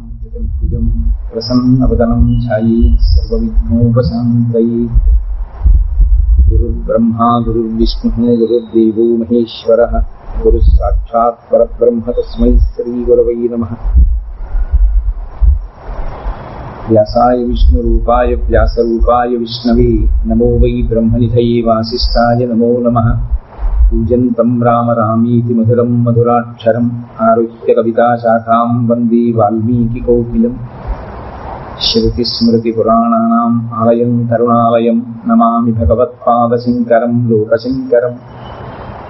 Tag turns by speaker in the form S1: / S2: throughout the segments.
S1: చతుర్భుజం ప్రసన్నవదనం ఛాయేత్ సర్వవిఘ్నోపశాంతయేత్. గురుర్బ్రహ్మా గురుర్విష్ణుః గురుర్దేవో మహేశ్వరః గురుః సాక్షాత్ పరబ్రహ్మ తస్మై శ్రీ గురవై నమః. వ్యాసాయ విష్ణురూపాయ వ్యాసరూపాయ విష్ణవే నమో వై బ్రహ్మనిధయే వాసిష్ఠాయ నమో నమః. పూజంతం రామ రామీతి మధురం మధురాక్షరం ఆరుహ్య కవితాశాఖాం వందే వాల్మీకికోకిలం. శ్రుతిస్మృతిపురాణానాం ఆలయం కరుణాలయం నమామి భగవత్పాదశంకరం లోకశంకరం.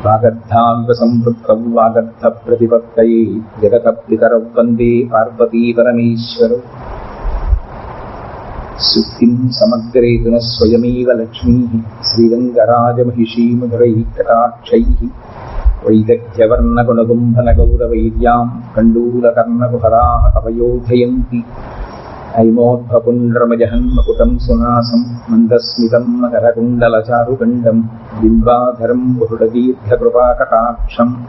S1: వాగర్ధాంగసంపృక్తౌ వాగర్ధప్రతిపత్తయే జగతపితరౌ వందే పార్వతీపరమేశ్వరౌ. సుఖిం సమగ్రేతున స్వయమేవ లక్ష్మీః శ్రీరంగరాజమహిషీ మధురైః కటాక్షైః. వైదగ్ధ్యవర్ణగుణగుంభనగౌరవైర్యాం కండూలకర్ణకుహరాः కవయోధయంతి. హైమోద్భపుండ్రమజహన్మకుటం సునాసం మందస్మితం మకరకుండలచారుగండం బింబాధరం బహుళదీర్ఘకృపాకటాక్షం.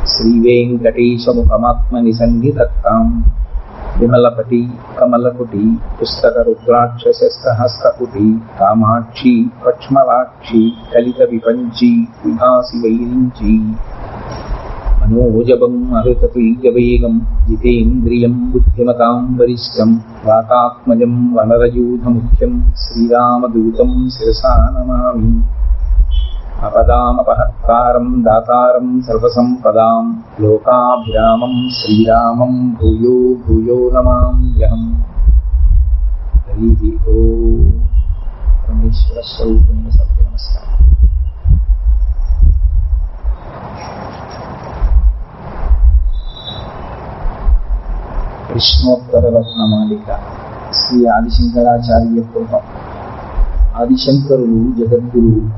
S1: శ్రీవేంకటేశముఖమాత్మని సన్నిధత్తాం. విమలపటి కమలకుటి పుస్తకరుద్రాక్షసహస్తకుటి కామాక్షి పక్ష్మలాక్షి కలిత విపంచి విభాసి వైరించి. మనోజవం మరుతతుల్యవేగం జితేంద్రియం బుద్ధిమతాం వరిష్టం వాతాత్మజం వనరయూధముఖ్యం శ్రీరామదూతం శిరసా నమామి. అపదామపహర్తారం దాతారం సర్వసంపదాం లోకాభిరామం శ్రీరామం భూయో భూయో నమామ్యహం. హరి ఓం. పరమేశ్వర స్వరూపమైన సభకి నమస్కారం. కృష్ణోత్తర రత్నమాలిక శ్రీ ఆదిశంకరాచార్య పూర్వం. ఆదిశంకరులు జగద్గురు.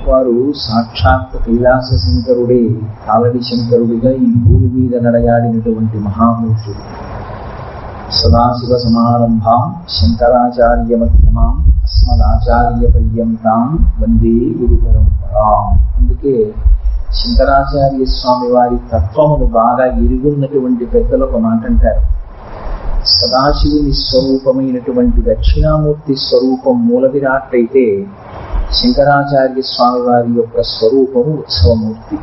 S1: వారు సాక్షాత్ కైలాస శంకరుడే కాలడి శంకరుడిగా ఈ భూమి మీద నడయాడినటువంటి మహాపురుషుడు. సదాశివ సమారంభాం శంకరాచార్య మధ్యమాం అస్మదాచార్య పర్యంతాం వందే గురు పరంపరాం. అందుకే శంకరాచార్య స్వామి వారి తత్వమును బాగా ఎరుగున్నటువంటి పెద్దలు ఒక మాట అంటారు. సదాశివుని స్వరూపమైనటువంటి దక్షిణామూర్తి స్వరూపం మూల విరాట్ అయితే శంకరాచార్య స్వామి వారి యొక్క స్వరూపము ఉత్సవమూర్తి.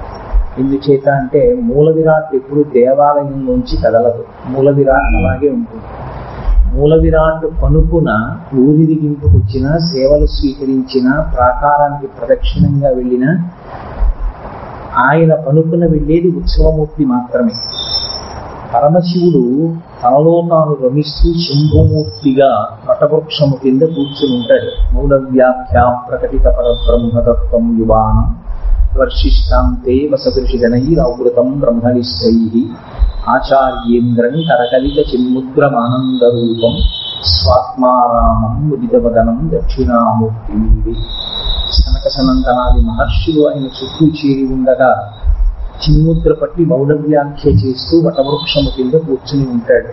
S1: ఎందుచేత అంటే మూల విరాట్ ఎప్పుడు దేవాలయం నుంచి కదలదు. మూల విరాట్ అలాగే ఉంటుంది. మూల విరాట్ పనుపున ఊరిదిగింపుకొచ్చిన సేవలు స్వీకరించిన ప్రాకారానికి ప్రదక్షిణంగా వెళ్ళిన ఆయన పనుపున వెళ్ళేది ఉత్సవమూర్తి మాత్రమే. పరమశివుడు తనలో తాను రమిస్తూ శంభుమూర్తిగా వటవృక్షము కింద కూర్చుని ఉంటాడు. మౌనవ్యాఖ్యా ప్రకటిత పరబ్రహ్మతత్వం యువానం వర్షిష్టాంతే వసదృషిగణైరవృతం బ్రహ్మనిష్టైః. ఆచార్యేంద్రం కరకలిత చిన్ముద్రమానందరూపం స్వాత్మారామం ముదితవదనం దక్షిణామూర్తి. సనక సనందనాది మహర్షులు ఆయన చుట్టూ చేరి ఉండగా చిన్ముద్ర పట్టి మౌన వ్యాఖ్య చేస్తూ వటవృక్షము కింద కూర్చుని ఉంటాడు.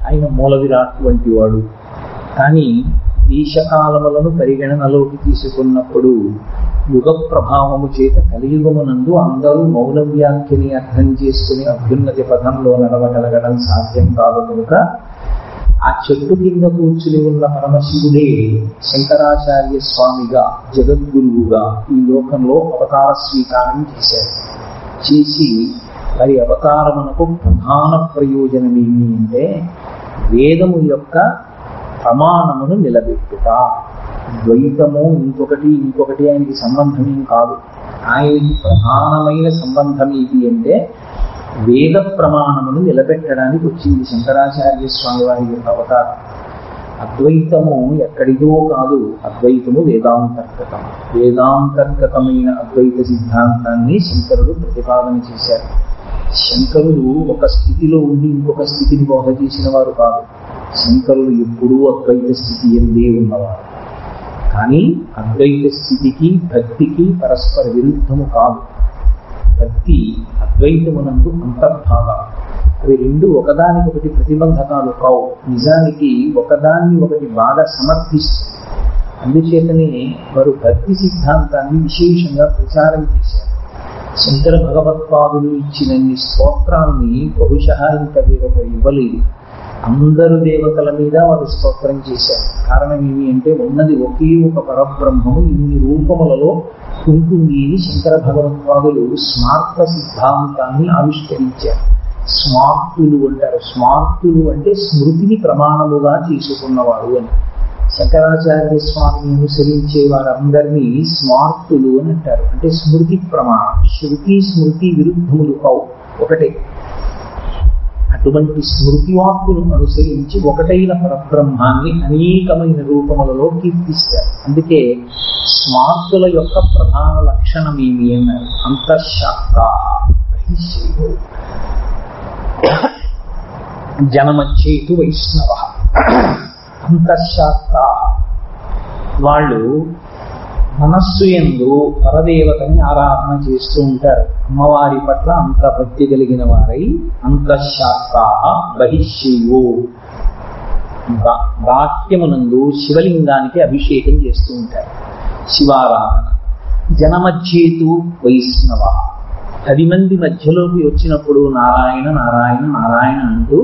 S1: ఆయన మూల విరాట్ వంటి వాడు. కానీ దేశకాలములను పరిగణనలోకి తీసుకున్నప్పుడు యుగ ప్రభావము చేత కలియుగమునందు అందరూ మౌన వ్యాఖ్యని అర్థం చేసుకుని అభ్యున్నతి పథంలో నడవగలగడం సాధ్యం కాదు కనుక ఆ చెట్టు కింద కూర్చుని ఉన్న పరమశివుడే శంకరాచార్య స్వామిగా జగద్గురువుగా ఈ లోకంలో అవతార స్వీకారం చేశారు. చేసి మరి అవతారమునకు ప్రధాన ప్రయోజనం ఏమి అంటే వేదము యొక్క ప్రమాణమును నిలబెట్టుట. ద్వైతము ఇంకొకటి ఆయనకి సంబంధం ఏం కాదు. ఆయనకి ప్రధానమైన సంబంధం ఏది అంటే వేద ప్రమాణమును నిలబెట్టడానికి వచ్చింది శంకరాచార్య స్వామి వారి యొక్క అవతారం. అద్వైతము ఎక్కడిదో కాదు. అద్వైతము వేదాంతర్గతం. వేదాంతర్గతమైన అద్వైత సిద్ధాంతాన్ని శంకరుడు ప్రతిపాదన చేశారు. శంకరులు ఒక స్థితిలో ఉండి ఇంకొక స్థితిని బోధ చేసిన వారు కాదు. శంకరులు ఎప్పుడూ అద్వైత స్థితి ఎందే ఉన్నవారు. కానీ అద్వైత స్థితికి భక్తికి పరస్పర విరుద్ధము కాదు. భక్తి అద్వైతమునందు అంతర్భాగం. అవి రెండు ఒకదానికొకటి ప్రతిబంధకాలు కావు. నిజానికి ఒకదాన్ని ఒకటి బాగా సమర్థిస్తుంది. అందుచేతనే వారు భక్తి సిద్ధాంతాన్ని విశేషంగా ప్రచారం చేశారు. శంకర భగవత్పాదులు ఇచ్చినన్ని స్తోత్రాన్ని బహుశా ఇంకా వేరొకరు ఇవ్వలేదు.
S2: అందరు దేవతల మీద వారు స్తోత్రం చేశారు. కారణం ఏమి అంటే ఉన్నది ఒకే ఒక పరబ్రహ్మము ఇన్ని రూపములలో ఉంటుంది అని శంకర భగవత్పాదులు స్మార్త సిద్ధాంతాన్ని ఆవిష్కరించారు. స్మార్తులు అంటారు. స్మార్తులు అంటే స్మృతిని ప్రమాణముగా చేసుకున్నవారు అని. శంకరాచార్య స్వామిని అనుసరించే వారందరినీ స్మార్తులు అని అంటారు. అంటే స్మృతి ప్రమాణం. శృతి స్మృతి విరుద్ధములు కావు, ఒకటే. అటువంటి స్మృతి వాక్కును అనుసరించి ఒకటైన పరబ్రహ్మాన్ని అనేకమైన రూపములలో కీర్తిస్తారు. అందుకే స్మార్తుల యొక్క ప్రధాన లక్షణం ఏమి అన్నారు? అంతఃశాస్త్రా జనమచ్చేతు వైష్ణవ. అంతఃశాస్త్ర వాళ్ళు మనస్సు యందు పరదేవతని ఆరాధన చేస్తూ ఉంటారు. అమ్మవారి పట్ల అంత భక్తి కలిగిన వారై అంతఃశాస్త్ర బహిష్యో బాహ్యమునందు శివలింగానికి అభిషేకం చేస్తూ ఉంటారు, శివారాధన. జనమధ్యేతు వైష్ణవ 10 మంది మధ్యలోకి వచ్చినప్పుడు నారాయణ నారాయణ నారాయణ అంటూ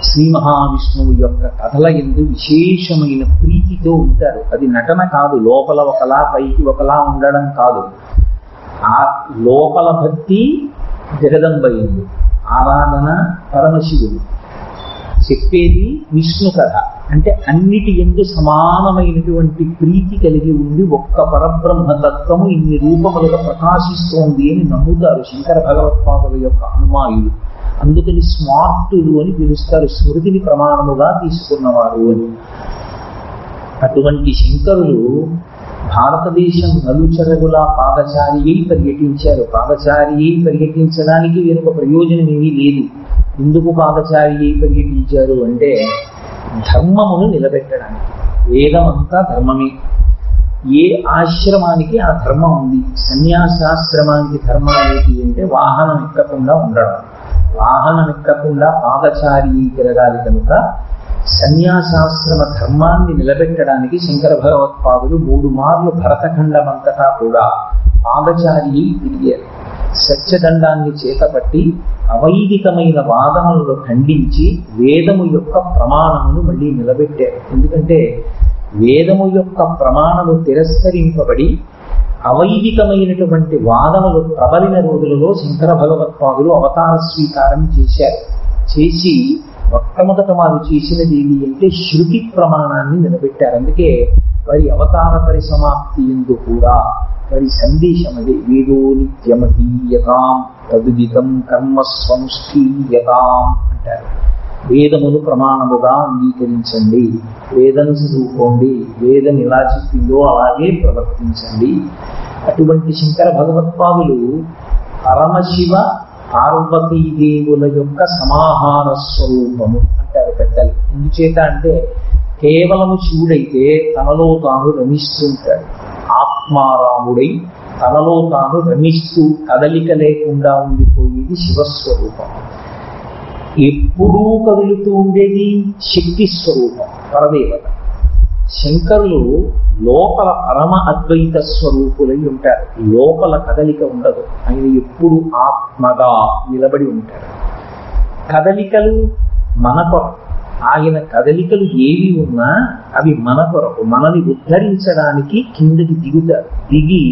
S2: శ్రీ మహావిష్ణువు యొక్క కథల యందు విశేషమైన ప్రీతితో ఉంటారు. అది నటన కాదు, లోపల ఒకలా పైకి ఒకలా ఉండడం కాదు. ఆ లోపల భక్తి జగదంబయందు, ఆరాధన పరమశివుడు, చెప్పేది విష్ణు కథ. అంటే అన్నిటి యందు సమానమైనటువంటి ప్రీతి కలిగి ఉండి ఒక్క పరబ్రహ్మతత్వము ఇన్ని రూపములుగా ప్రకాశిస్తోంది అని నమ్ముతారు శంకర భగవత్పాదుల యొక్క అనుమాయులు. అందుకని స్మార్తులు అని పిలుస్తారు, స్మృతిని ప్రమాణముగా తీసుకున్నవారు అని. అటువంటి శంకరులు భారతదేశం నలుచెరగులా పాదచారి అయి పర్యటించారు. పాదచారి అయి పర్యటించడానికి వెనుక ప్రయోజనం ఏమీ లేదు. ఎందుకు పాదచారి అయి పర్యటించారు అంటే ధర్మమును నిలబెట్టడానికి. వేదం అంతా ధర్మమే. ఏ ఆశ్రమానికి ఆ ధర్మం ఉంది. సన్యాసాశ్రమానికి ధర్మం ఏంటి అంటే వాహనం ఎక్కకుండా ఉండడం. వాహనం ఎక్కకుండా పాదచారి తిరగాలి కనుక సన్యాసాశ్రమ ధర్మాన్ని నిలబెట్టడానికి శంకర భగవత్పాదులు 3 మార్లు భరతఖండమంతటా కూడా పాదచారి తిరిగారు. సత్యదండాన్ని చేతపట్టి అవైదికమైన వాదనలను ఖండించి వేదము యొక్క ప్రమాణమును మళ్ళీ నిలబెట్టారు. ఎందుకంటే వేదము యొక్క ప్రమాణము తిరస్కరింపబడి అవైదికమైనటువంటి వాదనలు ప్రబలిన రోజులలో శంకర భగవత్పాదులు అవతార స్వీకారం చేశారు. చేసి మొట్టమొదట వారు చేసినది ఏది అంటే శృతి ప్రమాణాన్ని నిలబెట్టారు. అందుకే వారి అవతార పరిసమాప్తి ఎందు కూడా వారి సందేశం అదే, వేదో నిత్యమహీయతాం తదుదితం కర్మస్వనుష్ఠీయతాం అంటారు. వేదమును ప్రమాణముగా అంగీకరించండి, వేదం చదువుకోండి, వేదం ఎలా చెప్పిందో అలాగే ప్రవర్తించండి. అటువంటి శంకర భగవత్పాదులు పరమశివ పార్వతీదేవుల యొక్క సమాహార స్వరూపము అంటారు పెద్దలు. ఎందుచేత అంటే కేవలము శివుడైతే తనలో తాను రమిస్తుంటాడు. ఆత్మారాముడై తనలో తాను రమిస్తూ కదలిక లేకుండా ఉండిపోయేది శివస్వరూపం. ఎప్పుడూ కదులుతూ ఉండేది శక్తి స్వరూపం, పరదేవత. శంకరులు లోపల పరమ అద్వైత స్వరూపులై ఉంటారు. లోపల కదలిక ఉండదు. ఆయన ఎప్పుడు ఆత్మగా నిలబడి ఉంటారు. కదలికలు మన కొరకు. ఆయన కదలికలు ఏవి ఉన్నా అవి మన కొరకు, మనని ఉద్ధరించడానికి కిందకి దిగుతారు. దిగి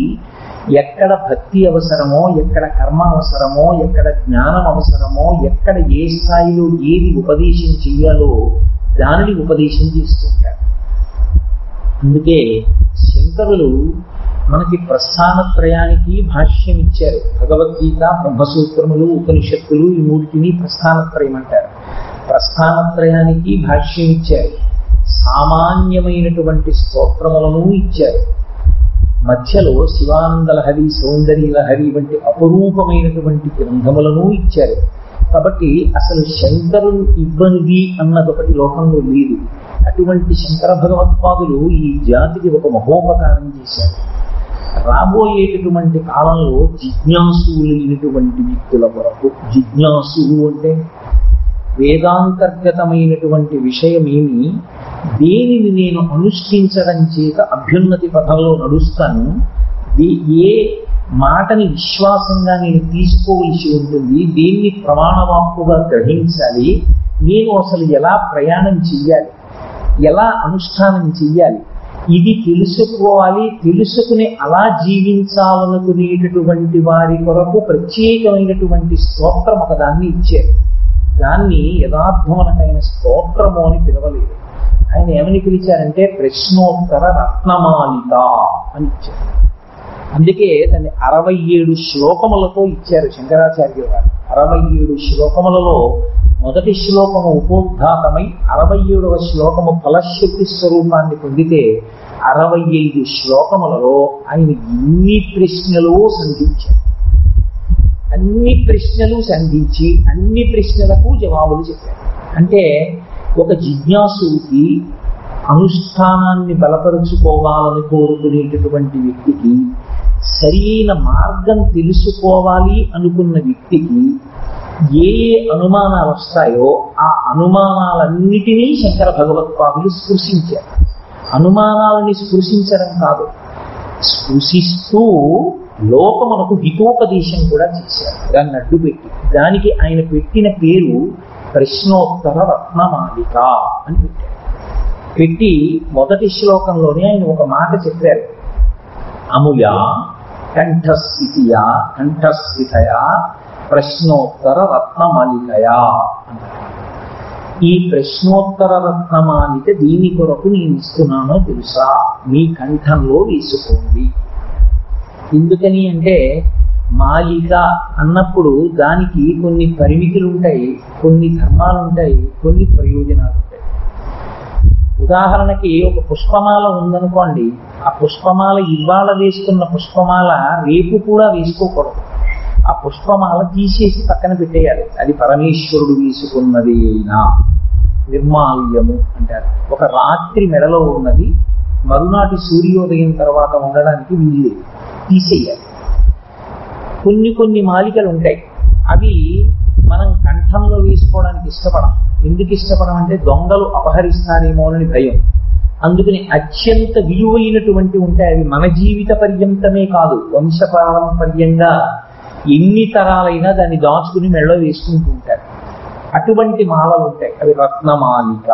S2: ఎక్కడ భక్తి అవసరమో, ఎక్కడ కర్మ అవసరమో, ఎక్కడ జ్ఞానం అవసరమో, ఎక్కడ ఏ స్థాయిలో ఏది ఉపదేశం చెయ్యాలో దానిని ఉపదేశం చేస్తుంటారు. అందుకే శంకరులు మనకి ప్రస్థానత్రయానికి భాష్యం ఇచ్చారు. భగవద్గీత, బ్రహ్మసూత్రములు, ఉపనిషత్తులు ఈ 3టిని ప్రస్థానత్రయం అంటారు. ప్రస్థానత్రయానికి భాష్యం ఇచ్చారు. సామాన్యమైనటువంటి స్తోత్రములను ఇచ్చారు. మధ్యలో శివానంద లహరి, సౌందర్య లహరి వంటి అపరూపమైనటువంటి గ్రంథములను ఇచ్చారు. కాబట్టి అసలు శంకరులు ఇవ్వనిది అన్నదొకటి లోకంలో లేదు. అటువంటి శంకర భగవత్పాదులు ఈ జాతికి ఒక మహోపకారం చేశారు. రాబోయేటటువంటి కాలంలో జిజ్ఞాసులైనటువంటి వ్యక్తుల కొరకు, జిజ్ఞాసు అంటే వేదాంతర్గతమైనటువంటి విషయమేమి, దేనిని నేను అనుష్ఠించడం చేత అభ్యున్నతి పథంలో నడుస్తాను, ఏ మాటని విశ్వాసంగా నేను తీసుకోవలసి ఉంటుంది, దేన్ని ప్రమాణవాక్కుగా గ్రహించాలి, నేను అసలు ఎలా ప్రయాణం చెయ్యాలి, ఎలా అనుష్ఠానం చెయ్యాలి, ఇది తెలుసుకోవాలి. తెలుసుకుని అలా జీవించాలనుకునేటటువంటి వారి కొరకు ప్రత్యేకమైనటువంటి స్తోత్రం ఒకదాన్ని ఇచ్చారు. దాన్ని యథార్థమునకైన స్తోత్రము అని పిలవలేదు. ఆయన ఏమని పిలిచారంటే ప్రశ్నోత్తర రత్నమాలిక అని ఇచ్చారు. అందుకే దాన్ని 67 శ్లోకములతో ఇచ్చారు శంకరాచార్యుల గారు. 67 శ్లోకములలో మొదటి శ్లోకము ఉపోద్ఘాతమై 67వ శ్లోకము ఫలశ్రుతి స్వరూపాన్ని పొందితే 65 శ్లోకములలో ఆయన ఎన్ని ప్రశ్నలు సంధించారు. అన్ని ప్రశ్నలు సంధించి అన్ని ప్రశ్నలకు జవాబులు చెప్పారు. అంటే ఒక జిజ్ఞాసుకి, అనుష్ఠానాన్ని బలపరుచుకోవాలని కోరుకునేటటువంటి వ్యక్తికి, సరైన మార్గం తెలుసుకోవాలి అనుకున్న వ్యక్తికి ఏ అనుమానాలు వస్తాయో ఆ అనుమానాలన్నిటినీ శంకర భగవత్పాదులు స్పృశించారు. అనుమానాలని స్పృశించడం కాదు, స్పృశిస్తూ లోకమునకు హితోపదేశం కూడా చేశారు. దాన్ని అడ్డుపెట్టి దానికి ఆయన పెట్టిన పేరు ప్రశ్నోత్తర రత్నమాలిక అని పెట్టారు. పెట్టి మొదటి శ్లోకంలోనే ఆయన ఒక మాట చెప్పారు. అముయ కంఠస్థితయా ప్రశ్నోత్తర రత్నమాలికయా అన్నారు. ఈ ప్రశ్నోత్తర రత్నమాలిక దీని కొరకు నేను ఇస్తున్నానో తెలుసా, మీ కంఠంలో వేసుకోండి. ఎందుకని అంటే మాలిక అన్నప్పుడు దానికి కొన్ని పరిమితులు ఉంటాయి, కొన్ని ధర్మాలు ఉంటాయి, కొన్ని ప్రయోజనాలు ఉంటాయి. ఉదాహరణకి ఒక పుష్పమాల ఉందనుకోండి, ఆ పుష్పమాల ఇవాళ వేసుకున్న పుష్పమాల రేపు కూడా వేసుకోకూడదు. ఆ పుష్పమాల తీసేసి పక్కన పెట్టేయాలి. అది పరమేశ్వరుడు వేసుకున్నది అయినా నిర్మాల్యము అంటారు. ఒక రాత్రి మెడలో ఉన్నది మరునాటి సూర్యోదయం తర్వాత ఉండడానికి వీలు, తీసేయాలి. కొన్ని మాలికలు ఉంటాయి, అవి మనం కంఠంలో వేసుకోవడానికి ఇష్టపడం. ఎందుకు ఇష్టపడం అంటే దొంగలు అపహరిస్తారేమో అని భయం. అందుకని అత్యంత విలువైనటువంటి ఉంటాయి. అవి మన జీవిత పర్యంతమే కాదు, వంశపారంపర్యంగా ఎన్ని తరాలైనా దాన్ని దాచుకుని మెడలో వేసుకుంటూ ఉంటారు. అటువంటి మాలలు ఉంటాయి, అవి రత్నమాలిక,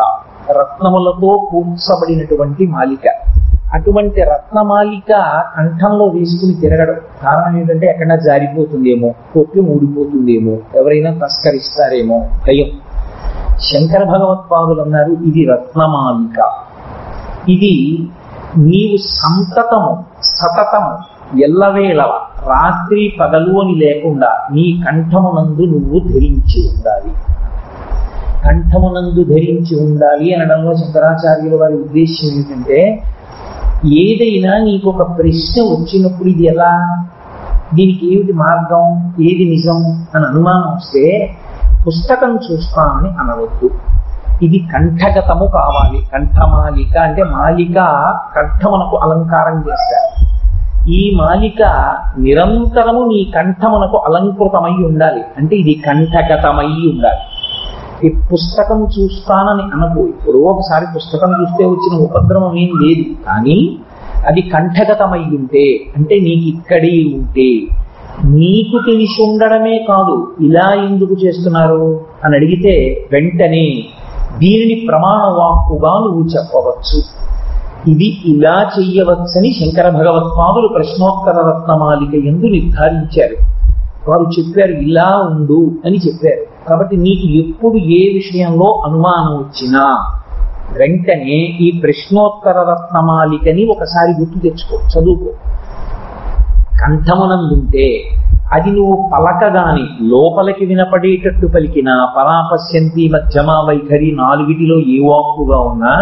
S2: రత్నములతో కూర్చబడినటువంటి మాలిక. అటువంటి రత్నమాలిక కంఠంలో వేసుకుని తిరగడం కారణం ఏంటంటే ఎక్కడైనా జారిపోతుందేమో, కొప్పి ఊడిపోతుందేమో, ఎవరైనా తస్కరిస్తారేమో భయం. శంకర భగవత్పాదులు అన్నారు, ఇది రత్నమాలిక, ఇది నీవు సతతము ఎల్లవేళ రాత్రి పగలు అని లేకుండా నీ కంఠమునందు నువ్వు ధరించి ఉండాలి. కంఠమునందు ధరించి ఉండాలి అనడంలో శంకరాచార్యుల వారి ఉద్దేశం ఏంటంటే, ఏదైనా నీకు ఒక ప్రశ్న వచ్చినప్పుడు ఇది ఎలా, దీనికి ఏమిటి మార్గం, ఏది నిజం అని అనుమానం వస్తే పుస్తకం చూస్తానని అనవద్దు. ఇది కంఠగతము కావాలి. కంఠమాలిక అంటే మాలిక కంఠమునకు అలంకారం చేస్తారు. ఈ మాలిక నిరంతరము నీ కంఠమునకు అలంకృతమై ఉండాలి. అంటే ఇది కంఠగతమై ఉండాలి. ఈ పుస్తకం చూస్తానని అనకు. ఇప్పుడు ఒకసారి పుస్తకం చూస్తే వచ్చిన ఉపద్రవం ఏం లేదు, కానీ అది కంఠగతమై ఉంటే, అంటే నీకు ఇక్కడే ఉంటే, నీకు తెలిసి ఉండడమే కాదు ఇలా ఎందుకు చేస్తున్నారు అని అడిగితే వెంటనే దీనిని ప్రమాణ వాక్కుగా నువ్వు చెప్పవచ్చు. ఇది ఇలా చెయ్యవచ్చని శంకర భగవత్పాదులు ప్రశ్నోత్తర రత్నమాలిక యందు నిర్ధారించారు. వారు చెప్పారు ఇలా ఉండు అని చెప్పారు. కాబట్టి నీకు ఎప్పుడు ఏ విషయంలో అనుమానం వచ్చినా వెంటనే ఈ ప్రశ్నోత్తర రత్నమాలికని ఒకసారి గుర్తు తెచ్చుకో, చదువుకో. కంఠమునందుంటే అది నువ్వు పలకగాని లోపలికి వినపడేటట్టు పలికిన పరాపశ్యంతి మధ్యమా వైఖరి నాలుగిటిలో ఏ వాక్కుగా ఉన్నా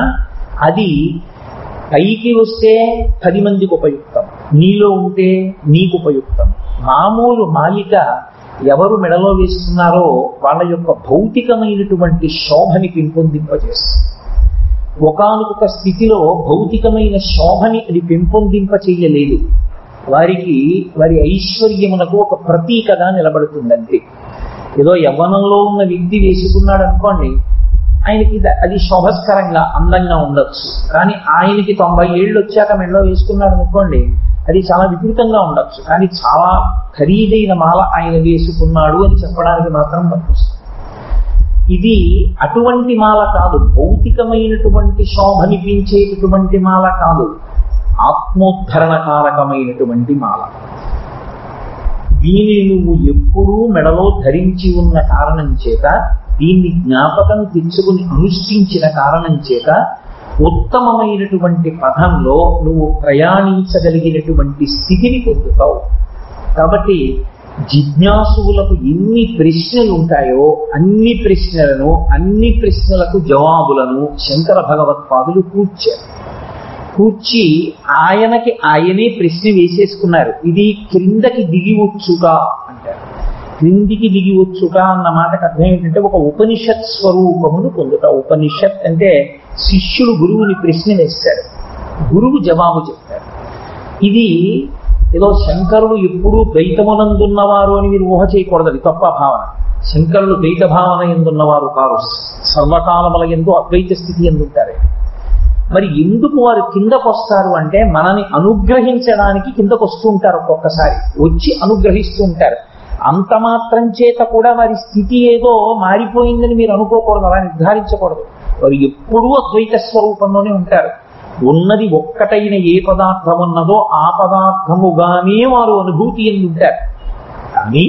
S2: అది పైకి వస్తే 10 మందికి ఉపయుక్తం, నీలో ఉంటే నీకు ఉపయుక్తం. మామూలు మాలిక ఎవరు మెడలో వేస్తున్నారో వాళ్ళ యొక్క భౌతికమైనటువంటి శోభని పెంపొందింపజేస్తుంది. ఒకానొక స్థితిలో భౌతికమైన శోభని అది పెంపొందింప చెయ్యలేదు. వారికి వారి ఐశ్వర్యమునకు ఒక ప్రతీకగా నిలబడుతుందంటే. ఏదో యవ్వనంలో ఉన్న వ్యక్తి వేసుకున్నాడు అనుకోండి, ఆయనకి అది శోభస్కరంగా అందంగా ఉండొచ్చు. కానీ ఆయనకి 90 ఏళ్ళు వచ్చాక మెడలో వేసుకున్నాడు అనుకోండి, అది చాలా వికృతంగా ఉండొచ్చు. కానీ చాలా ఖరీదైన మాల ఆయన వేసుకున్నాడు అని చెప్పడానికి మాత్రం పనికొస్తుంది. ఇది అటువంటి మాల కాదు, భౌతికమైనటువంటి శోభనిపించేటటువంటి మాల కాదు, ఆత్మోద్ధరణకారకమైనటువంటి మాల. దీనిని నువ్వు ఎప్పుడూ మెడలో ధరించి ఉన్న కారణం చేత, దీన్ని జ్ఞాపకం తెచ్చుకుని అనుష్ఠించిన కారణం చేత ఉత్తమమైనటువంటి పథంలో నువ్వు ప్రయాణించగలిగినటువంటి స్థితిని పొందుతావు. కాబట్టి జిజ్ఞాసువులకు ఎన్ని ప్రశ్నలు ఉంటాయో అన్ని ప్రశ్నలకు జవాబులను శంకర భగవత్పాదులు కూర్చి ఆయనకి ఆయనే ప్రశ్న వేసేసుకున్నారు. ఇది క్రిందకి దిగి వచ్చుట అంటారు. క్రిందికి దిగి వచ్చుట అన్న మాటకు అర్థం ఏంటంటే ఒక ఉపనిషత్ స్వరూపమును పొందుట. ఉపనిషత్ అంటే శిష్యుడు గురువుని ప్రశ్న వేస్తారు, గురువు జవాబు చెప్తారు. ఇది ఏదో శంకరుడు ఎప్పుడూ ద్వైతమునందున్నవారు అని మీరు ఊహ చేయకూడదు, అది తప్ప భావన. శంకరులు ద్వైత భావన ఎందున్నవారు కారు, సర్వకాలముల ఎందు అద్వైత స్థితి ఎందుంటారు. మరి ఎందుకు వారు కిందకు వస్తారు అంటే మనని అనుగ్రహించడానికి కిందకు వస్తూ ఉంటారు. ఒక్కొక్కసారి వచ్చి అనుగ్రహిస్తూ ఉంటారు. అంత మాత్రం చేత కూడా వారి స్థితి ఏదో మారిపోయిందని మీరు అనుకోకూడదు, అలా నిర్ధారించకూడదు. వారు ఎప్పుడూ అద్వైత స్వరూపంలోనే ఉంటారు. ఉన్నది ఒక్కటైన ఏ పదార్థం ఉన్నదో ఆ పదార్థముగానే వారు అనుభూతి ఎందుంటారు. కానీ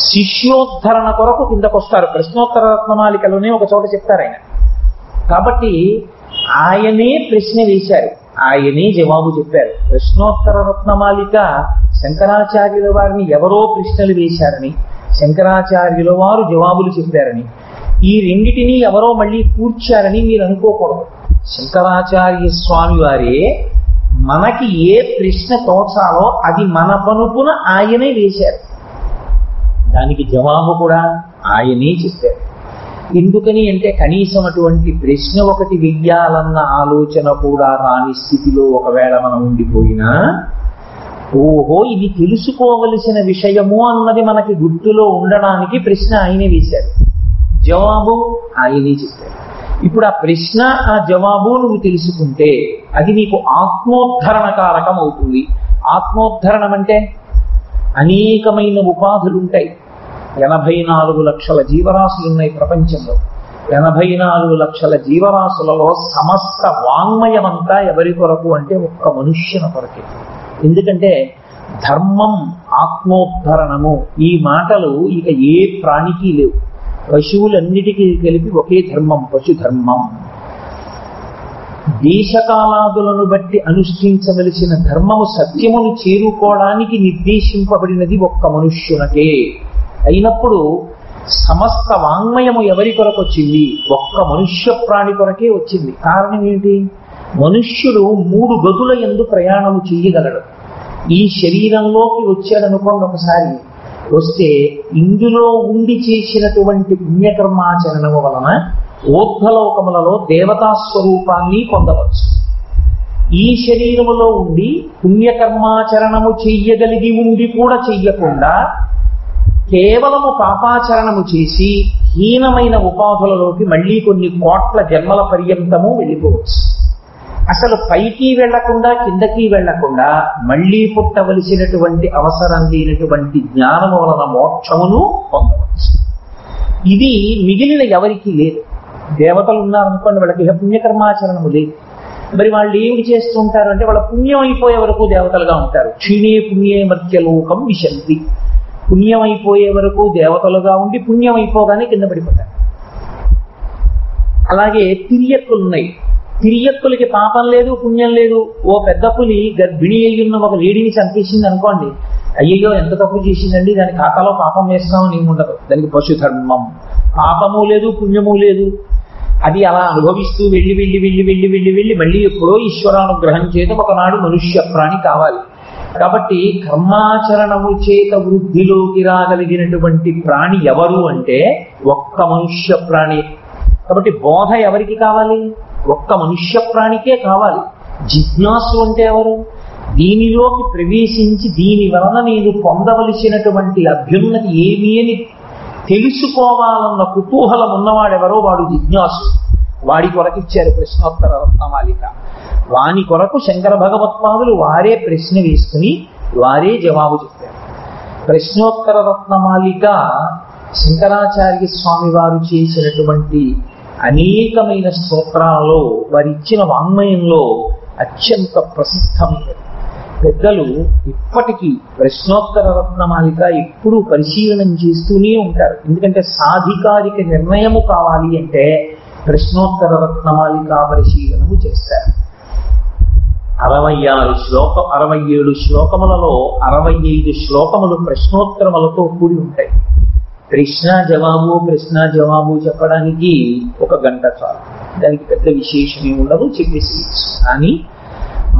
S2: శిష్యోద్ధరణ కొరకు కిందకు వస్తారు. ప్రశ్నోత్తర రత్నమాలికలోనే ఒక చోట చెప్తారు ఆయన. కాబట్టి ఆయనే ప్రశ్న వేశారు, ఆయనే జవాబు చెప్పారు. ప్రశ్నోత్తర రత్నమాలిక శంకరాచార్యుల వారిని ఎవరో ప్రశ్నలు వేశారని, శంకరాచార్యుల వారు జవాబులు చెప్పారని, ఈ రెండిటినీ ఎవరో మళ్ళీ కూర్చారని మీరు అనుకోకూడదు. శంకరాచార్య స్వామి వారే మనకి ఏ ప్రశ్న తోచాలో అది మన పనుపున ఆయనే వేశారు, దానికి జవాబు కూడా ఆయనే చెప్పారు. ఎందుకని అంటే కనీసం అటువంటి ప్రశ్న ఒకటి వెయ్యాలన్న ఆలోచన కూడా రాని స్థితిలో ఒకవేళ మనం ఉండిపోయినా, ఓహో ఇది తెలుసుకోవలసిన విషయము అన్నది మనకి గుర్తులో ఉండడానికి ప్రశ్న ఆయనే వేశారు, జవాబు ఆయనే చెప్పారు. ఇప్పుడు ఆ ప్రశ్న ఆ జవాబు నువ్వు తెలుసుకుంటే అది నీకు ఆత్మోద్ధరణ కారకం అవుతుంది. ఆత్మోద్ధరణం అంటే అనేకమైన ఉపాధులు ఉంటాయి. 84 లక్షల జీవరాశులు ఉన్నాయి ప్రపంచంలో. 84 లక్షల జీవరాశులలో సమస్త వాంగ్మయమంతా ఎవరి కొరకు అంటే ఒక్క మనుష్యుని కొరకే. ఎందుకంటే ధర్మం, ఆత్మోద్ధరణము ఈ మాటలు ఇక ఏ ప్రాణికి లేవు. పశువులన్నిటికీ కలిపి ఒకే ధర్మం, పశుధర్మం. దేశకాలాదులను బట్టి అనుష్ఠించవలసిన ధర్మము సత్యమును చేరుకోవడానికి నిర్దేశింపబడినది ఒక్క మనుష్యునకే. అయినప్పుడు సమస్త వాంగ్మయము ఎవరి కొరకు వచ్చింది? ఒక్క మనుష్య ప్రాణి కొరకే వచ్చింది. కారణం ఏంటి? మనుష్యుడు 3 గదుల యందు ప్రయాణము చెయ్యగలడు. ఈ శరీరంలోకి వచ్చాడనుకోండి, ఒకసారి వస్తే ఇందులో ఉండి చేసినటువంటి పుణ్యకర్మాచరణము వలన ఊర్ధ్వలోకములలో దేవతా స్వరూపాన్ని పొందవచ్చు. ఈ శరీరములో ఉండి పుణ్యకర్మాచరణము చెయ్యగలిగి ఉండి కూడా చెయ్యకుండా కేవలము పాపాచరణము చేసి హీనమైన ఉపాధులలోకి మళ్ళీ కొన్ని కోట్ల జన్మల పర్యంతము వెళ్ళిపోవచ్చు. అసలు పైకి వెళ్లకుండా కిందకి వెళ్లకుండా మళ్ళీ పుట్టవలసినటువంటి అవసరం లేనటువంటి జ్ఞానము వలన మోక్షమును పొందవచ్చు. ఇది మిగిలిన ఎవరికి లేదు. దేవతలు ఉన్నారనుకోండి, వాళ్ళకి పుణ్యకర్మాచరణము లేదు. మరి వాళ్ళు ఏమిటి చేస్తూ ఉంటారు అంటే వాళ్ళ పుణ్యం అయిపోయే వరకు దేవతలుగా ఉంటారు. క్షీణే పుణ్యే మర్త్యలోకం విశంతి. పుణ్యం అయిపోయే వరకు దేవతలుగా ఉండి పుణ్యం అయిపోగానే కింద పడిపోతారు. అలాగే తిరియక్కులున్నాయి. తిరియక్కులకి పాపం లేదు, పుణ్యం లేదు. ఓ పెద్ద పులి గర్భిణి అయ్యున్న ఒక లేడీని చంపేసింది అనుకోండి, అయ్యయ్యో ఎంత తప్పు చేసిందండి, దాని ఖాతాలో పాపం వేస్తామని ఏమి ఉండదు. దానికి పశుధర్మం, పాపము లేదు, పుణ్యము లేదు. అది అలా అనుభవిస్తూ వెళ్ళి వెళ్ళి వెళ్ళి వెళ్ళి వెళ్ళి వెళ్ళి మళ్ళీ ఎప్పుడో ఈశ్వరానుగ్రహం చేత ఒకనాడు మనుష్య ప్రాణి కావాలి. కాబట్టి కర్మాచరణము చేత వృద్ధిలోకి రాగలిగినటువంటి ప్రాణి ఎవరు అంటే ఒక్క మనుష్య ప్రాణి. కాబట్టి బోధ ఎవరికి కావాలి? ఒక్క మనుష్య ప్రాణికే కావాలి. జిజ్ఞాసు అంటే ఎవరు? దీనిలోకి ప్రవేశించి దీని వలన నేను పొందవలసినటువంటి అభ్యున్నతి ఏమి అని తెలుసుకోవాలన్న కుతూహలం ఉన్నవాడెవరో వాడు జిజ్ఞాసు. వాడి కొరకు ఇచ్చారు ప్రశ్నోత్తర రత్నమాలిక. వాని కొరకు శంకర భగవత్పాదులు వారే ప్రశ్న వేసుకుని వారే జవాబు చెప్పారు. ప్రశ్నోత్తర రత్నమాలిక శంకరాచార్య స్వామి వారు చేసినటువంటి అనేకమైన స్తోత్రాలలో వారు ఇచ్చిన వాంగ్మయంలో అత్యంత ప్రసిద్ధమైనది. పెద్దలు ఇప్పటికీ ప్రశ్నోత్తర రత్నమాలిక ఎప్పుడూ పరిశీలనం చేస్తూనే ఉంటారు. ఎందుకంటే సాధికారిక నిర్ణయము కావాలి అంటే ప్రశ్నోత్తర రత్నమాలిక పరిశీలనము చేస్తారు. 67 శ్లోకములలో 65 శ్లోకములు ప్రశ్నోత్తరములతో కూడి ఉంటాయి. ప్రశ్న జవాబు చెప్పడానికి 1 గంట చాలు. దానికి పెద్ద విశేషమే ఉండదు, చెప్పేసి. కానీ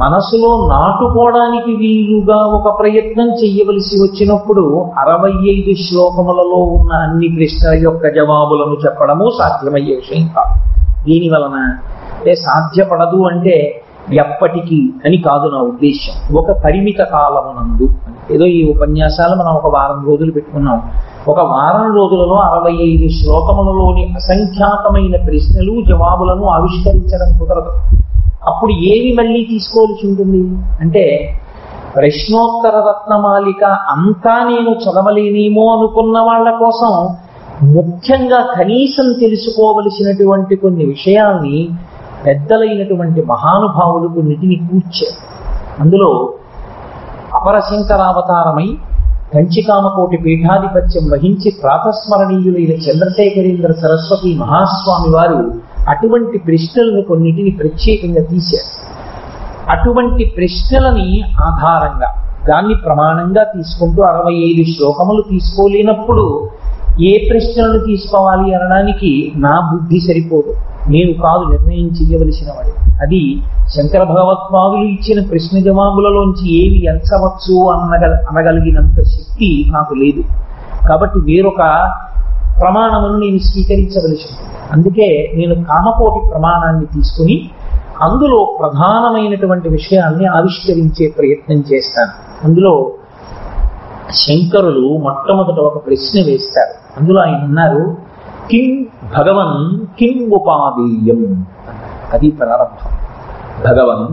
S2: మనసులో నాటుకోవడానికి వీలుగా ఒక ప్రయత్నం చెయ్యవలసి వచ్చినప్పుడు 65 శ్లోకములలో ఉన్న అన్ని ప్రశ్నల యొక్క జవాబులను చెప్పడము సాధ్యమయ్యే విషయం కాదు. దీనివలన సాధ్యపడదు అంటే ఎప్పటికీ అని కాదు నా ఉద్దేశం, ఒక పరిమిత కాలమునందు. ఏదో ఈ ఉపన్యాసాలు మనం 1 వారం రోజులు పెట్టుకున్నాం. 1 వారం రోజులలో 65 శ్లోకములలోని అసంఖ్యాకమైన ప్రశ్నలు జవాబులను ఆవిష్కరించడం కుదరదు. అప్పుడు ఏవి మళ్ళీ తీసుకోవాల్సి ఉంటుంది అంటే, ప్రశ్నోత్తర రత్నమాలిక అంతా నేను చదవలేనేమో అనుకున్న వాళ్ళ కోసం ముఖ్యంగా కనీసం తెలుసుకోవలసినటువంటి కొన్ని విషయాల్ని పెద్దలైనటువంటి మహానుభావులు కొన్నిటిని కూర్చారు. అందులో అపరశంకరావతారమై కంచికామకోటి పీఠాధిపత్యం వహించి ప్రాతస్మరణీయులైన చంద్రశేఖరేంద్ర సరస్వతి మహాస్వామి వారు అటువంటి ప్రశ్నలను కొన్నిటిని ప్రత్యేకంగా తీశారు. అటువంటి ప్రశ్నలని ఆధారంగా దాన్ని ప్రమాణంగా తీసుకుంటూ 65 శ్లోకములు తీసుకోలేనప్పుడు ఏ ప్రశ్నలను తీసుకోవాలి అనడానికి నా బుద్ధి సరిపోదు, నేను కాదు నిర్ణయం చెయ్యవలసిన వాడు. అది శంకర భగవత్పాదులు ఇచ్చిన ప్రశ్న జవాబులలోంచి ఏవి ఎంచవచ్చు అనగలిగినంత శక్తి నాకు లేదు. కాబట్టి వేరొక ప్రమాణమును నేను స్వీకరించవలసి ఉంటుంది. అందుకే నేను కామకోటి ప్రమాణాన్ని తీసుకుని అందులో ప్రధానమైనటువంటి విషయాల్ని ఆవిష్కరించే ప్రయత్నం చేస్తాను. అందులో శంకరులు మొట్టమొదట ఒక ప్రశ్న వేస్తారు. అందులో ఆయన అన్నారు, కిం భగవన్ కిం ఉపాదేయం. అది ప్రారంభం. భగవన్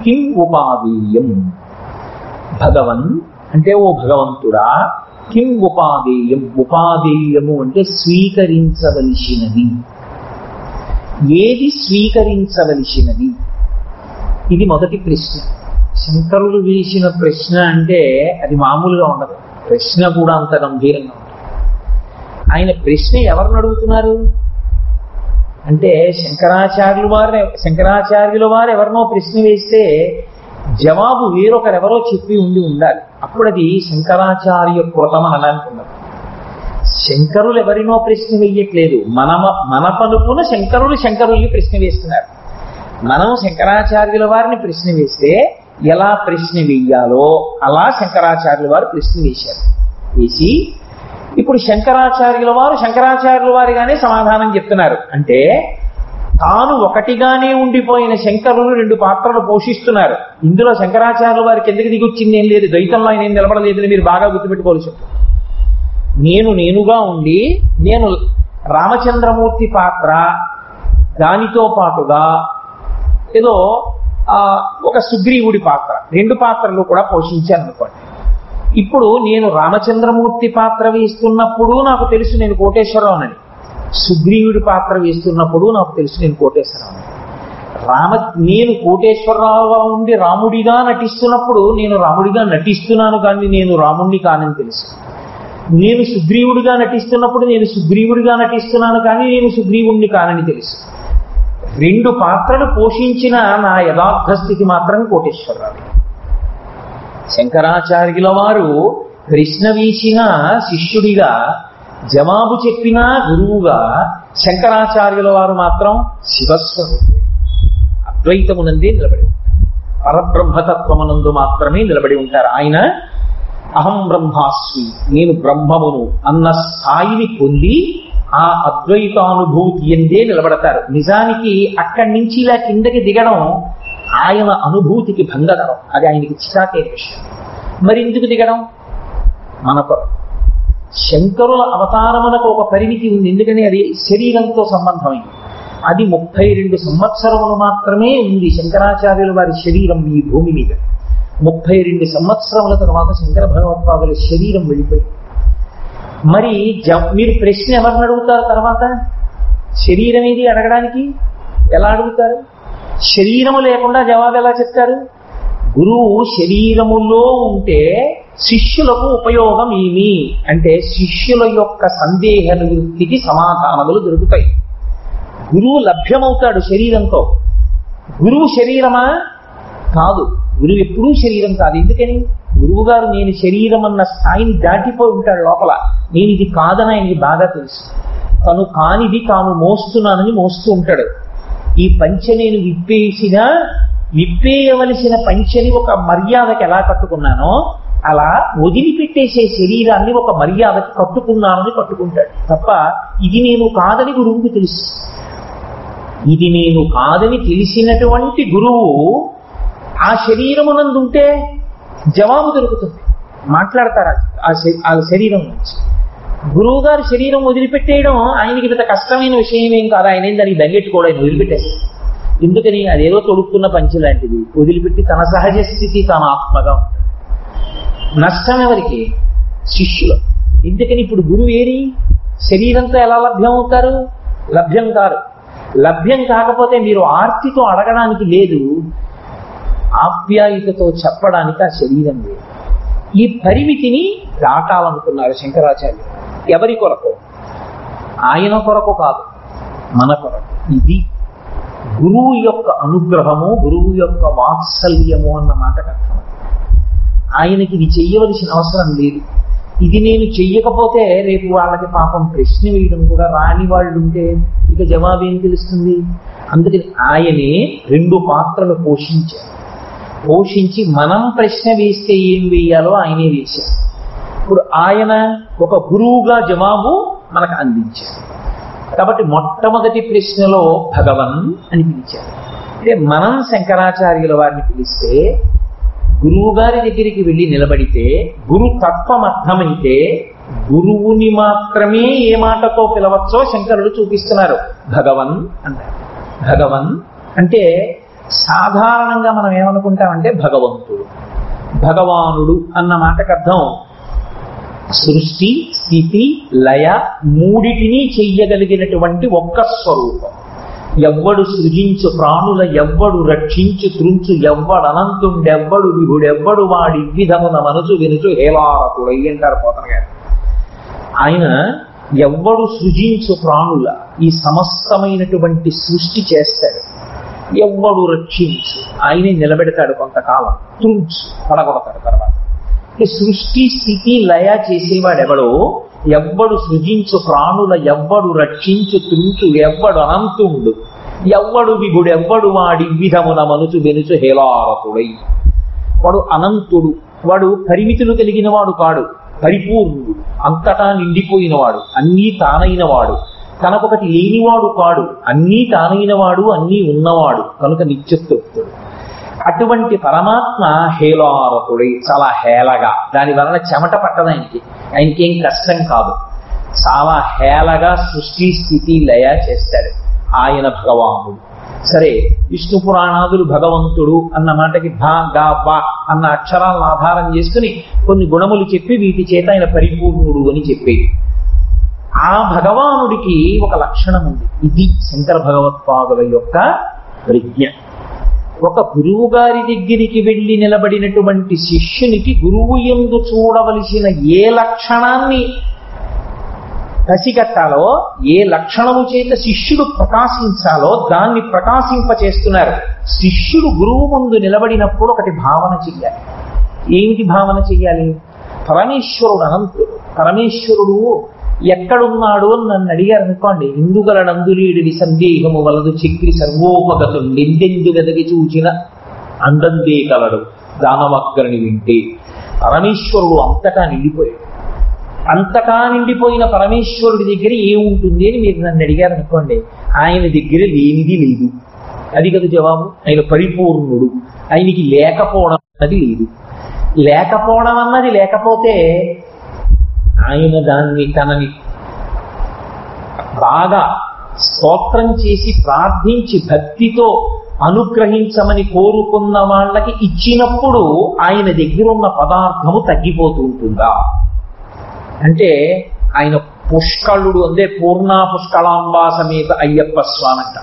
S2: కిం ఉపాదేయం. భగవన్ అంటే ఓ భగవంతుడా, కిం ఉపాదేయం. ఉపాదేయము అంటే స్వీకరించవలసినది. ఏది స్వీకరించవలసినది? ఇది మొదటి ప్రశ్న. శంకరులు వేసిన ప్రశ్న అంటే అది మామూలుగా ఉండదు, ప్రశ్న కూడా అంత గంభీరంగా ఉంటుంది. ఆయన ప్రశ్న ఎవరిని అడుగుతున్నారు అంటే శంకరాచార్యుల వారు ఎవరినో ప్రశ్న వేస్తే జవాబు వేరొకరెవరో చెప్పి ఉండాలి. అప్పుడు అది శంకరాచార్య కృతం అని అనుకున్నారు. శంకరులు ఎవరినో ప్రశ్న వేయట్లేదు, మన పలుపున శంకరుల్ని ప్రశ్న వేస్తున్నారు. మనం శంకరాచార్యుల వారిని ప్రశ్న వేస్తే ఎలా ప్రశ్న వేయాలో అలా శంకరాచార్యుల వారు ప్రశ్న వేశారు. వేసి ఇప్పుడు శంకరాచార్యుల వారిగానే సమాధానం చెప్తున్నారు. అంటే తాను ఒకటిగానే ఉండిపోయిన శంకరులు 2 పాత్రలు పోషిస్తున్నారు. ఇందులో శంకరాచార్యుల వారికి ఎందుకు దిగొచ్చింది ఏం లేదు, ద్వైతంలో ఆయన ఏం నిలబడలేదని మీరు బాగా గుర్తుపెట్టుకోవాల్సి ఉంటుంది. నేనుగా ఉండి నేను రామచంద్రమూర్తి పాత్ర, దానితో పాటుగా ఏదో ఒక సుగ్రీవుడి పాత్ర, 2 పాత్రలు కూడా పోషించాను అనుకోండి. ఇప్పుడు నేను రామచంద్రమూర్తి పాత్ర వేస్తున్నప్పుడు నాకు తెలుసు నేను కోటేశ్వరరావునని, సుగ్రీవుడి పాత్ర వేస్తున్నప్పుడు నాకు తెలుసు నేను కోటేశ్వరరావుని. నేను కోటేశ్వరరావుగా ఉండి రాముడిగా నటిస్తున్నప్పుడు నేను రాముడిగా నటిస్తున్నాను కానీ నేను రాముడిని కానని తెలుసు. నేను సుగ్రీవుడిగా నటిస్తున్నప్పుడు నేను సుగ్రీవుడిగా నటిస్తున్నాను కానీ నేను సుగ్రీవుడిని కానని తెలుసు. 2 పాత్రలు పోషించిన నా యథార్థ స్థితి మాత్రం కోటేశ్వరరావు. శంకరాచార్యుల వారు ప్రశ్న వేసిన శిష్యుడిగా, జవాబు చెప్పిన గురువుగా, శంకరాచార్యుల వారు మాత్రం శివస్వరూపుడు, అద్వైతమునందే నిలబడి ఉంటారు, పరబ్రహ్మతత్వమునందు మాత్రమే నిలబడి ఉంటారు. ఆయన అహం బ్రహ్మాస్మి, నేను బ్రహ్మమును అన్న స్థాయిని పొంది ఆ అద్వైతానుభూతి ఎందే నిలబడతారు. నిజానికి అక్కడి నుంచి ఇలా కిందకి దిగడం ఆయన అనుభూతికి భంగకరం, అది ఆయనకి చికాకైన విషయం. మరి ఎందుకు దిగడం? మనకు శంకరుల అవతారములకు ఒక పరిమితి ఉంది, ఎందుకని అది శరీరంతో సంబంధమైంది. అది 32 సంవత్సరములు మాత్రమే ఉంది శంకరాచార్యుల వారి శరీరం ఈ భూమి మీద. 32 సంవత్సరముల తర్వాత శంకర భగవత్పాదుల శరీరం వెళ్ళిపోయింది. మరి మీరు ప్రశ్న ఎవరిని అడుగుతారు తర్వాత? శరీరం ఏది అడగడానికి ఎలా అడుగుతారు? శరీరము లేకుండా జవాబు ఎలా చెప్తారు? గురువు శరీరములో ఉంటే శిష్యులకు ఉపయోగం ఏమి అంటే శిష్యుల యొక్క సందేహ నివృత్తికి సమాధానములు దొరుకుతాయి. గురువు లభ్యమవుతాడు శరీరంతో. గురువు శరీరమా? కాదు. గురువు ఎప్పుడూ శరీరం కాదు. ఎందుకని? గురువు గారు నేను శరీరం అన్న స్థాయిని దాటిపోయి ఉంటాడు లోపల. నేను ఇది కాదని ఆయనకి బాగా తెలుసు. తను కానిది తాను మోస్తున్నానని మోస్తూ ఉంటాడు. ఈ పంచె నేను విప్పేయవలసిన పంచెని ఒక మర్యాదకి ఎలా కట్టుకున్నానో అలా వదిలిపెట్టేసే శరీరాన్ని ఒక మర్యాదకి కట్టుకున్నానని కట్టుకుంటాడు తప్ప ఇది నేను కాదని గురువుకు తెలుసు. ఇది నేను కాదని తెలిసినటువంటి గురువు ఆ శరీరమునందుంటే జవాబు దొరుకుతుంది, మాట్లాడతారు ఆ శరీరం నుంచి. గురువు గారు శరీరం వదిలిపెట్టేయడం ఆయనకి పెద్ద కష్టమైన విషయం ఏం కాదు. ఆయన ఏం దానికి దంగెట్టుకోవడం, ఆయన వదిలిపెట్టేస్తారు. ఎందుకని? అదేదో తొడుక్కున్న పంచి లాంటిది. వదిలిపెట్టి తన సహజ స్థితి తాను ఆత్మగా ఉంటాడు. నష్టం ఎవరికి? శిష్యులు. ఎందుకని? ఇప్పుడు గురువు ఏరి శరీరంతో ఎలా లభ్యం అవుతారు? లభ్యం కారు. లభ్యం కాకపోతే మీరు ఆర్తితో అడగడానికి లేదు, ఆప్యాయతతో చెప్పడానికి ఆ శరీరం లేదు. ఈ పరిమితిని దాటాలనుకున్నారు శంకరాచార్యులు. ఎవరి కొరకు? ఆయన కొరకు కాదు, మన కొరకు. ఇది గురువు యొక్క అనుగ్రహము, గురువు యొక్క వాత్సల్యము అన్న మాటకు అర్థం. ఆయనకి ఇది చెయ్యవలసిన అవసరం లేదు. ఇది నేను చెయ్యకపోతే రేపు వాళ్ళకి పాపం ప్రశ్న వేయడం కూడా రాని వాళ్ళు ఉంటే ఇక జవాబు ఏం తెలుస్తుంది? అందుకని ఆయనే రెండు పాత్రలు పోషించి మనం ప్రశ్న వేస్తే ఏం వేయాలో ఆయనే వేశారు. ఇప్పుడు ఆయన ఒక గురువుగా జవాబు మనకు అందించారు. కాబట్టి మొట్టమొదటి ప్రశ్నలో భగవన్ అని పిలిచారు. అంటే మనం శంకరాచార్యుల వారిని పిలిస్తే గురువు గారి దగ్గరికి వెళ్ళి నిలబడితే గురు తత్వం అర్థమైతే గురువుని మాత్రమే ఏ మాటతో పిలవచ్చో శంకరుడు చూపిస్తున్నారు. భగవన్ అంటారు. భగవన్ అంటే సాధారణంగా మనం ఏమనుకుంటామంటే భగవంతుడు, భగవానుడు అన్న మాటకు అర్థం సృష్టి, స్థితి, లయ మూడిటిని చెయ్యగలిగినటువంటి ఒక్క స్వరూపం. ఎవ్వడు సృజించు ప్రాణుల ఎవ్వడు రక్షించు త్రుంచు ఎవ్వడు అనంతుండెవ్వడు విభుడెవ్వడు వాడి విధమున మనసు వెనుచు హేలారకుడై అంటారు పోతన గారు. ఆయన ఎవ్వడు సృజించు ప్రాణుల ఈ సమస్తమైనటువంటి సృష్టి చేస్తాడు. ఎవ్వడు రక్షించు ఆయనే నిలబెడతాడు కొంతకాలం, త్రుంచు పడగొడతాడు తర్వాత. సృష్టి స్థితి లయ చేసేవాడెవడో ఎవ్వడు సృజించు ప్రాణుల ఎవ్వడు రక్షించు త్రుంచు ఎవ్వడు అనంతుండు ఎవ్వడు విభుడెవ్వడు వాడి విధమున మనుచు వెనుచు హేలారకుడై. వాడు అనంతుడు, వాడు పరిమితులు కలిగిన వాడు కాడు, పరిపూర్ణుడు, అంతటా నిండిపోయినవాడు, అన్నీ తానైనవాడు, తనకొకటి లేనివాడు కాడు, అన్నీ తానైనవాడు, అన్నీ ఉన్నవాడు, కనుక నిత్యతృప్తుడు. అటువంటి పరమాత్మ హేలారకుడై చాలా హేళగా, దాని వలన చెమట పట్టదు ఆయనకేం కష్టం కాదు, చాలా హేళగా సృష్టి స్థితి లయ చేస్తాడు. ఆయన భగవానుడు. సరే, విష్ణు పురాణాదులు భగవంతుడు అన్న మాటకి భా గా బా అన్న అక్షరాలను ఆధారం చేసుకుని కొన్ని గుణములు చెప్పి వీటి చేత ఆయన పరిపూర్ణుడు అని చెప్పేది. ఆ భగవానుడికి ఒక లక్షణం ఉంది. ఇది శంకర భగవత్పాదుల యొక్క ప్రజ్ఞ. ఒక గురువు గారి దగ్గరికి వెళ్ళి నిలబడినటువంటి శిష్యునికి గురువు యందు చూడవలసిన ఏ లక్షణాన్ని పసిగట్టాలో, ఏ లక్షణము చేత శిష్యుడు ప్రకాశించాలో దాన్ని ప్రకాశింపచేస్తున్నారు. శిష్యుడు గురువు ముందు నిలబడినప్పుడు ఒకటి భావన చెయ్యాలి. ఏమిటి భావన చెయ్యాలి? పరమేశ్వరుడు అనంతుడు. పరమేశ్వరుడు ఎక్కడున్నాడు అని నన్ను అడిగారు అనుకోండి, ఇందుగలడందులీడి సందేహము వలదు చక్రి సర్వోపగతుండెందెందు గదగి చూచిన అందందే కలడు దానవక్కరిని వింటే. పరమేశ్వరుడు అంతటా నిండిపోయాడు. అంతటా నిండిపోయిన పరమేశ్వరుడి దగ్గర ఏముంటుంది అని మీరు నన్ను అడిగారు అనుకోండి, ఆయన దగ్గర లేనిది లేదు. అది కదా జవాబు. ఆయన పరిపూర్ణుడు. ఆయనకి లేకపోవడం అన్నది లేదు. లేకపోవడం అన్నది లేకపోతే ఆయన దాన్ని తనని బాగా స్తోత్రం చేసి ప్రార్థించి భక్తితో అనుగ్రహించమని కోరుకున్న వాళ్ళకి ఇచ్చినప్పుడు ఆయన దగ్గర ఉన్న పదార్థము తగ్గిపోతూ ఉంటుందా అంటే ఆయన పుష్కళుడు అంటే పూర్ణా పుష్కళాంబా సమేత అయ్యప్ప స్వామి అంట.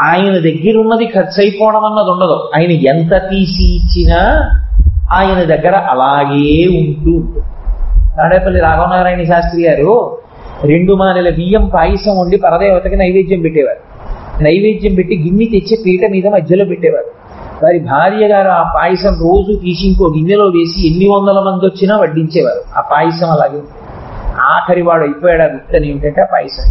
S2: ఆయన దగ్గరున్నది ఖర్చు అయిపోవడం అన్నది ఉండదు. ఆయన ఎంత తీసి ఇచ్చినా ఆయన దగ్గర అలాగే ఉంటూ ఉంటుంది. తాడేపల్లి రాఘవనారాయణ శాస్త్రి గారు 2 మానెల బియ్యం పాయసం వండి పరదేవతకి నైవేద్యం పెట్టేవారు. నైవేద్యం పెట్టి గిన్నె తెచ్చి పీట మీద మధ్యలో పెట్టేవారు. వారి భార్య గారు ఆ పాయసం రోజు తీసి ఇంకో గిన్నెలో వేసి ఎన్ని వందల మంది వచ్చినా వడ్డించేవారు. ఆ పాయసం అలాగే ఆఖరి వాడు అయిపోయాడు. ఆ గుర్తని ఏమిటంటే ఆ పాయసం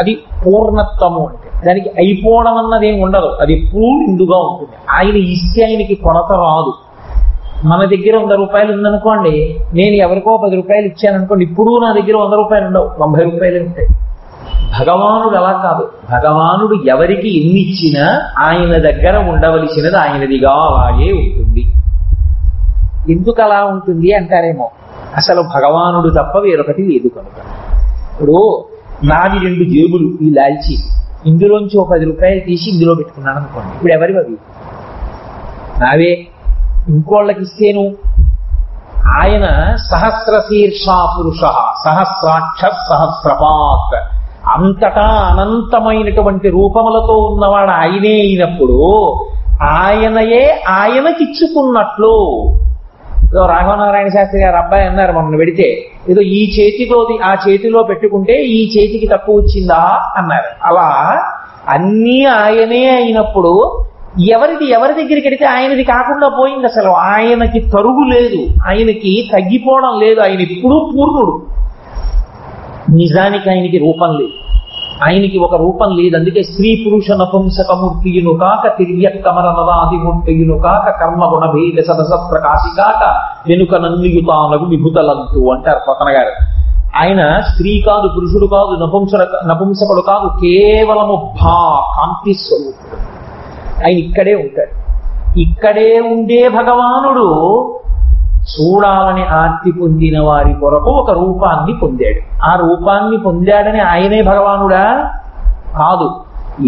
S2: అది పూర్ణత్వము అంటే దానికి అయిపోవడం అన్నది ఏమి ఉండదు. అది ఎప్పుడూ నిండుగా ఉంటుంది. ఆయన ఇస్తే ఆయనకి కొరత రాదు. మన దగ్గర 100 రూపాయలు ఉందనుకోండి, నేను ఎవరికో 10 రూపాయలు ఇచ్చాననుకోండి, ఇప్పుడు నా దగ్గర 100 రూపాయలు ఉండవు, 90 రూపాయలు ఉంటాయి. భగవానుడు అలా కాదు. భగవానుడు ఎవరికి ఎన్ని ఇచ్చినా ఆయన దగ్గర ఉండవలసినది ఆయనదిగా అలాగే ఉంటుంది. ఎందుకు అలా ఉంటుంది అంటారేమో, అసలు భగవానుడు తప్ప వేరొకటి లేదు కనుక. ఇప్పుడు నాది 2 జేబులు, ఈ లాల్చి, ఇందులోంచి 10 రూపాయలు తీసి ఇందులో పెట్టుకున్నాను అనుకోండి, ఇప్పుడు ఎవరివి అవి? నావే. ఇంకోళ్ళకి ఇస్తేను ఆయన సహస్రశీర్షా పురుష సహస్రాక్ష సహస్రపాత్, అంతటా అనంతమైనటువంటి రూపములతో ఉన్నవాడు ఆయనే అయినప్పుడు ఆయనయే ఆయనకిచ్చుకున్నట్లు. ఏదో రాఘవనారాయణ శాస్త్రి గారు అబ్బాయి అన్నారు మొన్న పెడితే, ఏదో ఈ చేతితోది ఆ చేతిలో పెట్టుకుంటే ఈ చేతికి తక్కువ వచ్చిందా అన్నారు. అలా అన్నీ ఆయనే అయినప్పుడు ఎవరి దగ్గరికి వెడితే ఆయనది కాకుండా పోయింది. అసలు ఆయనకి తరుగు లేదు, ఆయనకి తగ్గిపోవడం లేదు. ఆయన ఎప్పుడూ పూర్ణుడు. నిజానికి ఆయనకి రూపం లేదు. ఆయనకి ఒక రూపం లేదు. అందుకే స్త్రీ పురుష నపుంసకమూర్తియును కాక తిర్యక్కమరనరాదిమూర్తియును కాక కర్మగుణ భేద సదసత్ప్రకాశి కాక వెనుక నందియుతానగు విభుతలంతు అంటారు పోతన గారు. ఆయన స్త్రీ కాదు, పురుషుడు కాదు, నపుంసకుడు కాదు, కేవలము కాంతి స్వరూపుడు. ఆయన ఇక్కడే ఉంటాడు. ఇక్కడే ఉండే భగవానుడు చూడాలని ఆర్తి పొందిన వారి కొరకు ఒక రూపాన్ని పొందాడు. ఆ రూపాన్ని పొందాడని ఆయనే భగవానుడా? కాదు.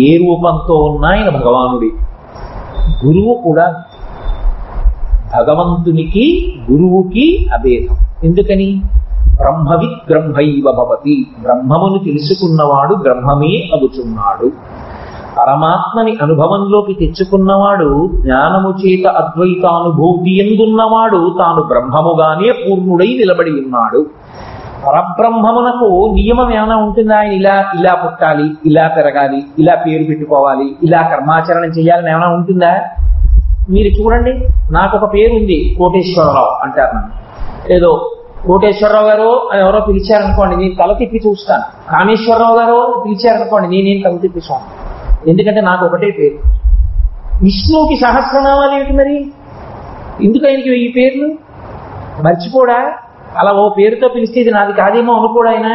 S2: ఏ రూపంతో ఉన్నా ఆయన భగవానుడే. గురువు కూడా భగవంతునికి గురువుకి అభేదం. ఎందుకని? బ్రహ్మవిత్ బ్రహ్మైవ భవతి. బ్రహ్మమును తెలుసుకున్నవాడు బ్రహ్మమే అగుచున్నాడు. పరమాత్మని అనుభవంలోకి తెచ్చుకున్నవాడు జ్ఞానము చేత అద్వైతానుభూతి ఎందున్నవాడు తాను బ్రహ్మముగానే పూర్ణుడై నిలబడి ఉన్నాడు. పరబ్రహ్మమునకు నియమం ఏమైనా ఉంటుందా? ఆయన ఇలా పుట్టాలి, ఇలా పెరగాలి, ఇలా పేరు పెట్టుకోవాలి, ఇలా కర్మాచరణం చేయాలని ఏమైనా ఉంటుందా? మీరు చూడండి, నాకు ఒక పేరు ఉంది, కోటేశ్వరరావు అంటారు. నన్ను ఏదో కోటేశ్వరరావు గారు అని ఎవరో పిలిచారనుకోండి, నేను తల తిప్పి చూస్తాను. కామేశ్వరరావు గారు పిలిచారనుకోండి, నేనేం తల తిప్పి చూస్తాను. ఎందుకంటే నాకు ఒకటే పేరు. విష్ణువుకి సహస్రనామాలు ఏమిటి మరి? ఎందుకు ఆయనకి ఈ పేర్లు? మర్చిపోడా? అలా ఓ పేరుతో పిలిస్తే ఇది నాది కాదేమో అనుకోడు ఆయన.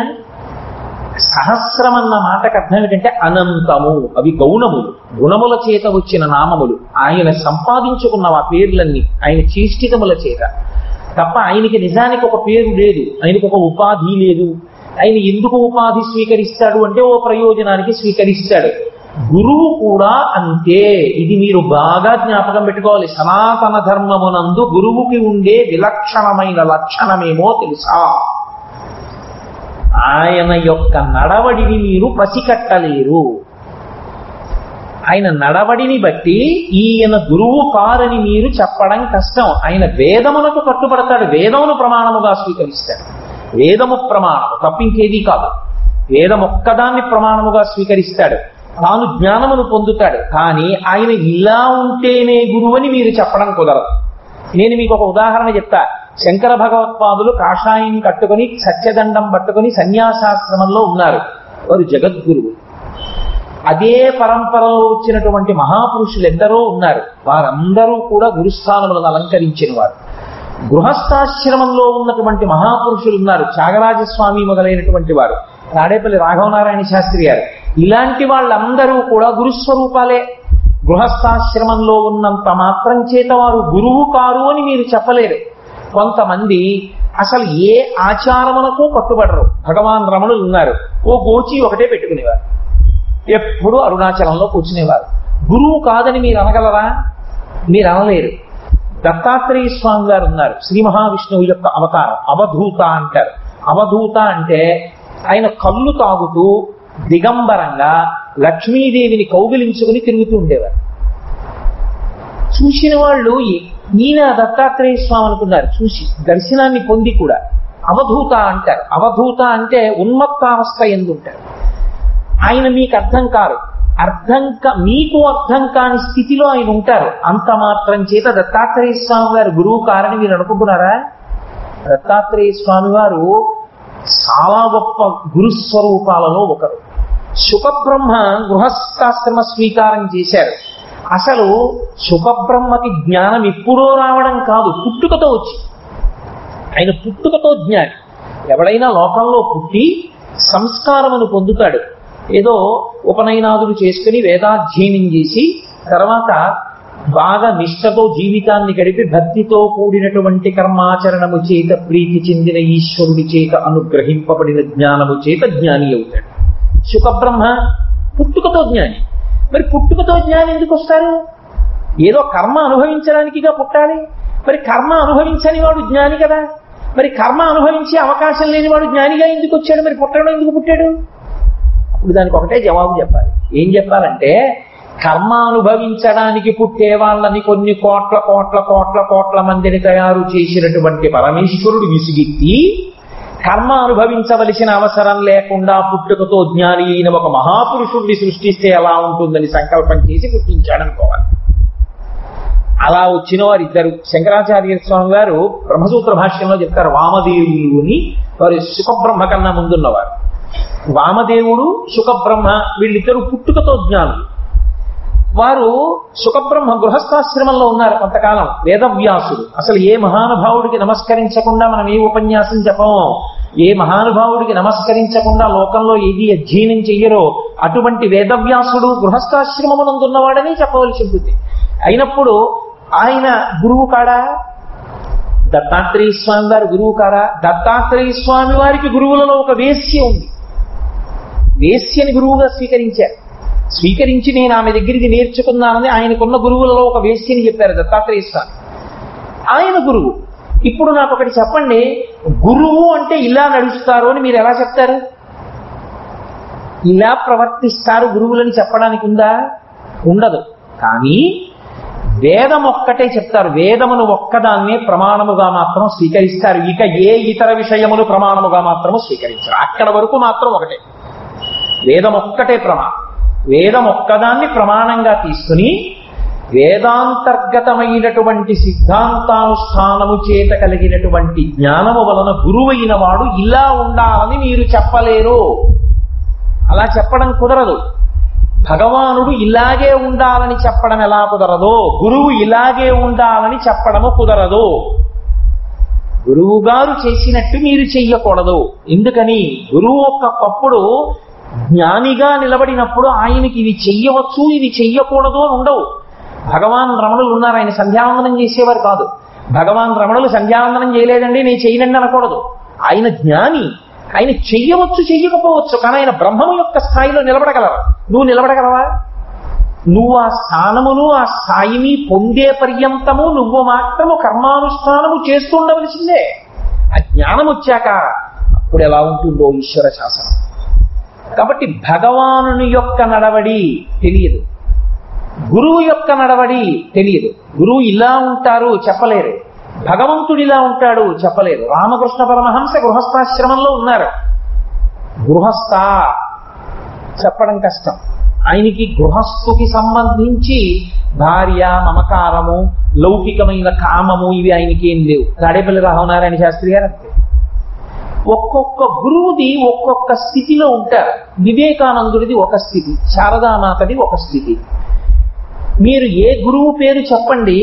S2: సహస్రం అన్న మాటకు అర్థం ఏంటంటే అనంతము. అవి గౌణములు, గుణముల చేత వచ్చిన నామములు. ఆయన సంపాదించుకున్న ఆ పేర్లన్నీ ఆయన చేష్టితముల చేత తప్ప ఆయనకి నిజానికి ఒక పేరు లేదు, ఆయనకు ఒక ఉపాధి లేదు. ఆయన ఎందుకు ఉపాధి స్వీకరిస్తాడు అంటే ఓ ప్రయోజనానికి స్వీకరిస్తాడు. గురువు కూడా అంతే. ఇది మీరు బాగా జ్ఞాపకం పెట్టుకోవాలి. సనాతన ధర్మమునందు గురువుకి ఉండే విలక్షణమైన లక్షణమేమో తెలుసా? ఆయన యొక్క నడవడిని మీరు పసికట్టలేరు. ఆయన నడవడిని బట్టి ఈయన గురువు కారని మీరు చెప్పడం కష్టం. ఆయన వేదమునకు కట్టుబడతాడు, వేదమును ప్రమాణముగా స్వీకరిస్తాడు. వేదము ప్రమాణము తప్పింకేది కాదు. వేదమొక్కదాన్ని ప్రమాణముగా స్వీకరిస్తాడు. తాను జ్ఞానమును పొందుతాడు. కానీ ఆయన ఇలా ఉంటేనే గురువని మీరు చెప్పడం కుదరదు. నేను మీకు ఒక ఉదాహరణ చెప్తా. శంకర భగవత్పాదులు కాషాయం కట్టుకుని సత్యదండం పట్టుకుని సన్యాసాశ్రమంలో ఉన్నారు. వారు జగద్గురువు. అదే పరంపరలో వచ్చినటువంటి మహాపురుషులు ఎందరో ఉన్నారు. వారందరూ కూడా గురుస్థానములను అలంకరించిన వారు. గృహస్థాశ్రమంలో ఉన్నటువంటి మహాపురుషులు ఉన్నారు. త్యాగరాజస్వామి మొదలైనటువంటి వారు, తాడేపల్లి రాఘవనారాయణ శాస్త్రి గారు. ఇలాంటి వాళ్ళందరూ కూడా గురుస్వరూపాలే. గృహస్థాశ్రమంలో ఉన్నంత మాత్రం చేత వారు గురువు కారు అని మీరు చెప్పలేరు. కొంతమంది అసలు ఏ ఆచారమునకు కట్టుబడరు. భగవాన్ రమణులు ఉన్నారు, ఓ గోచి ఒకటే పెట్టుకునేవారు, ఎప్పుడు అరుణాచలంలో కూర్చునేవారు. గురువు కాదని మీరు అనగలరా? మీరు అనలేరు. దత్తాత్రేయ స్వామి గారు ఉన్నారు, శ్రీ మహావిష్ణువు యొక్క అవతారం, అవధూత అంటారు. అవధూత అంటే ఆయన కళ్ళు తాగుతూ దిగంబరంగా లక్ష్మీదేవిని కౌగిలించుకుని తిరుగుతూ ఉండేవారు. చూసిన వాళ్ళు ఈయన దత్తాత్రేయ స్వామి అనుకున్నారు, చూసి దర్శనాన్ని పొంది కూడా. అవధూత అంటారు. అవధూత అంటే ఉన్మత్తావస్థ ఎందుంటారు. ఆయన మీకు అర్థం కారు, మీకు అర్థం కాని స్థితిలో ఆయన ఉంటారు. అంత మాత్రం చేత దత్తాత్రేయ స్వామి వారు గురువు కారని మీరు అనుకుంటున్నారా? దత్తాత్రేయ స్వామి వారు చాలా గొప్ప గురుస్వరూపాలలో ఒకరు. శుకబ్రహ్మ గృహస్థాశ్రమ స్వీకారం చేశారు. అసలు శుకబ్రహ్మకి జ్ఞానం ఎప్పుడో రావడం కాదు, పుట్టుకతో వచ్చి. ఆయన పుట్టుకతో జ్ఞాని. ఎవడైనా లోకంలో పుట్టి సంస్కారమును పొందుతాడు. ఏదో ఉపనయనాదులు చేసుకుని వేదాధ్యయనం చేసి తర్వాత బాగా నిష్ఠతో జీవితాన్ని గడిపి భక్తితో కూడినటువంటి కర్మాచరణము చేత ప్రీతి చెందిన ఈశ్వరుడి చేత అనుగ్రహింపబడిన జ్ఞానము చేత జ్ఞాని అవుతాడు. శుకబ్రహ్మ పుట్టుకతో జ్ఞాని. మరి పుట్టుకతో జ్ఞాని ఎందుకు వస్తారు? ఏదో కర్మ అనుభవించడానికిగా పుట్టాలి. మరి కర్మ అనుభవించని వాడు జ్ఞాని కదా. మరి కర్మ అనుభవించే అవకాశం లేనివాడు జ్ఞానిగా ఎందుకు వచ్చాడు? మరి పుట్టడం ఎందుకు పుట్టాడు? ఇప్పుడు దానికి ఒకటే జవాబు చెప్పాలి. ఏం చెప్పాలంటే, కర్మ అనుభవించడానికి పుట్టే వాళ్ళని కొన్ని కోట్ల కోట్ల కోట్ల కోట్ల మందిని తయారు చేసినటువంటి పరమేశ్వరుడు విసిగెత్తి కర్మ అనుభవించవలసిన అవసరం లేకుండా పుట్టుకతో జ్ఞాని అయిన ఒక మహాపురుషుడిని సృష్టిస్తే ఎలా ఉంటుందని సంకల్పం చేసి పుట్టించాడనుకోవాలి. అలా వచ్చిన వారు ఇద్దరు. శంకరాచార్య స్వామి గారు బ్రహ్మసూత్ర భాష్యంలో చెప్తారు, వామదేవులు అని వారు శుకబ్రహ్మ కన్నా ముందున్నవారు. వామదేవుడు శుకబ్రహ్మ వీళ్ళిద్దరూ పుట్టుకతో జ్ఞానులు. వారు శుకబ్రహ్మ గృహస్థాశ్రమంలో ఉన్నారు కొంతకాలం. వేదవ్యాసుడు అసలు ఏ మహానుభావుడికి నమస్కరించకుండా మనం ఏ ఉపన్యాసం చెప్పము, ఏ మహానుభావుడికి నమస్కరించకుండా లోకంలో ఏది అధ్యయనం చెయ్యరో అటువంటి వేదవ్యాసుడు గృహస్థాశ్రమమునందున్నవాడని చెప్పవలసి ఉంటుంది. అయినప్పుడు ఆయన గురువు కాడా? దత్తాత్రేయ స్వామి వారు గురువు కారా? దత్తాత్రేయ స్వామి వారికి గురువులలో ఒక వేశ్య ఉంది. వేశ్యని గురువుగా స్వీకరించారు. స్వీకరించి నేను ఆమె దగ్గరికి నేర్చుకున్నానని ఆయనకున్న గురువులలో ఒక వేశ్యని చెప్పారు దత్తాత్రేయ స్వామి. ఆయన గురువు. ఇప్పుడు నాకు ఒకటి చెప్పండి, గురువు అంటే ఇలా నడుస్తారు అని మీరు ఎలా చెప్తారు? ఇలా ప్రవర్తిస్తారు గురువులని చెప్పడానికి ఉందా? ఉండదు. కానీ వేదం ఒక్కటే చెప్తారు. వేదమును ఒక్కదాన్నే ప్రమాణముగా మాత్రం స్వీకరిస్తారు. ఇక ఏ ఇతర విషయములు ప్రమాణముగా మాత్రము స్వీకరించారు. అక్కడ వరకు మాత్రం ఒకటే, వేదం ఒక్కటే ప్రమాణం. వేదం ఒక్కదాన్ని ప్రమాణంగా తీసుకుని వేదాంతర్గతమైనటువంటి సిద్ధాంతానుష్ఠానము చేత కలిగినటువంటి జ్ఞానము వలన గురువైన వాడు ఇలా ఉండాలని మీరు చెప్పలేరు. అలా చెప్పడం కుదరదు. భగవానుడు ఇలాగే ఉండాలని చెప్పడం ఎలా కుదరదో, గురువు ఇలాగే ఉండాలని చెప్పడము కుదరదు. గురువు గారు చేసినట్టు మీరు చెయ్యకూడదు. ఎందుకని? గురువు ఒక్కప్పుడు జ్ఞానిగా నిలబడినప్పుడు ఆయనకి ఇది చెయ్యవచ్చు ఇది చెయ్యకూడదు అని ఉండవు. భగవాన్ రమణులు ఉన్నారు, ఆయన సంధ్యావందనం చేసేవారు కాదు. భగవాన్ రమణులు సంధ్యావందనం చేయలేదండి నేను చేయనండి అనకూడదు. ఆయన జ్ఞాని, ఆయన చెయ్యవచ్చు చెయ్యకపోవచ్చు, కానీ ఆయన బ్రహ్మము యొక్క స్థాయిలో నిలబడగలరు. నువ్వు నిలబడగలవా? నువ్వు ఆ స్థానమును ఆ స్థాయిని పొందే పర్యంతము నువ్వు మాత్రము కర్మానుష్ఠానము చేస్తూ ఉండవలసిందే. ఆ జ్ఞానం వచ్చాక అప్పుడు ఎలా ఉంటుందో ఈశ్వర శాసనం. కాబట్టి భగవానుని యొక్క నడవడి తెలియదు, గురువు యొక్క నడవడి తెలియదు. గురువు ఇలా ఉంటారు చెప్పలేరు, భగవంతుడు ఇలా ఉంటాడు చెప్పలేరు. రామకృష్ణ పరమహంస గృహస్థాశ్రమంలో ఉన్నారు. గృహస్థ చెప్పడం కష్టం. ఆయనకి గృహస్థుకి సంబంధించి భార్య, మమకారము, లౌకికమైన కామము ఇవి ఆయనకి ఏం లేవు. తాడేపల్లి రామనారాయణ శాస్త్రి గారు అంతే. ఒక్కొక్క గురువుది ఒక్కొక్క స్థితిలో ఉంటారు. వివేకానందుడిది ఒక స్థితి, శారదామాతది ఒక స్థితి. మీరు ఏ గురువు పేరు చెప్పండి,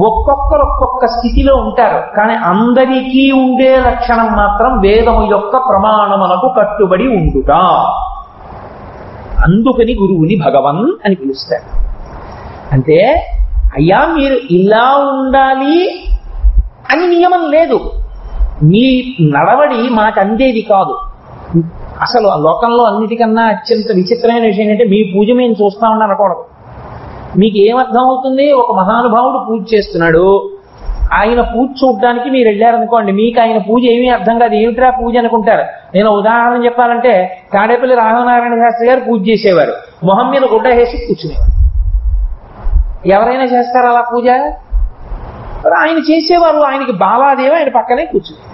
S2: ఒక్కొక్కరు ఒక్కొక్క స్థితిలో ఉంటారు. కానీ అందరికీ ఉండే లక్షణం మాత్రం వేదము యొక్క ప్రమాణమునకు కట్టుబడి ఉండుట. అందుకని గురువుని భగవన్ అని పిలుస్తారు. అంటే అయ్యా మీరు ఇలా ఉండాలి అని నియమం లేదు. మీ నడవడి మాకు అందేది కాదు. అసలు ఆ లోకంలో అన్నిటికన్నా అత్యంత విచిత్రమైన విషయం ఏంటంటే మీ పూజ మేము చూస్తామని అనకూడదు. మీకు ఏమర్థం అవుతుంది? ఒక మహానుభావుడు పూజ చేస్తున్నాడు, ఆయన పూజ చూడడానికి మీరు వెళ్ళారనుకోండి, మీకు ఆయన పూజ ఏమీ అర్థం కాదు, ఏమిట్రా పూజ అనుకుంటారు. నేను ఉదాహరణ చెప్పాలంటే తాడేపల్లి రాఘవనారాయణ శాస్త్రి గారు పూజ చేసేవారు, మొహం మీద గుడ్డ వేసి కూర్చునేవారు. ఎవరైనా చేస్తారా అలా పూజ? ఆయన చేసేవారు. ఆయనకి బాలాదేవి ఆయన పక్కనే కూర్చుని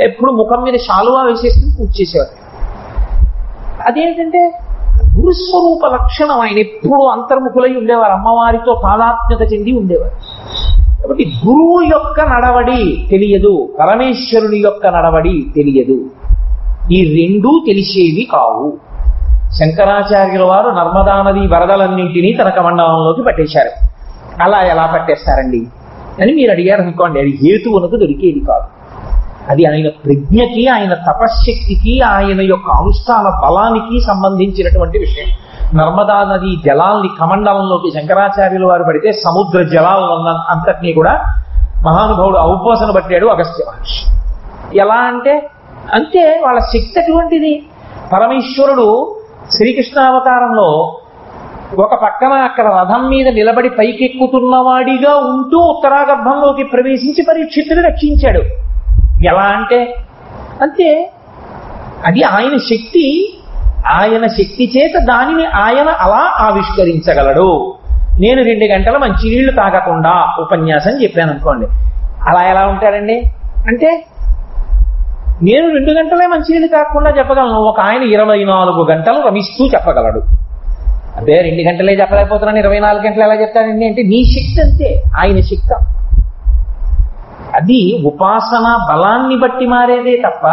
S2: ఎప్పుడు ముఖం మీద శాలువా వేసేసుకుని పూజ చేసేవారు. అదేంటంటే గురుస్వరూప లక్షణం. ఆయన ఎప్పుడు అంతర్ముఖులై ఉండేవారు, అమ్మవారితో తాదాత్మ్యత చెంది ఉండేవారు. కాబట్టి గురువు యొక్క నడవడి తెలియదు, పరమేశ్వరుని యొక్క నడవడి తెలియదు. ఈ రెండూ తెలిసేవి కావు. శంకరాచార్యుల వారు నర్మదా నది వరదలన్నింటినీ తన కమండలంలోకి పట్టేశారు. అలా ఎలా పట్టేస్తారండి అని మీరు అడిగారు అనుకోండి, అది హేతువునకు దొరికేది కాదు. అది ఆయన ప్రజ్ఞకి, ఆయన తపశ్శక్తికి, ఆయన యొక్క అనుష్ఠాన బలానికి సంబంధించినటువంటి విషయం. నర్మదా నది జలాల్ని కమండలంలోకి శంకరాచార్యుల వారు పడితే సముద్ర జలాలను అంతటినీ కూడా మహానుభావుడు ఔపోసన పట్టాడు అగస్త్య మహర్షి. ఎలా అంటే అంతే, వాళ్ళ శక్తి అటువంటిది. పరమేశ్వరుడు శ్రీకృష్ణావతారంలో ఒక పక్కన అక్కడ రథం మీద నిలబడి పైకెక్కుతున్నవాడిగా ఉంటూ ఉత్తరాగర్భంలోకి ప్రవేశించి పరీక్షితుని రక్షించాడు. ఎలా అంటే అంతే, అది ఆయన శక్తి. ఆయన శక్తి చేత దానిని ఆయన అలా ఆవిష్కరించగలడు. నేను 2 గంటల మంచినీళ్లు తాగకుండా ఉపన్యాసం చెప్పాను అనుకోండి, అలా ఎలా ఉంటారండి అంటే నేను 2 గంటలే మంచినీళ్ళు తాగకుండా చెప్పగలను, ఒక ఆయన 24 గంటలు రమిస్తూ చెప్పగలడు. అదే 2 గంటలే చెప్పలేకపోతున్నాను, 24 గంటలు ఎలా చెప్తానండి అంటే నీ శక్తి అంతే, ఆయన శక్తి. అది ఉపాసన బలాన్ని బట్టి మారేదే తప్ప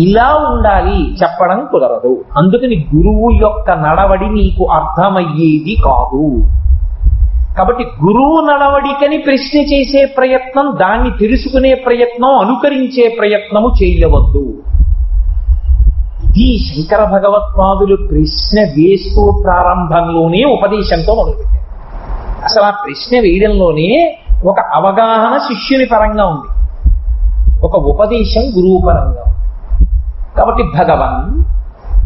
S2: ఇలా ఉండాలి చెప్పడం కుదరదు. అందుకని గురువు యొక్క నడవడి నీకు అర్థమయ్యేది కాదు. కాబట్టి గురువు నడవడికని ప్రశ్న చేసే ప్రయత్నం, దాన్ని తెలుసుకునే ప్రయత్నం, అనుకరించే ప్రయత్నము చేయవద్దు. ఇది శంకర భగవత్పాదులు ప్రశ్న వేస్తూ ప్రారంభంలోనే ఉపదేశంతో మొదలుపెట్టారు. అసలు ఆ ప్రశ్న వేయడంలోనే ఒక అవగాహన శిష్యుని పరంగా ఉంది, ఒక ఉపదేశం గురువు పరంగా ఉంది. కాబట్టి భగవన్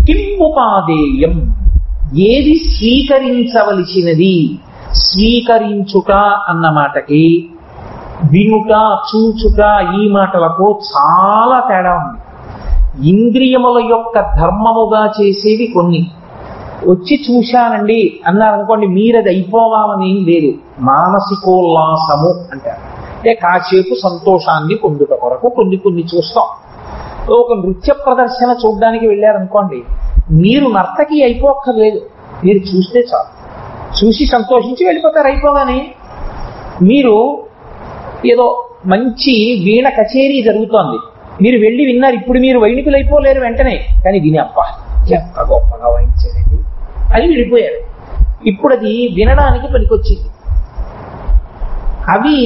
S2: కిం ఉపాదేయం, ఏది స్వీకరించవలసినది. స్వీకరించుట అన్న మాటకి వినుట, చూచుట ఈ మాటలకు చాలా తేడా ఉంది. ఇంద్రియముల యొక్క ధర్మముగా చేసేవి కొన్ని. వచ్చి చూశానండి అన్నారనుకోండి, మీరది అయిపోవాలని ఏం లేదు. మానసికోల్లాసము అంటారు, అంటే కాసేపు సంతోషాన్ని పొందుట కొరకు కొన్ని చూస్తాం. ఒక నృత్య ప్రదర్శన చూడడానికి వెళ్ళారనుకోండి, మీరు నర్తకి అయిపోక్కర్లేదు, మీరు చూస్తే చాలు, చూసి సంతోషించి వెళ్ళిపోతారు. అయిపోగానే మీరు ఏదో మంచి వీణ కచేరీ జరుగుతోంది, మీరు వెళ్ళి విన్నారు, ఇప్పుడు మీరు వైణికులు అయిపోలేరు వెంటనే, కానీ విని అబ్బా ఎంత గొప్పగా వాయించారండి అని వెళ్ళిపోయారు. ఇప్పుడు అది వినడానికి పనికొచ్చింది. అవి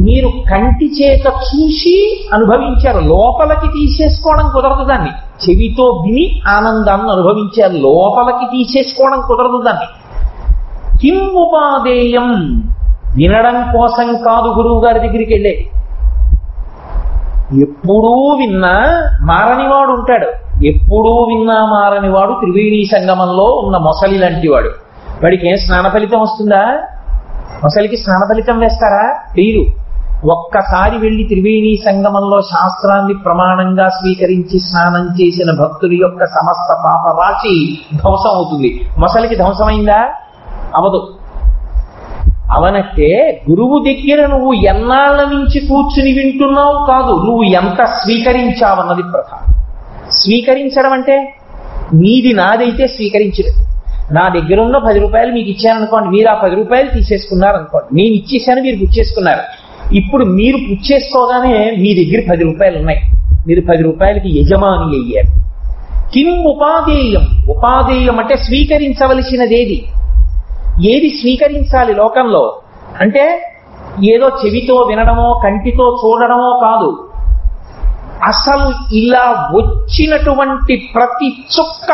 S2: మీరు కంటి చేత చూసి అనుభవించారు, లోపలికి తీసేసుకోవడం కుదరదు. దాన్ని చెవితో విని ఆనందాన్ని అనుభవించారు, లోపలికి తీసేసుకోవడం కుదరదు. దాన్ని కిం ఉపాదేయం, వినడం కోసం కాదు గురువు గారి దగ్గరికి వెళ్ళే. ఎప్పుడూ విన్నా మారనివాడు ఉంటాడు, ఎప్పుడూ విన్నా మారనివాడు త్రివేణీ సంగమంలో ఉన్న మొసలి లాంటి వాడు. వాడికి ఏం స్నాన ఫలితం వస్తుందా? మొసలికి స్నాన ఫలితం వేస్తారా? లేదు. ఒక్కసారి వెళ్ళి త్రివేణీ సంగమంలో శాస్త్రాన్ని ప్రమాణంగా స్వీకరించి స్నానం చేసిన భక్తుడి యొక్క సమస్త పాప రాశి ధ్వంసం అవుతుంది. మొసలికి ధ్వంసమైందా? అవదు. అవనట్టే గురువు దగ్గర నువ్వు ఎన్నాళ్ళ నుంచి కూర్చుని వింటున్నావు కాదు, నువ్వు ఎంత స్వీకరించావన్నది ప్రధానం. స్వీకరించడం అంటే నీది నాదైతే స్వీకరించినట్టు. నా దగ్గర ఉన్న 10 రూపాయలు మీకు ఇచ్చాననుకోండి, మీరు ఆ 10 రూపాయలు తీసేసుకున్నారు అనుకోండి, నేను ఇచ్చేసాను, మీరు పుచ్చేసుకున్నారు. ఇప్పుడు మీరు పుచ్చేసుకోగానే మీ దగ్గర 10 రూపాయలు ఉన్నాయి, మీరు 10 రూపాయలకి యజమాని అయ్యారు. కిం ఉపాదేయం, ఉపాదేయం అంటే స్వీకరించవలసినదేది. ఏది స్వీకరించాలి లోకంలో అంటే ఏదో చెవితో వినడమో కంటితో చూడడమో కాదు, అసలు ఇలా వచ్చినటువంటి ప్రతి చుక్క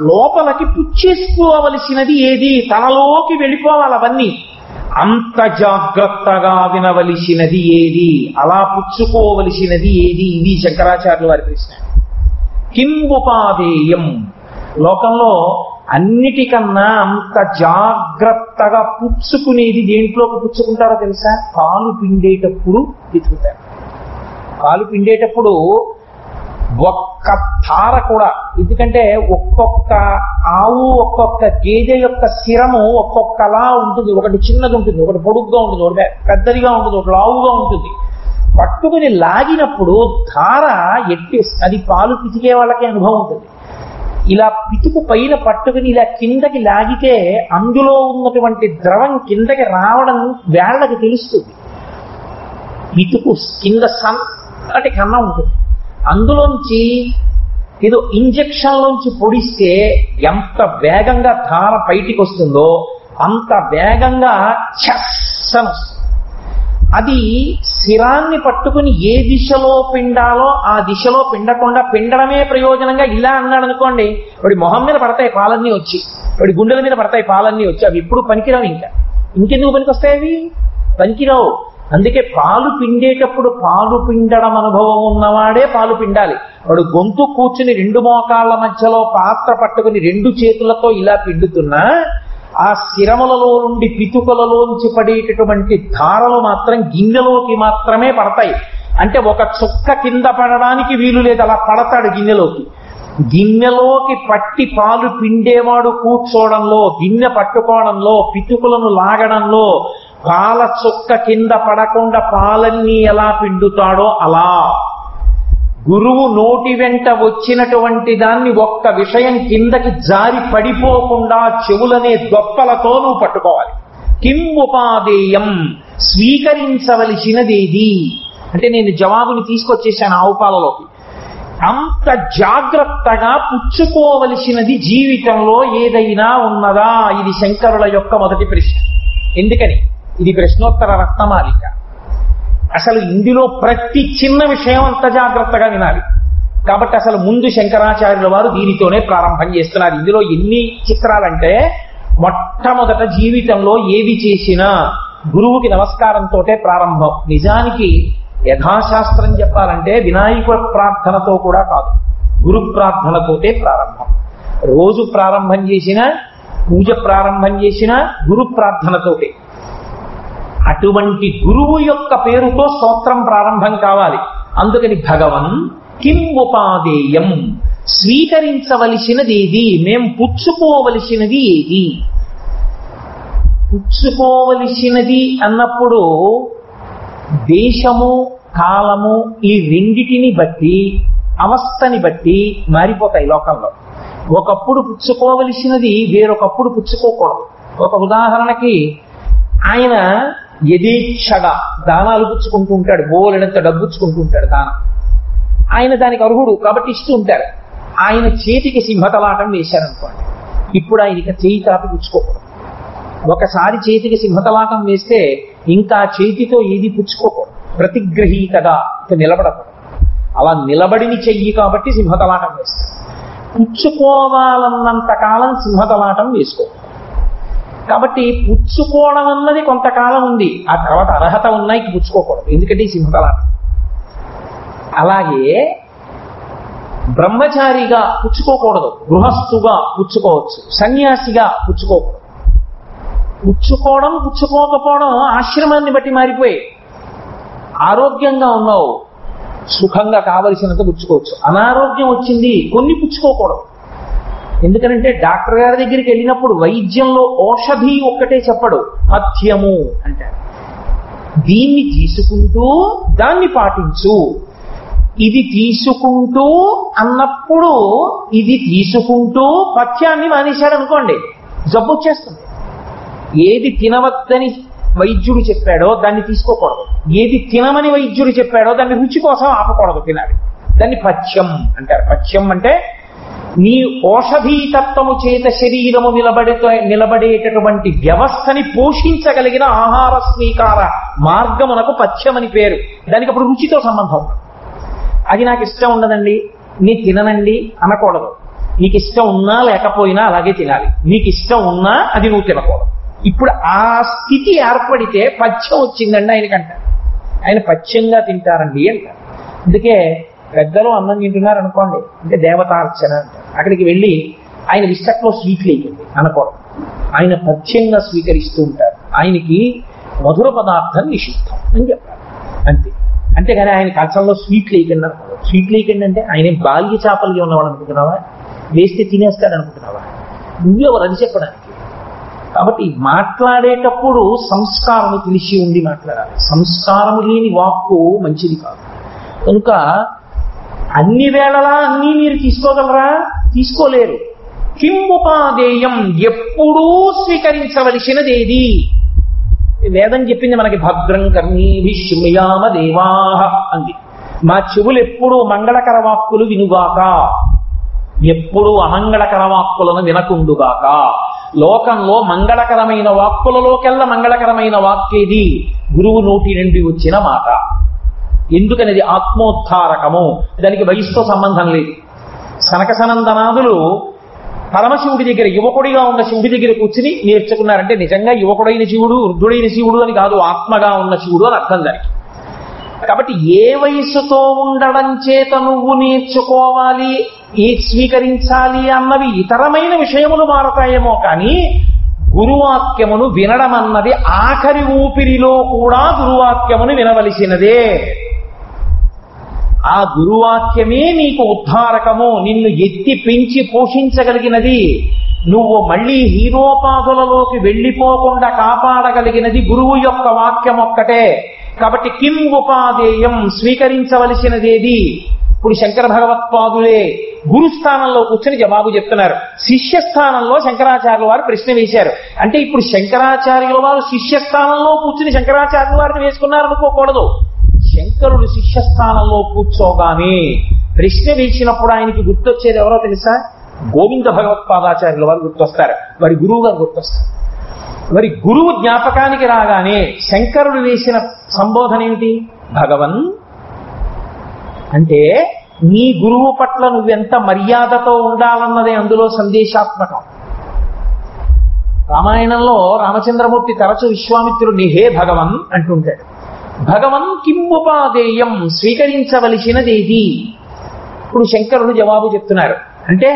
S2: లోపలికి పుచ్చేసుకోవలసినది ఏది, తనలోకి వెళ్ళిపోవాలి అవన్నీ. అంత జాగ్రత్తగా వినవలసినది ఏది, అలా పుచ్చుకోవలసినది ఏది, ఇది శంకరాచార్యుల వారి ప్రశ్న. కిం ఉపాదేయం. లోకంలో అన్నిటికన్నా అంత జాగ్రత్తగా పుచ్చుకునేది దేంట్లోకి పుచ్చుకుంటారో తెలుసా? పాలు పిండేటప్పుడు పితుకుతారు. పాలు పిండేటప్పుడు ఒక్క ధార కూడా, ఎందుకంటే ఒక్కొక్క ఆవు ఒక్కొక్క గేదె యొక్క శిరము ఒక్కొక్కలా ఉంటుంది. ఒకటి చిన్నది ఉంటుంది, ఒకటి పొడుగ్గా ఉంటుంది, ఒకటి పెద్దదిగా ఉంటుంది, ఒకటి లావుగా ఉంటుంది. పట్టుకుని లాగినప్పుడు ధార అది పాలు పితికే వాళ్ళకి అనుభవం ఉంటుంది. ఇలా పితుకు పైన పట్టుకుని ఇలా కిందకి లాగితే అందులో ఉన్నటువంటి ద్రవం కిందకి రావడం వేళ్ళకి తెలుస్తుంది. పితుకు కింద సన్నటి కన్నం ఉంటుంది, అందులోంచి ఏదో ఇంజక్షన్లోంచి పొడిస్తే ఎంత వేగంగా ధార బయటికి వస్తుందో అంత వేగంగా చస్సను వస్తుంది. అది శిరాన్ని పట్టుకుని ఏ దిశలో పిండాలో ఆ దిశలో పిండకుండా పిండడమే ప్రయోజనంగా ఇలా అన్నాడు అనుకోండి, వాడి మొహం మీద పడతాయి పాలన్నీ వచ్చి, వాడి గుండెల మీద పడతాయి పాలన్నీ వచ్చి. అవి ఎప్పుడు పనికిరావు, ఇంకెందుకు పనికొస్తాయి? అవి పనికిరావు. అందుకే పాలు పిండేటప్పుడు పాలు పిండడం అనుభవం ఉన్నవాడే పాలు పిండాలి. వాడు గొంతు కూర్చుని రెండు మోకాళ్ళ మధ్యలో పాత్ర పట్టుకుని రెండు చేతులతో ఇలా పిండుతున్నా ఆ శిరములలో నుండి పితుకలలోంచి పడేటటువంటి ధారలు మాత్రం గిన్నెలోకి మాత్రమే పడతాయి. అంటే ఒక చుక్క కింద పడడానికి వీలు లేదు, అలా పడతాడు గిన్నెలోకి. గిన్నెలోకి పట్టి పాలు పిండేవాడు కూర్చోవడంలో, గిన్నె పట్టుకోవడంలో, పితుకులను లాగడంలో పాల చుక్క కింద పడకుండా పాలన్నీ ఎలా పిండుతాడో అలా గురువు నోటి వెంట వచ్చినటువంటి దాన్ని ఒక్క విషయం కిందకి జారి పడిపోకుండా చెవులనే దొప్పలతో నువ్వు పట్టుకోవాలి. కిం ఉపాదేయం, స్వీకరించవలసినదేది అంటే నేను జవాబుని తీసుకొచ్చేసాను ఆవుపాలలోకి. అంత జాగ్రత్తగా పుచ్చుకోవలసినది జీవితంలో ఏదైనా ఉన్నదా? ఇది శంకరుల యొక్క మొదటి ప్రశ్న. ఎందుకని? ఇది ప్రశ్నోత్తర రత్నమాలిక. అసలు ఇందులో ప్రతి చిన్న విషయం అంత జాగ్రత్తగా వినాలి. కాబట్టి అసలు ముందు శంకరాచార్యుల వారు దీనితోనే ప్రారంభం చేస్తున్నారు. ఇందులో ఎన్ని చిత్రాలంటే, మొట్టమొదట జీవితంలో ఏది చేసినా గురువుకి నమస్కారంతో ప్రారంభం. నిజానికి యథాశాస్త్రం చెప్పాలంటే వినాయక ప్రార్థనతో కూడా కాదు, గురు ప్రార్థనతోటే ప్రారంభం. రోజు ప్రారంభం చేసిన, పూజ ప్రారంభం చేసిన గురు ప్రార్థనతోటే. అటువంటి గురువు యొక్క పేరుతో స్తోత్రం ప్రారంభం కావాలి. అందుకని భగవన్ కిం ఉపాదేయం, స్వీకరించవలసినది ఏది, మేం పుచ్చుకోవలసినది ఏది? పుచ్చుకోవలసినది అన్నప్పుడు దేశము కాలము ఈ రెండిటిని బట్టి, అవస్థని బట్టి మారిపోతాయి లోకంలో. ఒకప్పుడు పుచ్చుకోవలసినది వేరొకప్పుడు పుచ్చుకోకూడదు. ఒక ఉదాహరణకి, ఆయన యథేచ్ఛగా దానాలు పుచ్చుకుంటూ ఉంటాడు, బోలెడంత డబ్బు పుచ్చుకుంటూ ఉంటాడు దానం. ఆయన దానికి అర్హుడు కాబట్టి ఇస్తూ ఉంటారు. ఆయన చేతికి సింహతలాటం వేశారనుకోండి, ఇప్పుడు ఆయనకి చేయి తాపి పుచ్చుకోకూడదు. ఒకసారి చేతికి సింహతలాటం వేస్తే ఇంకా చేతితో ఏది పుచ్చుకోకూడదు, ప్రతిగ్రహీతగా నిలబడకూడదు. అలా నిలబడిని చెయ్యి కాబట్టి సింహతలాటం వేస్తారు. పుచ్చుకోవాలన్నంత కాలం సింహతలాటం వేసుకోకూడదు. కాబట్టి పుచ్చుకోవడం అన్నది కొంతకాలం ఉంది, ఆ తర్వాత అర్హత ఉన్నాయి పుచ్చుకోకూడదు, ఎందుకంటే ఈ సింహతలాటం. అలాగే బ్రహ్మచారిగా పుచ్చుకోకూడదు, గృహస్థుగా పుచ్చుకోవచ్చు, సన్యాసిగా పుచ్చుకోకూడదు. పుచ్చుకోవడం పుచ్చుకోకపోవడం ఆశ్రమాన్ని బట్టి మారిపోయి. ఆరోగ్యంగా ఉన్నావు, సుఖంగా కావలసినంత పుచ్చుకోవచ్చు. అనారోగ్యం వచ్చింది, కొన్ని పుచ్చుకోకూడదు. ఎందుకంటే డాక్టర్ గారి దగ్గరికి వెళ్ళినప్పుడు వైద్యంలో ఔషధి ఒక్కటే చెప్పడు, పథ్యము అంటారు. దీన్ని తీసుకుంటూ దాన్ని పాటించు. ఇది తీసుకుంటూ అన్నప్పుడు ఇది తీసుకుంటూ పథ్యాన్ని మానేశాడు అనుకోండి, జబ్బు వచ్చేస్తుంది. ఏది తినవద్దని వైద్యుడు చెప్పాడో దాన్ని తీసుకోకూడదు, ఏది తినమని వైద్యుడు చెప్పాడో దాన్ని రుచి కోసం ఆపకూడదు, తినాలి. దాన్ని పథ్యం అంటారు. పథ్యం అంటే నీ ఔషధీతత్వము చేత శరీరము నిలబడేటటువంటి వ్యవస్థని పోషించగలిగిన ఆహార స్వీకార మార్గమునకు పథ్యమని పేరు. దానికి అప్పుడు రుచితో సంబంధం. అది నాకు ఇష్టం ఉండదండి, నీ తిననండి అనకూడదు. నీకు ఇష్టం ఉన్నా లేకపోయినా అలాగే తినాలి. నీకు ఇష్టం ఉన్నా అది నువ్వు తినకూడదు. ఇప్పుడు ఆ స్థితి ఏర్పడితే పథ్యం వచ్చిందండి ఆయనకంటారు. ఆయన పథ్యంగా తింటారండి అంటారు. అందుకే పెద్దలు అన్నం తింటున్నారు అనుకోండి, అంటే దేవతార్చన అంటారు. అక్కడికి వెళ్ళి ఆయన విస్తట్లో స్వీట్ లేకండి అనకూడదు, ఆయన పథ్యంగా స్వీకరిస్తూ ఉంటారు, ఆయనకి మధుర పదార్థం నిషిద్ధం అని చెప్పారు అంతే. అంతేగాని ఆయన కంచంలో స్వీట్ లేకండి అనుకోవడం. స్వీట్ లేకండి అంటే ఆయన బాల్య చాపల్గా ఉన్నవాడు అనుకుంటున్నావా, వేస్తే తినేస్తాడు అనుకుంటున్నావా, నువ్వెవరు అది చెప్పడానికి. కాబట్టి మాట్లాడేటప్పుడు సంస్కారము తెలిసి ఉండి మాట్లాడాలి, సంస్కారము లేని వాక్కు మంచిది కాదు. కనుక అన్ని వేళలా అన్నీ మీరు తీసుకోగలరా, తీసుకోలేరు. కింబుపాదేయం, ఎప్పుడూ స్వీకరించవలసినదేది. వేదం చెప్పింది మనకి, భద్రం కర్ణీభి శృణుయామ దేవాః అంది. మా చెవులు ఎప్పుడూ మంగళకర వాక్కులు వినుగాక, ఎప్పుడూ అమంగళకర వాక్కులను వినకుండుగాక. లోకంలో మంగళకరమైన వాక్కులలోకెల్లా మంగళకరమైన వాక్యేది, గురువు నోటి నుండి వచ్చిన మాట. ఎందుకనేది ఆత్మోద్ధారకము, దానికి వయసుతో సంబంధం లేదు. సనక సనందనాదులు పరమశివుడి దగ్గర, యువకుడిగా ఉన్న శివుడి దగ్గర కూర్చుని నేర్చుకున్నారంటే నిజంగా యువకుడైన శివుడు, వృద్ధుడైన శివుడు అని కాదు, ఆత్మగా ఉన్న శివుడు అని అర్థం దానికి. కాబట్టి ఏ వయస్సుతో ఉండడం చేత నువ్వు నేర్చుకోవాలి, ఏ స్వీకరించాలి అన్నవి ఇతరమైన విషయములు మారతాయేమో కానీ గురువాక్యమును వినడం అన్నది ఆఖరి ఊపిరిలో కూడా గురువాక్యమును వినవలసినదే. ఆ గురువాక్యమే నీకు ఉద్ధారకము, నిన్ను ఎత్తి పెంచి పోషించగలిగినది. నువ్వు మళ్ళీ హీరోపాదులలోకి వెళ్ళిపోకుండా కాపాడగలిగినది గురువు యొక్క వాక్యం ఒక్కటే. కాబట్టి కిం ఉపాదేయం, స్వీకరించవలసినదేది. ఇప్పుడు శంకర భగవత్పాదులే గురుస్థానంలో కూర్చొని జవాబు చెప్తున్నారు. శిష్యస్థానంలో శంకరాచార్యుల వారు ప్రశ్న వేశారు. అంటే ఇప్పుడు శంకరాచార్యుల వారు శిష్యస్థానంలో కూర్చుని శంకరాచార్యుల వారిని వేసుకున్నారు అనుకోకూడదు. శంకరుడు శిష్యస్థానంలో కూర్చోగానే ప్రశ్న వేసినప్పుడు ఆయనకి గుర్తొచ్చేది ఎవరో తెలుసా? గోవింద భగవత్పాదాచార్యుల వారు గుర్తొస్తారు, వారి గురువు గారు గుర్తొస్తారు. మరి గురువు జ్ఞాపకానికి రాగానే శంకరుడు వేసిన సంబోధన ఏమిటి? భగవన్. అంటే నీ గురువు పట్ల నువ్వెంత మర్యాదతో ఉండాలన్నదే అందులో సందేశాత్మకం. రామాయణంలో రామచంద్రమూర్తి తరచు విశ్వామిత్రుడిని హే భగవన్ అంటుంటాడు. భగవన్ కింబుపాదేయం, స్వీకరించవలసినదేది. ఇప్పుడు శంకరుడు జవాబు చెప్తున్నారు. అంటే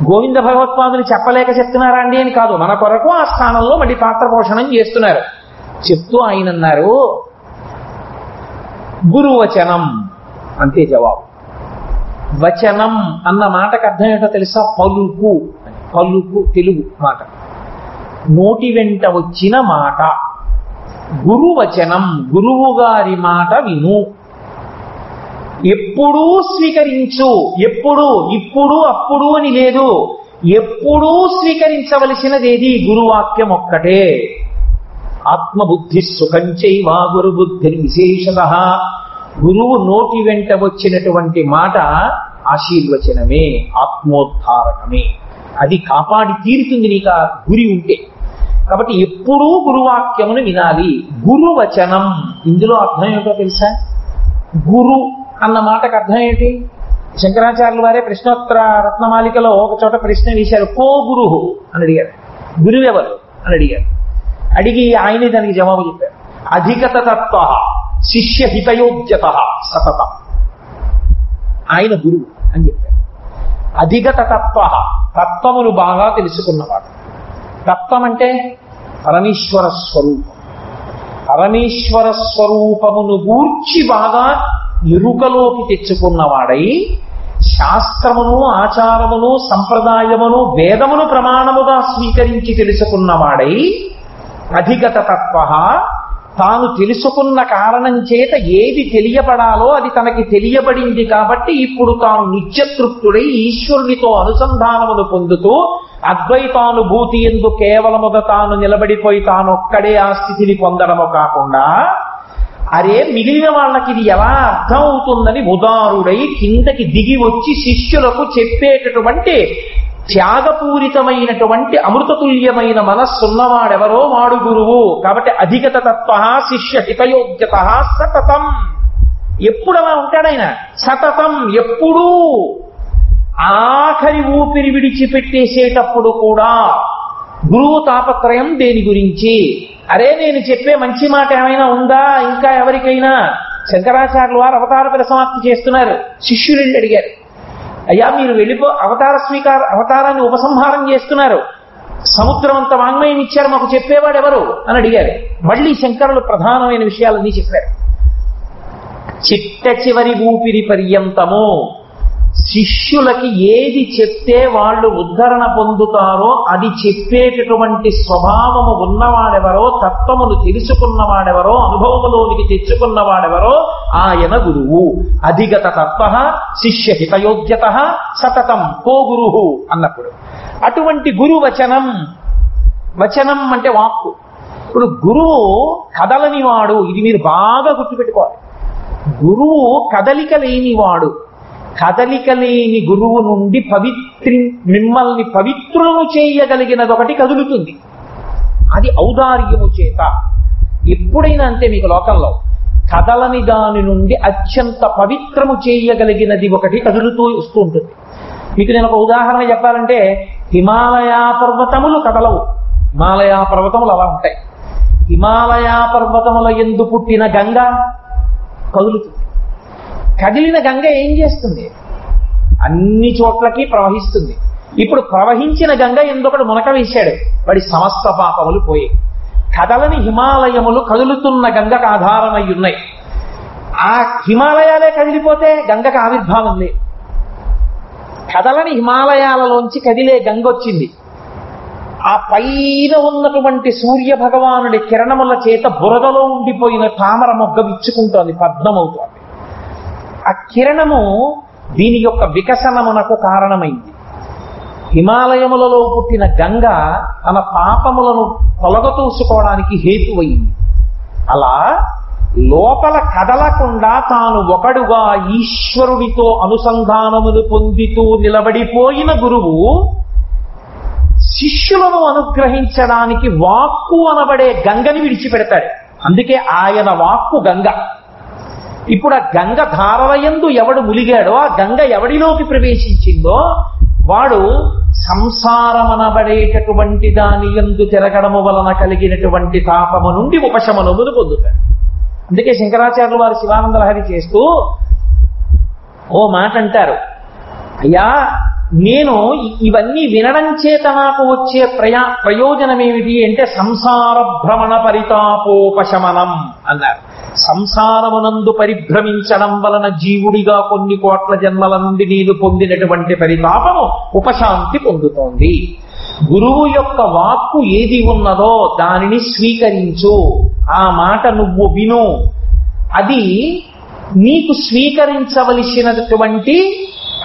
S2: గోవింద భగవత్పాదులు చెప్పలేక చెప్తున్నారా అండి అని కాదు, మన కొరకు ఆ స్థానంలో మళ్ళీ పాత్ర పోషణం చేస్తున్నారు. చెప్తూ ఆయన అన్నారు గురువచనం. అంతే జవాబు. వచనం అన్న మాటకు అర్థం ఏంటో తెలుసా? పలుకు. పలుకు తెలుగు మాట, నోటి వెంట వచ్చిన మాట. గురువచనం, గురువు గారి మాట విను, ఎప్పుడూ స్వీకరించు. ఎప్పుడు, ఇప్పుడు, అప్పుడు అని లేదు, ఎప్పుడూ స్వీకరించవలసినదేది గురువాక్యం ఒక్కటే. ఆత్మబుద్ధి సుఖంచైవా గురుబుద్ధి విశేషతః. గురువు నోటి వెంట వచ్చినటువంటి మాట ఆశీర్వచనమే, ఆత్మోద్ధారకమే. అది కాపాడి తీరుతుంది నీకు ఆ గురి ఉంటే. కాబట్టి ఎప్పుడూ గురువాక్యమును వినాలి. గురువచనం, ఇందులో అర్థం ఏమిటో తెలుసా? గురు అన్న మాటకు అర్థం ఏంటి? శంకరాచార్యుల వారే ప్రశ్నోత్తర రత్నమాలికలో ఒక చోట ప్రశ్న వేశారు. కో గురు అని అడిగారు. గురువెవరు అని అడిగారు. అడిగి ఆయనే దానికి జవాబు చెప్పారు. అధిగత తత్వ శిష్య హితయోగ్యత సతత. ఆయన గురువు అని చెప్పారు. అధిగత తత్వ, తత్వమును బాగా తెలుసుకున్నవాడు. తత్వం అంటే పరమేశ్వర స్వరూపం. పరమేశ్వర స్వరూపమును గూర్చి బాగా ఎరుకలోకి తెచ్చుకున్నవాడై, శాస్త్రమును, ఆచారమును, సంప్రదాయమును, వేదమును ప్రమాణముగా స్వీకరించి తెలుసుకున్నవాడై, అధిగత తత్వ, తాను తెలుసుకున్న కారణం చేత ఏది తెలియబడాలో అది తనకి తెలియబడింది కాబట్టి ఇప్పుడు తాను నిత్యతృప్తుడై ఈశ్వరునితో అనుసంధానమును పొందుతూ అద్వైతానుభూతి ఎందు కేవలముగా తాను నిలబడిపోయి తానొక్కడే ఆ స్థితిని పొందడము కాకుండా, అరే మిగిలిన వాళ్ళకి ఇది ఎలా అర్థం అవుతుందని ఉదారుడై కిందకి దిగి వచ్చి శిష్యులకు చెప్పేటటువంటి త్యాగపూరితమైనటువంటి అమృతతుల్యమైన మనస్సున్నవాడెవరో వాడు గురువు. కాబట్టి అధిగత తత్వ శిష్య హితయోగ్యత సతతం. ఎప్పుడు అలా ఉంటాడాయన? సతతం, ఎప్పుడూ. ఆఖరి ఊపిరి విడిచిపెట్టేసేటప్పుడు కూడా గురువు తాపత్రయం దేని గురించి? అరే నేను చెప్పే మంచి మాట ఏమైనా ఉందా ఇంకా ఎవరికైనా? శంకరాచార్యుల వారు అవతార పరిసమాప్తి చేస్తున్నారు. శిష్యులు అడిగారు, అయ్యా మీరు వెళ్ళిపో, అవతారాన్ని ఉపసంహారం చేస్తున్నారు, సముద్రం అంత వాంగ్మయం ఇచ్చారు, మాకు చెప్పేవాడు ఎవరు అని అడిగారు. మళ్ళీ శంకరులు ప్రధానమైన విషయాలన్నీ చెప్పారు. చిట్ట చివరి ఊపిరి పర్యంతము శిష్యులకి ఏది చెప్తే వాళ్ళు ఉద్ధరణ పొందుతారో అది చెప్పేటటువంటి స్వభావము ఉన్నవాడెవరో, తత్వమును తెలుసుకున్నవాడెవరో, అనుభవములోనికి తెచ్చుకున్నవాడెవరో ఆయన గురువు. అధిగత తత్వ శిష్య హితయోగ్యత సతతం కో గురువు అన్నప్పుడు అటువంటి గురు వచనం. వచనం అంటే వాక్కు. ఇప్పుడు గురువు కదలని వాడు. ఇది మీరు బాగా గుర్తుపెట్టుకోవాలి. గురువు కదలిక లేనివాడు. కదలిక లేని గురువు నుండి మిమ్మల్ని పవిత్రులను చేయగలిగినది ఒకటి కదులుతుంది, అది ఔదార్యము చేత. ఎప్పుడైనా అంతే మీకు లోకంలో కదలని దాని నుండి అత్యంత పవిత్రము చేయగలిగినది ఒకటి కదులుతూ వస్తూ ఉంటుంది. మీకు నేను ఒక ఉదాహరణ చెప్పాలంటే, హిమాలయ పర్వతములు కదలవు. హిమాలయ పర్వతములు అలా ఉంటాయి. హిమాలయ పర్వతముల యందు పుట్టిన గంగ కదులుతుంది. కదిలిన గంగ ఏం చేస్తుంది? అన్ని చోట్లకి ప్రవహిస్తుంది. ఇప్పుడు ప్రవహించిన గంగ ఎందుకడు మునక వేశాడు, వాడి సమస్త పాపములు పోయి. కదలని హిమాలయములు కదులుతున్న గంగకు ఆధారమై ఉన్నాయి. ఆ హిమాలయాలే కదిలిపోతే గంగకు ఆవిర్భావం లేదు. కదలని హిమాలయాలలోంచి కదిలే గంగ వచ్చింది. ఆ పైన ఉన్నటువంటి సూర్య భగవానుడి కిరణముల చేత బురదలో ఉండిపోయిన తామర మొగ్గ విచ్చుకుంటోంది, పద్మమవుతోంది. ఆ కిరణము దీని యొక్క వికసనమునకు కారణమైంది. హిమాలయములలో పుట్టిన గంగ తన పాపములను తొలగతూసుకోవడానికి హేతువైంది. అలా లోపల కదలకుండా తాను ఒకడుగా ఈశ్వరుడితో అనుసంధానములు పొందుతూ నిలబడిపోయిన గురువు శిష్యులను అనుగ్రహించడానికి వాక్కు అనబడే గంగని విడిచిపెడతాడు. అందుకే ఆయన వాక్కు గంగ. ఇప్పుడు ఆ గంగ ధారలయందు ఎవడు ములిగాడో, ఆ గంగ ఎవడిలోకి ప్రవేశించిందో వాడు సంసారమనబడేటటువంటి దాని యందు తిరగడము వలన కలిగినటువంటి తాపము నుండి ఉపశమనమును పొందుతాడు. అందుకే శంకరాచార్యులు వారు శివానంద లహరి చేస్తూ ఓ మాట అంటారు, అయ్యా నేను ఇవన్నీ వినడం చేత నాకు వచ్చే ప్రయోజనం ఏమిటి అంటే సంసార భ్రమణ పరితాపోపశమనం అన్నారు. సంసారమునందు పరిభ్రమించడం వలన జీవుడిగా కొన్ని కోట్ల జన్మల నుండి నేను పొందినటువంటి పరితాపము ఉపశాంతి పొందుతోంది. గురువు యొక్క వాక్కు ఏది ఉన్నదో దానిని స్వీకరించు, ఆ మాట నువ్వు విను, అది నీకు స్వీకరించవలసినటువంటి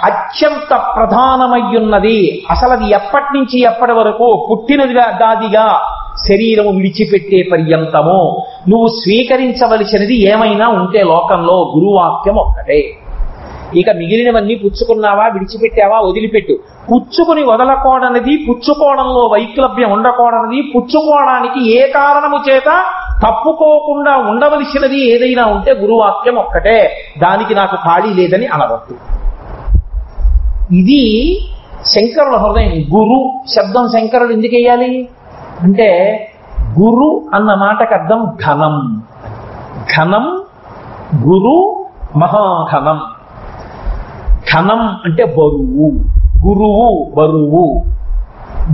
S2: అత్యంత ప్రధానమయ్యున్నది. అసలు అది ఎప్పటి నుంచి ఎప్పటి వరకు పుట్టినది దాదిగా శరీరము విడిచిపెట్టే పర్యంతము నువ్వు స్వీకరించవలసినది ఏమైనా ఉంటే లోకంలో గురువాక్యం ఒక్కటే. ఇక మిగిలినవన్నీ పుచ్చుకున్నావా, విడిచిపెట్టావా, వదిలిపెట్టు. పుచ్చుకుని వదలకూడనిది, పుచ్చుకోవడంలో వైక్లభ్యం ఉండకూడనిది, పుచ్చుకోవడానికి ఏ కారణము చేత తప్పుకోకుండా ఉండవలసినది ఏదైనా ఉంటే గురువాక్యం ఒక్కటే. దానికి నాకు ఖాళీ లేదని అనవద్దు. ఇది శంకరుల హృదయం. గురు శబ్దం శంకరులు ఎందుకు వేయాలి అంటే, గురు అన్న మాటకు అర్థం ఘనం. ఘనం గురు మహాఘనం. ఘనం అంటే బరువు. గురువు బరువు.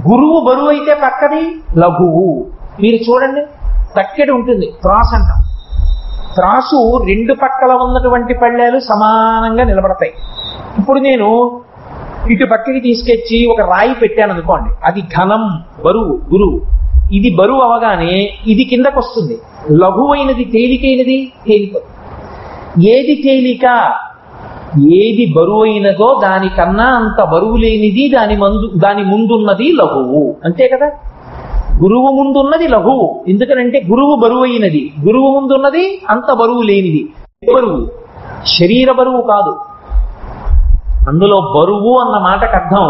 S2: గురువు బరువు అయితే పక్కది లఘువు. మీరు చూడండి, తక్కెడు ఉంటుంది, త్రాసు అంటాం. త్రాసు రెండు పక్కల ఉన్నటువంటి పళ్ళేలు సమానంగా నిలబడతాయి. ఇప్పుడు నేను ఇటు పక్కకి తీసుకొచ్చి ఒక రాయి పెట్టాను అనుకోండి, అది ఘనం బరువు గురువు. ఇది బరువు అవగానే ఇది కిందకు వస్తుంది. లఘువైనది తేలికైనది తేలిపోతుంది. ఏది తేలిక, ఏది బరువైనదో దానికన్నా అంత బరువు లేనిది దాని ముందున్నది లఘువు. అంతే కదా. గురువు ముందున్నది లఘువు. ఎందుకనంటే గురువు బరువైనది, గురువు ముందున్నది అంత బరువు లేనిది. బరువు శరీర బరువు కాదు. అందులో బరువు అన్న మాటకు అర్థం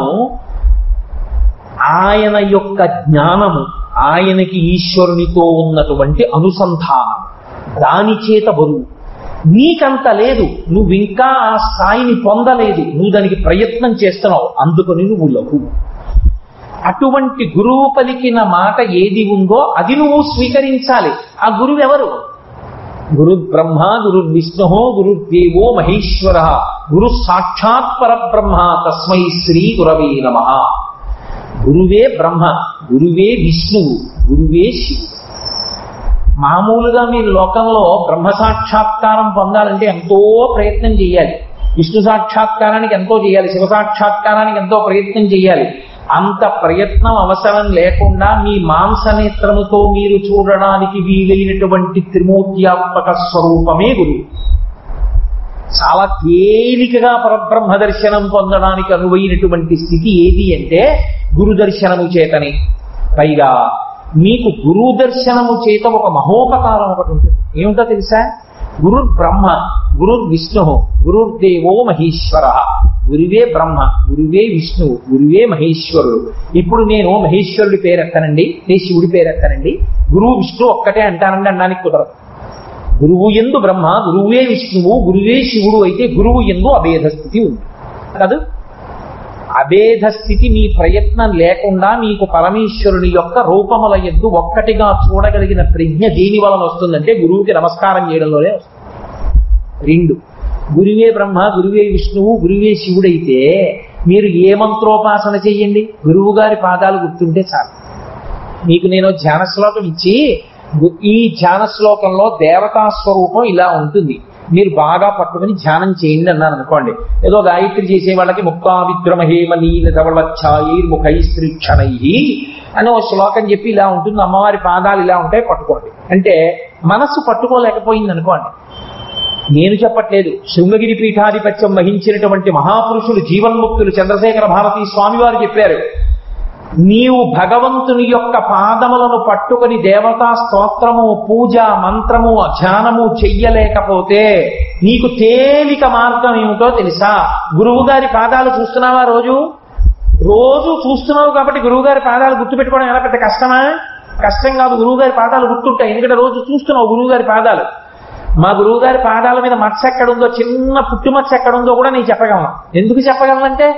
S2: ఆయన యొక్క జ్ఞానము, ఆయనకి ఈశ్వరునితో ఉన్నటువంటి అనుసంధానం, దాని చేత బరువు. నీకంత లేదు, నువ్వు ఇంకా ఆ స్థాయిని పొందలేదు, నువ్వు దానికి ప్రయత్నం చేస్తున్నావు, అందుకని నువ్వు లఘువు. అటువంటి గురువు పలికిన మాట ఏది ఉందో అది నువ్వు స్వీకరించాలి. ఆ గురువు ఎవరు? గురు బ్రహ్మ, గురు విష్ణు, గురుదేవో మహేశ్వర, గురు సాక్షాత్ పరబ్రహ్మ తస్మై శ్రీ గురవే నమః. గురువే బ్రహ్మ, గురువే విష్ణువు, గురువే శివుడు. మామూలుగా మీరు లోకంలో బ్రహ్మ సాక్షాత్కారం పొందాలంటే ఎంతో ప్రయత్నం చేయాలి, విష్ణు సాక్షాత్కారానికి ఎంతో చేయాలి, శివ సాక్షాత్కారానికి ఎంతో ప్రయత్నం చేయాలి. అంత ప్రయత్నం అవసరం లేకుండా మీ మాంసనేత్రముతో మీరు చూడడానికి వీలైనటువంటి త్రిమూర్త్యాత్మక స్వరూపమే గురువు. చాలా తేలికగా పరబ్రహ్మ దర్శనం పొందడానికి అనువైనటువంటి స్థితి ఏది అంటే గురు దర్శనము చేతని. పైగా మీకు గురు దర్శనము చేత ఒక మహోపకారం ఒకటి ఉంటుంది. ఏమిటో తెలుసా? గురు బ్రహ్మ, గురు విష్ణు, గురుర్దేవో మహేశ్వర. గురువే బ్రహ్మ, గురువే విష్ణువు, గురువే మహేశ్వరుడు. ఇప్పుడు నేను మహేశ్వరుడి పేరెత్తనండి, నేను శివుడి పేరెత్తనండి, గురువు విష్ణు ఒక్కటే అంటానండి అనడానికి కుదరదు. గురువు యందు బ్రహ్మ, గురువే విష్ణువు, గురువే శివుడు అయితే గురువు యందు అభేద స్థితి ఉంది కాదు. అభేద స్థితి మీ ప్రయత్నం లేకుండా మీకు పరమేశ్వరుని యొక్క రూపముల యందు ఒక్కటిగా చూడగలిగిన ప్రజ్ఞ దేని వలన వస్తుందంటే గురువుకి నమస్కారం చేయడంలోనే వస్తుంది. 2, గురువే బ్రహ్మ, గురువే విష్ణువు, గురువే శివుడైతే మీరు ఏ మంత్రోపాసన చెయ్యండి, గురువు గారి పాదాలు గుర్తుంటే చాలు. మీకు నేను ధ్యాన శ్లోకం ఇచ్చి ఈ ధ్యాన శ్లోకంలో దేవతా స్వరూపం ఇలా ఉంటుంది, మీరు బాగా పట్టుకుని ధ్యానం చేయండి అన్నాను అనుకోండి. ఏదో గాయత్రి చేసే వాళ్ళకి ముక్తా విద్రమహేమ నీల ధవళఛాయైర్ముఖైస్త్రీక్షణై అని ఓ శ్లోకం చెప్పి ఇలా ఉంటుంది, అమ్మవారి పాదాలు ఇలా ఉంటాయి పట్టుకోండి అంటే మనస్సు పట్టుకోలేకపోయింది అనుకోండి. నేను చెప్పట్లేదు, శృంగగిరి పీఠాధిపత్యం వహించినటువంటి మహాపురుషులు జీవన్ముక్తులు చంద్రశేఖర భారతీ స్వామి వారు చెప్పారు, నీవు భగవంతుని యొక్క పాదములను పట్టుకుని దేవతా స్తోత్రము, పూజ, మంత్రము, ధ్యానము చెయ్యలేకపోతే నీకు తేలిక మార్గం ఏమిటో తెలుసా? గురువు గారి పాదాలు చూస్తున్నావా? రోజు చూస్తున్నావు కాబట్టి గురువు గారి పాదాలు గుర్తుపెట్టుకోవడం ఎలా పెద్ద కష్టమా? కష్టం కాదు, గురువు గారి పాదాలు గుర్తుంటాయి. ఎందుకంటే రోజు చూస్తున్నావు గురువు గారి పాదాలు. మా గురువు గారి పాదాల మీద మచ్చ ఎక్కడుందో, చిన్న పుట్టుమచ్చ ఎక్కడుందో కూడా నేను చెప్పగలను. ఎందుకు చెప్పగలనంటే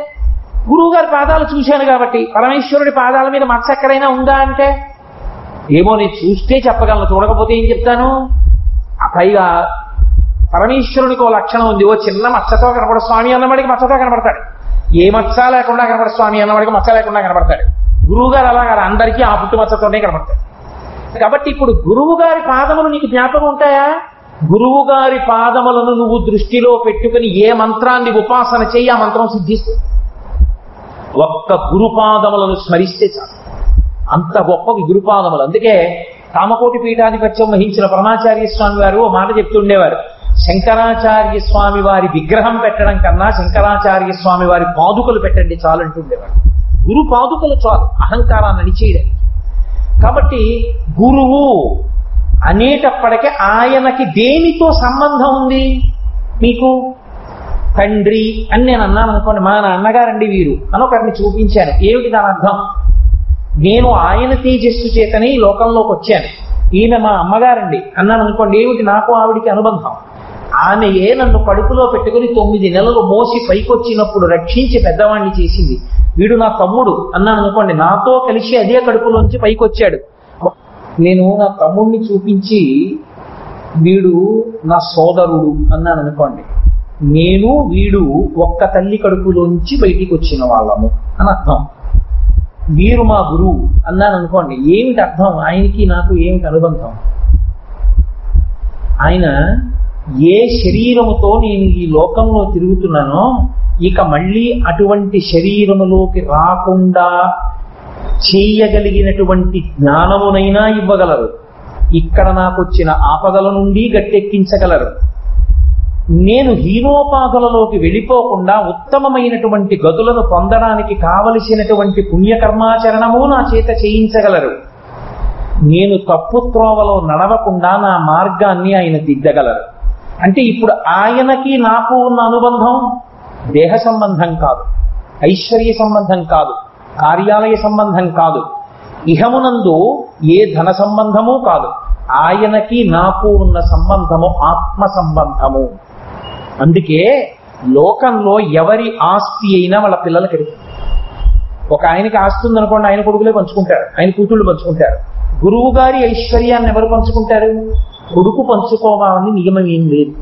S2: గురువు గారి పాదాలు చూశాను కాబట్టి. పరమేశ్వరుడి పాదాల మీద మచ్చ ఎక్కడైనా ఉందా అంటే ఏమో నేను చూస్తే చెప్పగలను, చూడకపోతే ఏం చెప్తాను. పైగా పరమేశ్వరునికి ఓ లక్షణం ఉంది, ఓ చిన్న మచ్చతో కనపడ స్వామి అన్నవాడికి మచ్చతో కనపడతాడు, ఏ మచ్చ లేకుండా కనపడ స్వామి అన్నవాడికి మచ్చ లేకుండా కనపడతాడు. గురువు గారు అలా కాదు, అందరికీ ఆ పుట్టుమచ్చతోనే కనపడతాడు. కాబట్టి ఇప్పుడు గురువు గారి పాదములు నీకు జ్ఞాపకం ఉంటాయా? గురువు గారి పాదములను నువ్వు దృష్టిలో పెట్టుకుని ఏ మంత్రాన్ని ఉపాసన చేయి ఆ మంత్రం సిద్ధిస్తుంది. ఒక్క గురుపాదములను స్మరిస్తే చాలు, అంత గొప్పవి గురుపాదములు. అందుకే కామకోటి పీఠాధిపత్యం వహించిన పరమాచార్య స్వామి వారు ఓ మాట చెప్తుండేవారు, శంకరాచార్య స్వామి వారి విగ్రహం పెట్టడం కన్నా శంకరాచార్య స్వామి వారి పాదుకలు పెట్టండి చాలు అంటుండేవారు. గురు పాదుకలు చాలు అహంకారాన్ని అణిచేయడానికి. కాబట్టి గురువు అనేటప్పటికీ ఆయనకి దేనితో సంబంధం ఉంది? మీకు తండ్రి అని నేను అన్నాను అనుకోండి, మా నాన్నగారండి వీరు అని ఒకరిని చూపించాను, ఏమిటి దాని అర్థం? నేను ఆయన తేజస్సు చేతనే ఈ లోకంలోకి వచ్చాను, ఈమె మా అమ్మగారండి అన్నాను అనుకోండి, ఏమిటి నాకు ఆవిడికి అనుబంధం? ఆమెయే నన్ను కడుపులో పెట్టుకుని 9 నెలలు మోసి పైకొచ్చినప్పుడు రక్షించి పెద్దవాణ్ణి చేసింది. వీడు నా తమ్ముడు అన్నాను అనుకోండి, నాతో కలిసి అదే కడుపులోంచి పైకొచ్చాడు. నేను నా తమ్ముడిని చూపించి వీడు నా సోదరుడు అన్నాను అనుకోండి, నేను వీడు ఒక్క తల్లి కడుపులోంచి బయటికి వచ్చిన వాళ్ళము అని అర్థం. వీరు మా గురువు అన్నాను అనుకోండి, ఏమిటి అర్థం? ఆయనకి నాకు ఏమిటి అనుబంధం? ఆయన ఏ శరీరముతో నేను ఈ లోకంలో తిరుగుతున్నానో ఇక మళ్ళీ అటువంటి శరీరములోకి రాకుండా చేయగలిగినటువంటి జ్ఞానమునైనా ఇవ్వగలరు, ఇక్కడ నాకు వచ్చిన ఆపదల నుండి గట్టెక్కించగలరు. నేను హీనోపాధులలోకి వెళ్ళిపోకుండా ఉత్తమమైనటువంటి గతులను పొందడానికి కావలసినటువంటి పుణ్యకర్మాచరణము నా చేత చేయించగలరు. నేను తప్పు త్రోవలో నడవకుండా నా మార్గాన్ని ఆయన దిద్దగలరు. అంటే ఇప్పుడు ఆయనకి నాకు ఉన్న అనుబంధం దేహ సంబంధం కాదు, ఐశ్వర్య సంబంధం కాదు, కార్యాలయ సంబంధం కాదు, ఇహమునందు ఏ ధన సంబంధము కాదు. ఆయనకి నాకు ఉన్న సంబంధము ఆత్మ సంబంధము. అందుకే లోకంలో ఎవరి ఆస్తి అయినా వాళ్ళ పిల్లలకి ఎడుతుంది. ఒక ఆయనకి ఆస్తి ఉందనుకోండి, ఆయన కొడుకులే పంచుకుంటారు, ఆయన కూతుళ్ళు పంచుకుంటారు. గురువు గారి ఐశ్వర్యాన్ని ఎవరు పంచుకుంటారు? కొడుకు పంచుకోవాలని నియమం ఏం లేదు.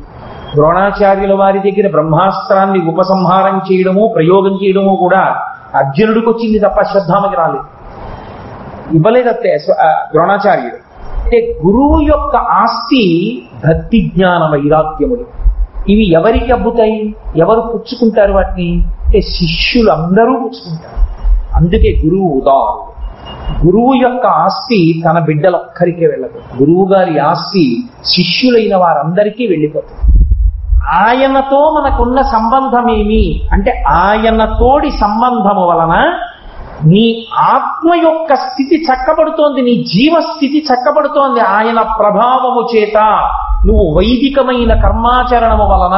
S2: ద్రోణాచార్యుల వారి దగ్గర బ్రహ్మాస్త్రాన్ని ఉపసంహారం చేయడము ప్రయోగం చేయడము కూడా అర్జునుడికి వచ్చింది తప్ప అశ్వత్థామకి రాలేదు, ఇవ్వలేదత్తే ద్రోణాచార్యుడు. అంటే గురువు యొక్క ఆస్తి భక్తి జ్ఞాన వైరాగ్యములు. ఇవి ఎవరికి అబ్బుతాయి, ఎవరు పుచ్చుకుంటారు వాటిని అంటే శిష్యులు అందరూ పుచ్చుకుంటారు. అందుకే గురువు ఉదాహరణ. గురువు యొక్క ఆస్తి తన బిడ్డలొక్కరికే వెళ్ళదు, గురువు గారి ఆస్తి శిష్యులైన వారందరికీ వెళ్ళిపోతుంది. ఆయనతో మనకున్న సంబంధం ఏమి అంటే ఆయనతోడి సంబంధము వలన నీ ఆత్మ యొక్క స్థితి చక్కబడుతోంది, నీ జీవస్థితి చక్కబడుతోంది. ఆయన ప్రభావము చేత నువ్వు వైదికమైన కర్మాచరణము వలన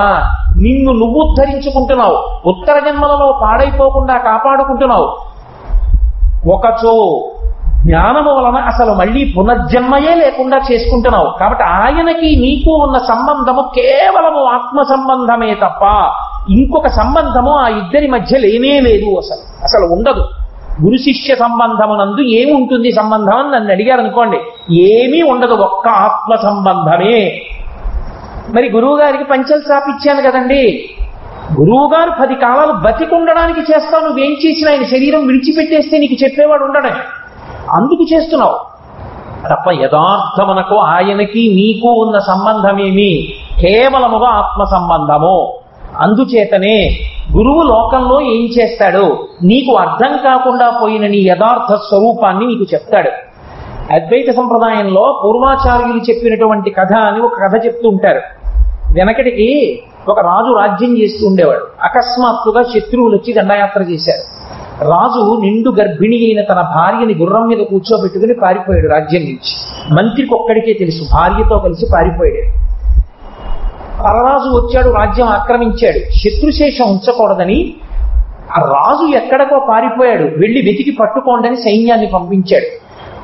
S2: నిన్ను నువ్వు ఉద్ధరించుకుంటున్నావు, ఉత్తర జన్మలలో పాడైపోకుండా కాపాడుకుంటున్నావు. ఒకచో జ్ఞానము వలన అసలు మళ్ళీ పునర్జన్మయే లేకుండా చేసుకుంటున్నావు. కాబట్టి ఆయనకి నీకు ఉన్న సంబంధము కేవలము ఆత్మ సంబంధమే తప్ప ఇంకొక సంబంధము ఆ ఇద్దరి మధ్య లేనే లేదు, అసలు ఉండదు. గురు శిష్య సంబంధమునందు ఏముంటుంది సంబంధం అని నన్ను అడిగారు అనుకోండి, ఏమీ ఉండదు, ఒక్క ఆత్మ సంబంధమే. మరి గురువు గారికి పంచలు చాపిచ్చాను కదండి, గురువు గారు 10 కాలాలు బతికుండడానికి చేస్తావు, నువ్వేం చేసినా ఆయన శరీరం విడిచిపెట్టేస్తే నీకు చెప్పేవాడు ఉండడం, అందుకు చేస్తున్నావు తప్ప యథార్థమునకు ఆయనకి నీకు ఉన్న సంబంధమేమి కేవలముగా ఆత్మ సంబంధము. అందుచేతనే గురువు లోకంలో ఏం చేస్తాడు, నీకు అర్థం కాకుండా పోయిన నీ యథార్థ స్వరూపాన్ని నీకు చెప్తాడు. అద్వైత సంప్రదాయంలో పూర్వాచార్యులు చెప్పినటువంటి కథ అని ఒక కథ చెప్తూ ఉంటారు. వెనకటికి ఒక రాజు రాజ్యం చేస్తూ ఉండేవాడు. అకస్మాత్తుగా శత్రువులు వచ్చి దండయాత్ర చేశారు. రాజు నిండు గర్భిణి అయిన తన భార్యని గుర్రం మీద కూర్చోబెట్టుకుని పారిపోయాడు రాజ్యం నుంచి. మంత్రికి ఒక్కడికే తెలుసు, భార్యతో కలిసి పారిపోయాడు. పరరాజు వచ్చాడు, రాజ్యం ఆక్రమించాడు. శత్రుశేషం ఉంచకూడదని ఆ రాజు ఎక్కడికో పారిపోయాడు, వెళ్ళి వెతికి పట్టుకోండి సైన్యాన్ని పంపించాడు.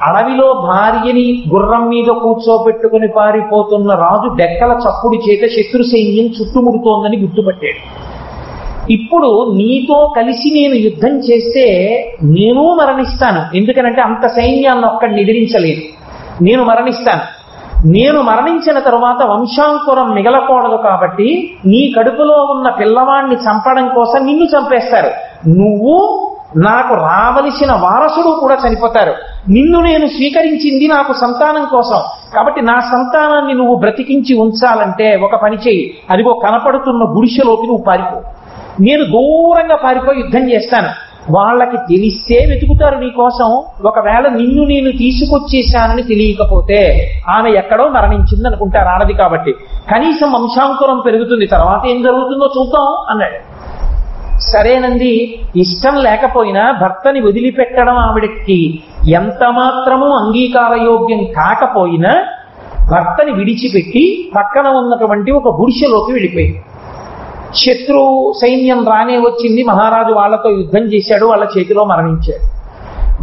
S2: అడవిలో భార్యని గుర్రం మీద కూర్చోబెట్టుకుని పారిపోతున్న రాజు డెక్కల చప్పుడు చేత శత్రు సైన్యం చుట్టుముడుతోందని గుర్తుపట్టాడు. ఇప్పుడు నీతో కలిసి నేను యుద్ధం చేస్తే నేను మరణిస్తాను, ఎందుకనంటే అంత సైన్యాన్ని ఒక్కడిని ఎదిరించలేదు, నేను మరణిస్తాను. నేను మరణించిన తరువాత వంశాంకురం మిగలకూడదు, కాబట్టి నీ కడుపులో ఉన్న పిల్లవాడిని చంపడం కోసం నిన్ను చంపేస్తారు, నువ్వు నాకు రావలసిన వారసుడు కూడా చనిపోతారు. నిన్ను నేను స్వీకరించింది నాకు సంతానం కోసం, కాబట్టి నా సంతానాన్ని నువ్వు బ్రతికించి ఉంచాలంటే ఒక పని చేయి, అదిగో కనపడుతున్న గుడిసెలోకి నువ్వు పారిపో, నేను దూరంగా పారిపోయి యుద్ధం చేస్తాను. వాళ్ళకి తెలిస్తే వెతుకుతారు నీ కోసం. ఒకవేళ నిన్ను నేను తీసుకొచ్చేశానని తెలియకపోతే ఆమె ఎక్కడో మరణించింది అనుకుంటారు, ఆడది కాబట్టి. కనీసం వంశాంకురం పెరుగుతుంది, తర్వాత ఏం జరుగుతుందో చూద్దాం అన్నాడు. సరేనండి, ఇష్టం లేకపోయినా భర్తని వదిలిపెట్టడం ఆవిడకి ఎంత మాత్రమూ అంగీకారయోగ్యం కాకపోయినా భర్తని విడిచిపెట్టి పక్కన ఉన్నటువంటి ఒక గుడిసెలోకి వెళ్ళిపోయింది. శత్రు సైన్యం రానే వచ్చింది, మహారాజు వాళ్ళతో యుద్ధం చేశాడు, వాళ్ళ చేతిలో మరణించాడు.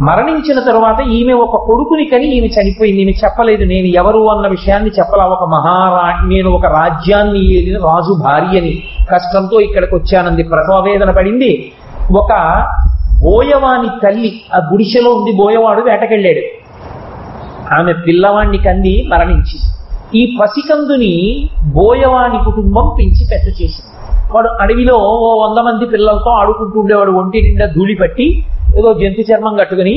S2: మరణించిన తరువాత ఈమె ఒక కొడుకుని కని ఈమె చనిపోయింది. ఈమె చెప్పలేదు నేను ఎవరు అన్న విషయాన్ని చెప్పలా. ఒక మహారాణి, నేను ఒక రాజ్యాన్ని ఏలిన రాజు భార్యని, కష్టంతో ఇక్కడికి వచ్చానంది, ప్రసవవేదన పడింది. ఒక బోయవాని తల్లి ఆ గుడిసెలో ఉంది, బోయవాడు వేటకెళ్ళాడు, ఆమె పిల్లవాణ్ణి కంది మరణించింది. ఈ పసికందుని బోయవాని కుటుంబం పెంచి పెద్ద చేసింది. వాడు అడవిలో 100 మంది పిల్లలతో ఆడుకుంటూ ఉండేవాడు, ఒంటి నిండా ధూళి పట్టి ఏదో జంతు చర్మం కట్టుకుని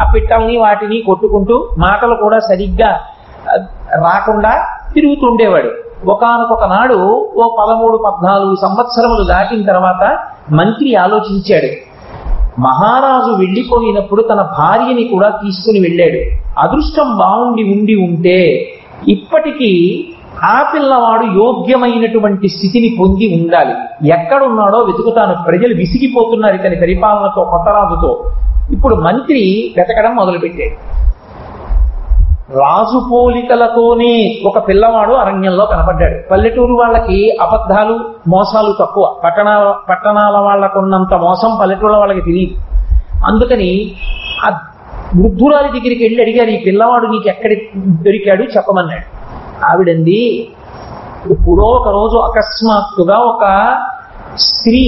S2: ఆ పిట్టల్ని వాటిని కొట్టుకుంటూ మాటలు కూడా సరిగ్గా రాకుండా తిరుగుతుండేవాడు. ఒకానొక నాడు ఓ 13-14 సంవత్సరములు దాటిన తర్వాత మంత్రి ఆలోచించాడు, మహారాజు వెళ్ళిపోయినప్పుడు తన భార్యని కూడా తీసుకుని వెళ్ళాడు, అదృష్టం బాగుండి ఉంటే ఇప్పటికీ ఆ పిల్లవాడు యోగ్యమైనటువంటి స్థితిని పొంది ఉండాలి, ఎక్కడున్నాడో వెతుకుతాను, ప్రజలు విసిగిపోతున్నారు ఇతని పరిపాలనతో, కొత్త రాజుతో. ఇప్పుడు మంత్రి వెతకడం మొదలుపెట్టాడు. రాజు పోలికలతోనే ఒక పిల్లవాడు అరణ్యంలో కనపడ్డాడు. పల్లెటూరు వాళ్ళకి అబద్ధాలు మోసాలు తక్కువ, పట్టణాల వాళ్ళకున్నంత మోసం పల్లెటూళ్ళ వాళ్ళకి తెలియదు. అందుకని ఆ వృద్ధురాలి దగ్గరికి వెళ్ళి అడిగారు, ఈ పిల్లవాడు నీకు ఎక్కడ దొరికాడు చెప్పమన్నాడు. ఆవిడంది, ఇప్పుడో ఒక రోజు అకస్మాత్తుగా ఒక స్త్రీ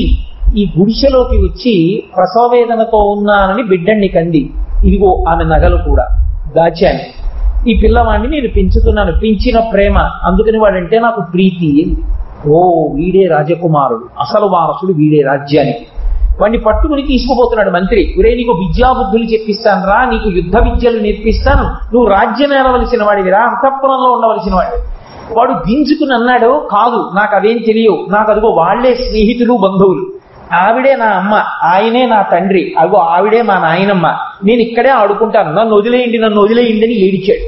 S2: ఈ గుడిసెలోకి వచ్చి ప్రసవవేదనతో ఉన్నానని బిడ్డని కంది, ఇదిగో ఆమె నగలు కూడా దాచాను, ఈ పిల్లవాడిని నేను పెంచుతున్నాను, పెంచిన ప్రేమ, అందుకని వాడంటే నాకు ప్రీతి. ఓ వీడే రాజకుమారుడు, అసలు వారసుడు వీడే రాజ్యానికి. వాడిని పట్టుకుని తీసుకుపోతున్నాడు మంత్రి. ఒరే, నీకు విద్యాబుద్ధులు చెప్పిస్తాను రా, నీకు యుద్ధ విద్యలు నేర్పిస్తాను, నువ్వు రాజ్యం ఏలవలసిన వాడివిరా, అంతఃపురంలో ఉండవలసిన వాడు. వాడు గింజుకుని అన్నాడు, కాదు, నాకు అదేం తెలియవు, నాకు అదిగో వాళ్లే స్నేహితులు బంధువులు, ఆవిడే నా అమ్మ, ఆయనే నా తండ్రి, అదిగో ఆవిడే మా నాయనమ్మ, నేను ఇక్కడే ఆడుకుంటాను, నన్ను వదిలేయండి అని ఏడిచాడు.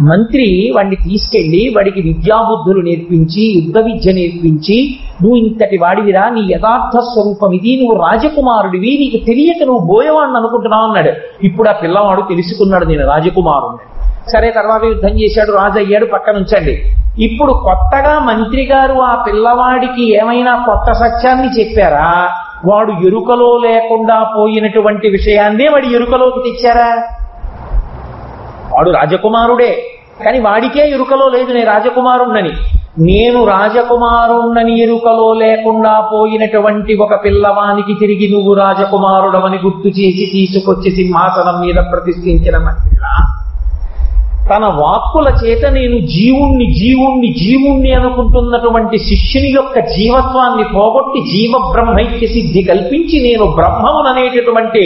S2: మంత్రి వాడిని తీసుకెళ్లి వాడికి విద్యాబుద్ధులు నేర్పించి యుద్ధ విద్య నేర్పించి, నువ్వు ఇంతటి వాడివిరా, నీ యథార్థ స్వరూపం ఇది, నువ్వు రాజకుమారుడివి, నీకు తెలియక నువ్వు బోయవాడిని అనుకుంటున్నావు అన్నాడు. ఇప్పుడు ఆ పిల్లవాడు తెలుసుకున్నాడు, నేను రాజకుమారుడిని. సరే, తర్వాత యుద్ధం చేశాడు, రాజు అయ్యాడు, పక్కన ఉంచండి. ఇప్పుడు కొత్తగా మంత్రి గారు ఆ పిల్లవాడికి ఏమైనా కొత్త సత్యాన్ని చెప్పారా? వాడు ఎరుకలో లేకుండా పోయినటువంటి విషయాన్నే వాడి ఎరుకలోకి తెచ్చారా? వాడు రాజకుమారుడే, కానీ వాడికే ఎరుకలో లేదు నేను రాజకుమారుణ్ణని. నేను రాజకుమారుణ్ణని ఎరుకలో లేకుండా పోయినటువంటి ఒక పిల్లవానికి తిరిగి నువ్వు రాజకుమారుడవని గుర్తు చేసి తీసుకొచ్చి సింహాసనం మీద ప్రతిష్ఠించిన మంత్రిలా, తన వాక్కుల చేత నేను జీవుణ్ణి అనుకుంటున్నటువంటి శిష్యుని యొక్క జీవత్వాన్ని పోగొట్టి జీవ బ్రహ్మైక్య సిద్ధి కల్పించి నేను బ్రహ్మముననేటటువంటి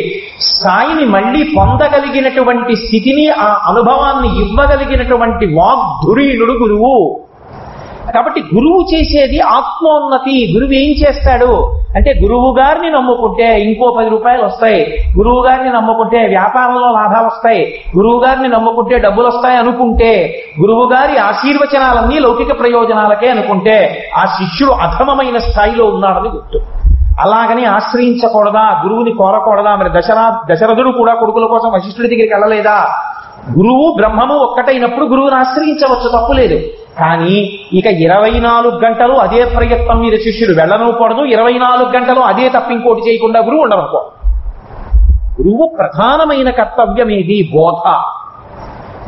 S2: స్థాయిని మళ్ళీ పొందగలిగినటువంటి స్థితిని, ఆ అనుభవాన్ని ఇవ్వగలిగినటువంటి వాగ్ధురీనుడు గురువు. కాబట్టి గురువు చేసేది ఆత్మోన్నతి. గురువు ఏం చేస్తాడు అంటే, గురువు గారిని నమ్ముకుంటే ఇంకో 10 రూపాయలు వస్తాయి, గురువు గారిని నమ్ముకుంటే వ్యాపారంలో లాభాలు వస్తాయి, గురువు గారిని నమ్ముకుంటే డబ్బులు వస్తాయి అనుకుంటే, గురువు గారి ఆశీర్వచనాలన్నీ లౌకిక ప్రయోజనాలకే అనుకుంటే ఆ శిష్యుడు అధమమైన స్థాయిలో ఉన్నాడని గుర్తు. అలాగని ఆశ్రయించకూడదా, గురువుని కోరకూడదా? మరి దశరథుడు కూడా కొడుకుల కోసం వశిష్ఠుడి దగ్గరికి వెళ్ళలేదా? గురువు బ్రహ్మము ఒక్కటైనప్పుడు గురువుని ఆశ్రయించవచ్చు, తప్పులేదు. కానీ ఇక 24 గంటలు అదే ప్రయత్నం మీద శిష్యుడు వెళ్ళనూకూడదు, 24 గంటలు అదే తప్పింకోటి చేయకుండా గురువు ఉండనూకూడదు. గురువు ప్రధానమైన కర్తవ్యం ఏది? బోధ.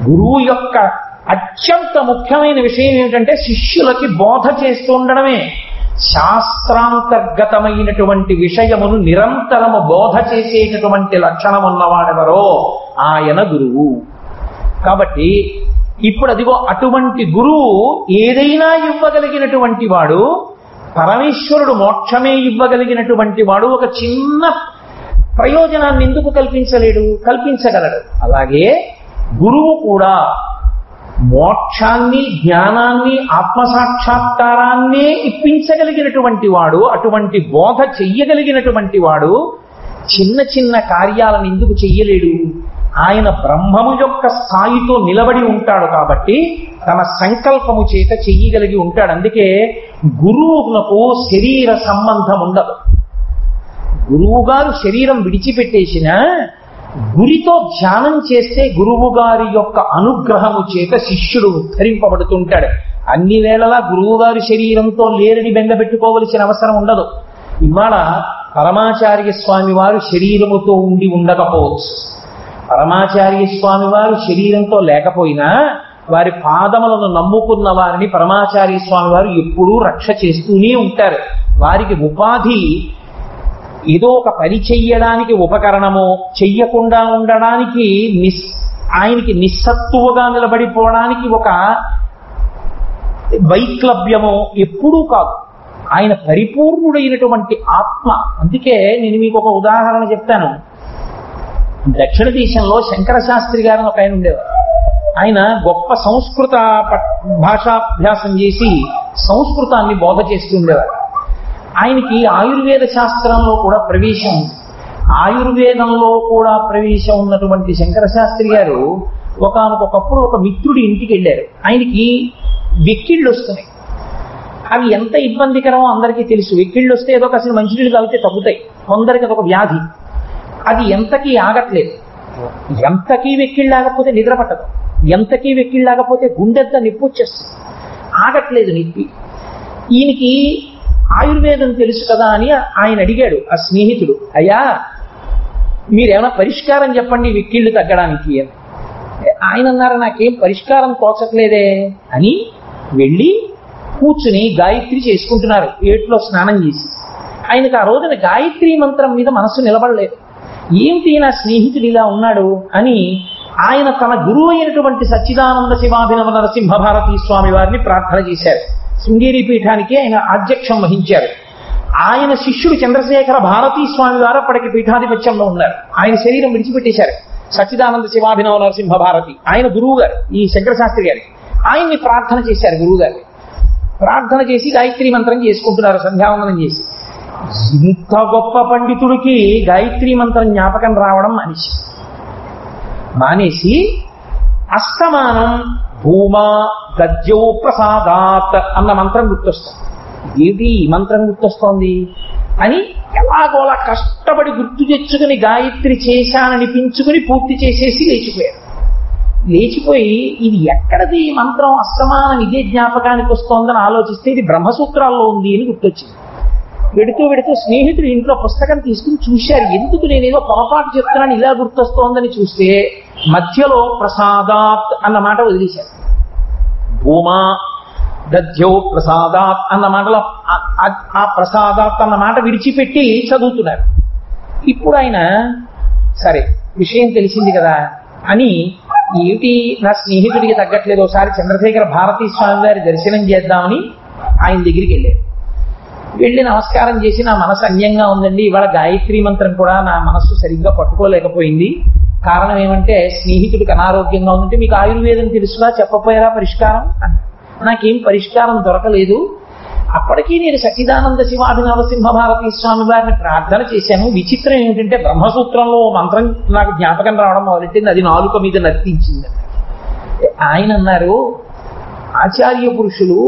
S2: గురువు యొక్క అత్యంత ముఖ్యమైన విషయం ఏమిటంటే శిష్యులకి బోధ చేస్తూ ఉండడమే. శాస్త్రాంతర్గతమైనటువంటి విషయమును నిరంతరము బోధ చేసేటటువంటి లక్షణం ఉన్నవాడెవరో ఆయన గురువు. కాబట్టి ఇప్పుడు అదిగో అటువంటి గురువు ఏదైనా ఇవ్వగలిగినటువంటి వాడు, పరమేశ్వరుడు మోక్షమే ఇవ్వగలిగినటువంటి వాడు ఒక చిన్న ప్రయోజనాన్ని ఎందుకు కల్పించలేడు? కల్పించగలడు. అలాగే గురువు కూడా మోక్షాన్ని, జ్ఞానాన్ని, ఆత్మసాక్షాత్కారాన్నే ఇప్పించగలిగినటువంటి వాడు, అటువంటి బోధ చెయ్యగలిగినటువంటి వాడు చిన్న చిన్న కార్యాలను ఎందుకు చెయ్యలేడు? ఆయన బ్రహ్మము యొక్క స్థాయితో నిలబడి ఉంటాడు కాబట్టి తన సంకల్పము చేత చెయ్యగలిగి ఉంటాడు. అందుకే గురువునకు శరీర సంబంధం ఉండదు. గురువు గారు శరీరం విడిచిపెట్టేసిన గురితో ధ్యానం చేస్తే గురువు గారి యొక్క అనుగ్రహము చేత శిష్యుడు ఉద్ధరింపబడుతుంటాడు. అన్ని వేళలా గురువు గారు శరీరంతో లేరని బెంగపెట్టుకోవలసిన అవసరం ఉండదు. ఇవాళ పరమాచార్య స్వామి వారు శరీరముతో ఉండి ఉండకపోవచ్చు. పరమాచార్య స్వామి వారు శరీరంతో లేకపోయినా వారి పాదములను నమ్ముకున్న వారిని పరమాచార్య స్వామి వారు ఎప్పుడూ రక్ష చేస్తూనే ఉంటారు. వారికి ఉపాధి ఏదో ఒక పని చెయ్యడానికి ఉపకరణము, చెయ్యకుండా ఉండడానికి ఆయనకి నిస్సత్తువుగా నిలబడిపోవడానికి ఒక వైక్లభ్యము ఎప్పుడూ కాదు. ఆయన పరిపూర్ణుడైనటువంటి ఆత్మ. అందుకే నేను మీకు ఒక ఉదాహరణ చెప్తాను. దక్షిణ దేశంలో శంకర శాస్త్రి గారిని ఒక ఆయన ఉండేవారు. ఆయన గొప్ప సంస్కృత భాషాభ్యాసం చేసి సంస్కృతాన్ని బోధ చేస్తూ ఉండేవారు. ఆయనకి ఆయుర్వేద శాస్త్రంలో కూడా ప్రవేశం ఉంది. ఆయుర్వేదంలో కూడా ప్రవేశం ఉన్నటువంటి శంకర శాస్త్రి గారు ఒకనకొకప్పుడు ఒక మిత్రుడి ఇంటికి వెళ్ళారు. ఆయనకి వెక్కిళ్ళు వస్తున్నాయి. అవి ఎంత ఇబ్బందికరమో అందరికీ తెలుసు. వెక్కిళ్ళు వస్తే ఏదో కాసిన మంచినీళ్ళు తాగితే తగ్గుతాయి, కొందరికి అదొక వ్యాధి. అది ఎంతకీ ఆగట్లేదు. ఎంతకీ వెక్కిళ్ళు ఆగకపోతే నిద్ర పట్టదు, ఎంతకీ వెక్కిళ్ళు ఆగకపోతే గుండెంత నొప్పి వచ్చేస్తుంది, ఆగట్లేదు నొప్పి. ఈయనకి ఆయుర్వేదం తెలుసు కదా అని ఆయన అడిగాడు ఆ స్నేహితుడు, అయ్యా మీరేమైనా పరిష్కారం చెప్పండి వెక్కిళ్ళు తగ్గడానికి అని. ఆయన అన్నారు, నాకేం పరిష్కారం తోచట్లేదే అని వెళ్ళి కూర్చుని గాయత్రి చేసుకుంటున్నారు ఏట్లో స్నానం చేసి. ఆయనకు ఆ రోజున గాయత్రి మంత్రం మీద మనస్సు నిలబడలేదు. ఏమిటి నా స్నేహితుడు ఇలా ఉన్నాడు అని ఆయన తన గురువు అయినటువంటి సచ్చిదానంద శివాభినవ నరసింహ భారతీ స్వామి వారిని ప్రార్థన చేశారు. శృంగేరి పీఠానికి ఆయన ఆధ్యక్షం వహించారు. ఆయన శిష్యుడు చంద్రశేఖర భారతీ స్వామి వారు అప్పటికి పీఠాధిపత్యంలో ఉన్నారు. ఆయన శరీరం విడిచిపెట్టేశారు. సచ్చిదానంద శివాభినవ నరసింహ భారతి ఆయన గురువు గారు, ఈ శంకర శాస్త్రి గారి. ఆయన్ని ప్రార్థన చేశారు గురువు గారిని. ప్రార్థన చేసి గాయత్రీ మంత్రం చేసుకుంటున్నారు సంధ్యావందనం చేసి. ఇంత గొప్ప పండితుడికి గాయత్రీ మంత్రం జ్ఞాపకం రావడం మానేసి అస్తమానం భూమా గద్యో ప్రసాదాత్ అన్న మంత్రం గుర్తొస్తుంది. ఏది ఈ మంత్రం గుర్తొస్తోంది అని ఎలాగోలా కష్టపడి గుర్తు తెచ్చుకుని గాయత్రి చేశాననిపించుకుని పూర్తి చేసేసి లేచిపోయారు. లేచిపోయి ఇది ఎక్కడది ఈ మంత్రం అస్తమానం ఇదే జ్ఞాపకానికి వస్తోందని ఆలోచిస్తే ఇది బ్రహ్మసూత్రాల్లో ఉంది అని గుర్తొచ్చింది. వెడుతూ స్నేహితుడు ఇంట్లో పుస్తకం తీసుకుని చూశారు. ఎందుకు నేనేదో పొరపాటు చెప్తున్నాను ఇలా గుర్తొస్తోందని చూస్తే మధ్యలో ప్రసాదాత్ అన్న మాట వదిలేశారు. భూమా దధ్యో ప్రసాదాత్ అన్న మాటలో ఆ ప్రసాదాత్ అన్న మాట విడిచిపెట్టి చదువుతున్నారు. ఇప్పుడు ఆయన సరే విషయం తెలిసింది కదా అని ఏమిటి నా స్నేహితుడికి తగ్గట్లేదు, ఒకసారి చంద్రశేఖర భారతీ స్వామి వారి దర్శనం చేద్దామని ఆయన దగ్గరికి వెళ్ళారు. వెళ్ళి నమస్కారం చేసి నా మనసు అన్యంగా ఉందండి, ఇవాళ గాయత్రీ మంత్రం కూడా నా మనస్సు సరిగ్గా పట్టుకోలేకపోయింది. కారణం ఏమంటే స్నేహితుడికి అనారోగ్యంగా ఉందంటే మీకు ఆయుర్వేదం తెలుసుగా చెప్పపోయారా పరిష్కారం అన్న. నాకేం పరిష్కారం దొరకలేదు. అప్పటికీ నేను సచ్చిదానంద శివాభినవ సింహ భారతీ స్వామి వారిని ప్రార్థన చేశాను. విచిత్రం ఏమిటంటే బ్రహ్మసూత్రంలో మంత్రం నాకు జ్ఞాపకం రావడం మొదలెట్టింది, అది నాలుక మీద నర్తించింది. ఆయన అన్నారు, ఆచార్య పురుషులు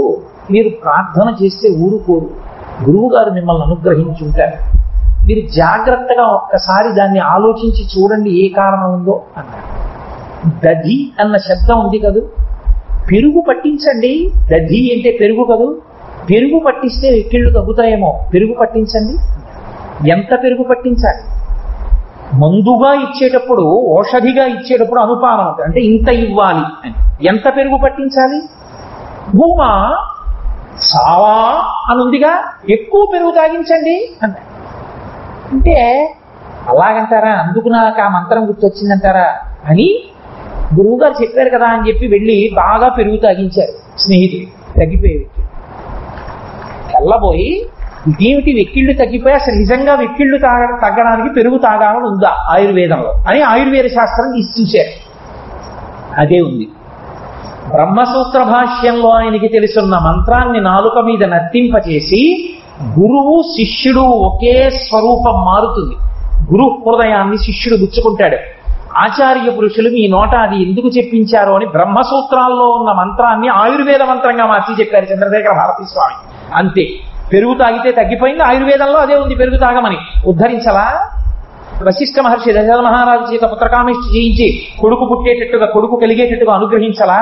S2: మీరు ప్రార్థన చేస్తే ఊరుకోరు, గురువు గారు మిమ్మల్ని అనుగ్రహించుంటారు, మీరు జాగ్రత్తగా ఒక్కసారి దాన్ని ఆలోచించి చూడండి ఏ కారణం ఉందో అన్నారు. దధి అన్న శబ్దం ఉంది కదూ, పెరుగు పట్టించండి. దధి అంటే పెరుగు కదూ, పెరుగు పట్టిస్తే ఎక్కిళ్ళు తగ్గుతాయేమో, పెరుగు పట్టించండి. ఎంత పెరుగు పట్టించాలి? మందుగా ఇచ్చేటప్పుడు ఔషధిగా ఇచ్చేటప్పుడు అనుపానం అంటే ఇంత ఇవ్వాలి అని. ఎంత పెరుగు పట్టించాలి? భూమా సావా అనుందిగా, ఎక్కువ పెరుగు తాగించండి అన్న. అంటే అలాగంటారా, అందుకు నాకు ఆ మంత్రం గుర్తొచ్చిందంటారా అని గురువు గారు చెప్పారు కదా అని చెప్పి వెళ్ళి బాగా పెరుగు తాగించారు స్నేహితుడు. తగ్గిపోయేవి తెల్లబోయి ఇదేమిటి వెక్కిళ్ళు తగ్గిపోయి అసలు నిజంగా వెక్కిళ్ళు తగ్గడానికి పెరుగు తాగాలని ఉందా ఆయుర్వేదంలో అని ఆయుర్వేద శాస్త్రం తీసి చూశారు. అదే ఉంది. బ్రహ్మసూత్ర భాష్యంలో ఆయనకి తెలుసున్న మంత్రాన్ని నాలుక మీద నర్తింపచేసి గురువు శిష్యుడు ఒకే స్వరూపం మారుతుంది. గురు హృదయాన్ని శిష్యుడు గుచ్చుకుంటాడు. ఆచార్య పురుషులు మీ నోట అది ఎందుకు చెప్పించారో అని బ్రహ్మసూత్రాల్లో ఉన్న మంత్రాన్ని ఆయుర్వేద మంత్రంగా మార్చి చెప్పారు చంద్రశేఖర భారతీ స్వామి. అంతే, పెరుగు తాగితే తగ్గిపోయింది. ఆయుర్వేదంలో అదే ఉంది, పెరుగు తాగమని. ఉద్ధరించలా? వశిష్ఠ మహర్షి దశరథ మహారాజు చేత పుత్రకామేష్టి చేయించి కొడుకు పుట్టేటట్టుగా కొడుకు కలిగేటట్టుగా అనుగ్రహించలా?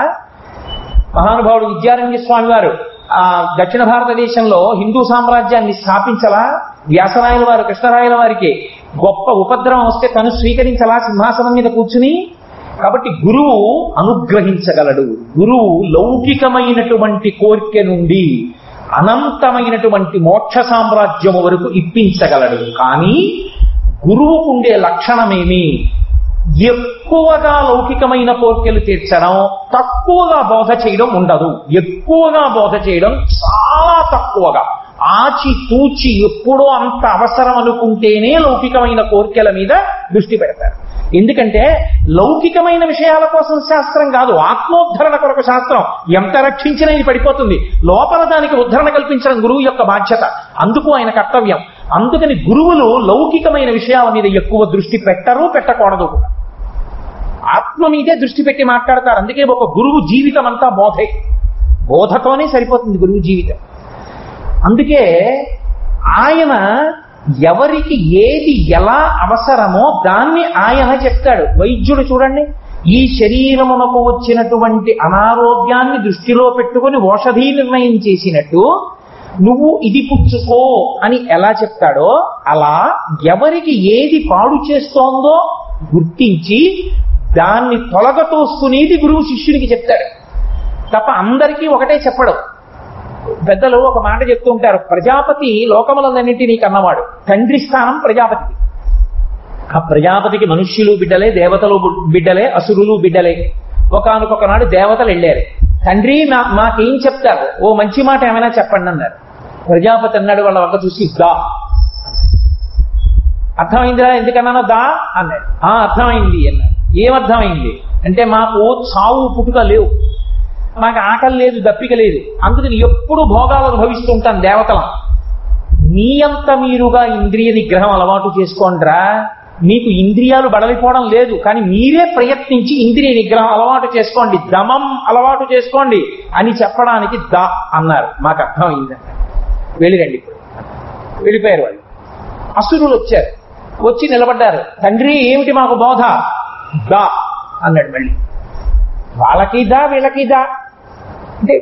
S2: మహానుభావుడు విద్యారణ్య స్వామి వారు ఆ దక్షిణ భారతదేశంలో హిందూ సామ్రాజ్యాన్ని స్థాపించలా? వ్యాసరాయల వారు కృష్ణరాయల వారికి గొప్ప ఉపద్రవం వస్తే తను స్వీకరించలా సింహాసనం మీద కూర్చుని? కాబట్టి గురువు అనుగ్రహించగలడు. గురువు లౌకికమైనటువంటి కోరిక నుండి అనంతమైనటువంటి మోక్ష సామ్రాజ్యము వరకు ఇప్పించగలడు. కానీ గురువుకుండే లక్షణమేమి? ఎక్కువగా లౌకికమైన కోరికలు తీర్చడం, తక్కువగా బోధ చేయడం ఉండదు. ఎక్కువగా బోధ చేయడం, చాలా తక్కువగా ఆచి తూచి ఎప్పుడో అంత అవసరం అనుకుంటేనే లౌకికమైన కోరికల మీద దృష్టి పెడతారు. ఎందుకంటే లౌకికమైన విషయాల కోసం శాస్త్రం కాదు, ఆత్మోద్ధరణ కొరకు శాస్త్రం. ఎంత రక్షించినా ఇది పడిపోతుంది. లోపల దానికి ఉద్ధరణ కల్పించడం గురువు యొక్క బాధ్యత, అందుకు ఆయన కర్తవ్యం. అందుకని గురువులు లౌకికమైన విషయాల మీద ఎక్కువ దృష్టి పెట్టరు, పెట్టకూడదు కూడా. ఆత్మ మీదే దృష్టి పెట్టి మాట్లాడతారు. అందుకే ఒక గురువు జీవితం అంతా బోధే, బోధతోనే సరిపోతుంది గురువు జీవితం. అందుకే ఆయన ఎవరికి ఏది ఎలా అవసరమో దాన్ని ఆయన చెప్తాడు. వైద్యుడు చూడండి, ఈ శరీరమునకు వచ్చినటువంటి అనారోగ్యాన్ని దృష్టిలో పెట్టుకుని ఔషధీ నిర్ణయం చేసినట్టు నువ్వు ఇది పుచ్చుకో అని ఎలా చెప్తాడో అలా ఎవరికి ఏది పాడు చేస్తోందో గుర్తించి దాన్ని తొలగతోసుకునేది గురువు శిష్యునికి చెప్తాడు తప్ప అందరికీ ఒకటే చెప్పడం. పెద్దలు ఒక మాట చెప్తూ ఉంటారు, ప్రజాపతి లోకములన్నింటినీ కన్నవాడు. తండ్రి స్థానం ప్రజాపతికి. ఆ ప్రజాపతికి మనుష్యులు బిడ్డలే, దేవతలు బిడ్డలే, అసురులు బిడ్డలే. ఒకానొక నాడు దేవతలు వెళ్ళారు. తండ్రి మాకేం చెప్తారు, ఓ మంచి మాట ఏమైనా చెప్పండి అన్నారు. ప్రజాపతి అన్నాడు వాళ్ళ వంక చూసి, దా. అర్థమైందిరా ఎందుకన్నానో దా అన్నాడు. అర్థమైంది అన్నాడు. ఏమర్థమైంది అంటే, మాకు చావు పుట్టుక లేవు, మాకు ఆకలి లేదు, దప్పిక లేదు, అందుకని ఎప్పుడు భోగాలు అనుభవిస్తుంటాను దేవతలం. మీ అంత మీరుగా ఇంద్రియ నిగ్రహం అలవాటు చేసుకోండిరా, మీకు ఇంద్రియాలు బడలిపోవడం లేదు, కానీ మీరే ప్రయత్నించి ఇంద్రియ నిగ్రహం అలవాటు చేసుకోండి, దమం అలవాటు చేసుకోండి అని చెప్పడానికి దా అన్నారు. మాకు అర్థమైందండి, వెళ్ళిరండి. ఇప్పుడు వెళ్ళిపోయారు వాళ్ళు. అసురులు వచ్చారు, వచ్చి నిలబడ్డారు. తండ్రి ఏమిటి మాకు బోధ? దా అన్నాడు మళ్ళీ. వాళ్ళకి దా వీళ్ళకి దా అంటే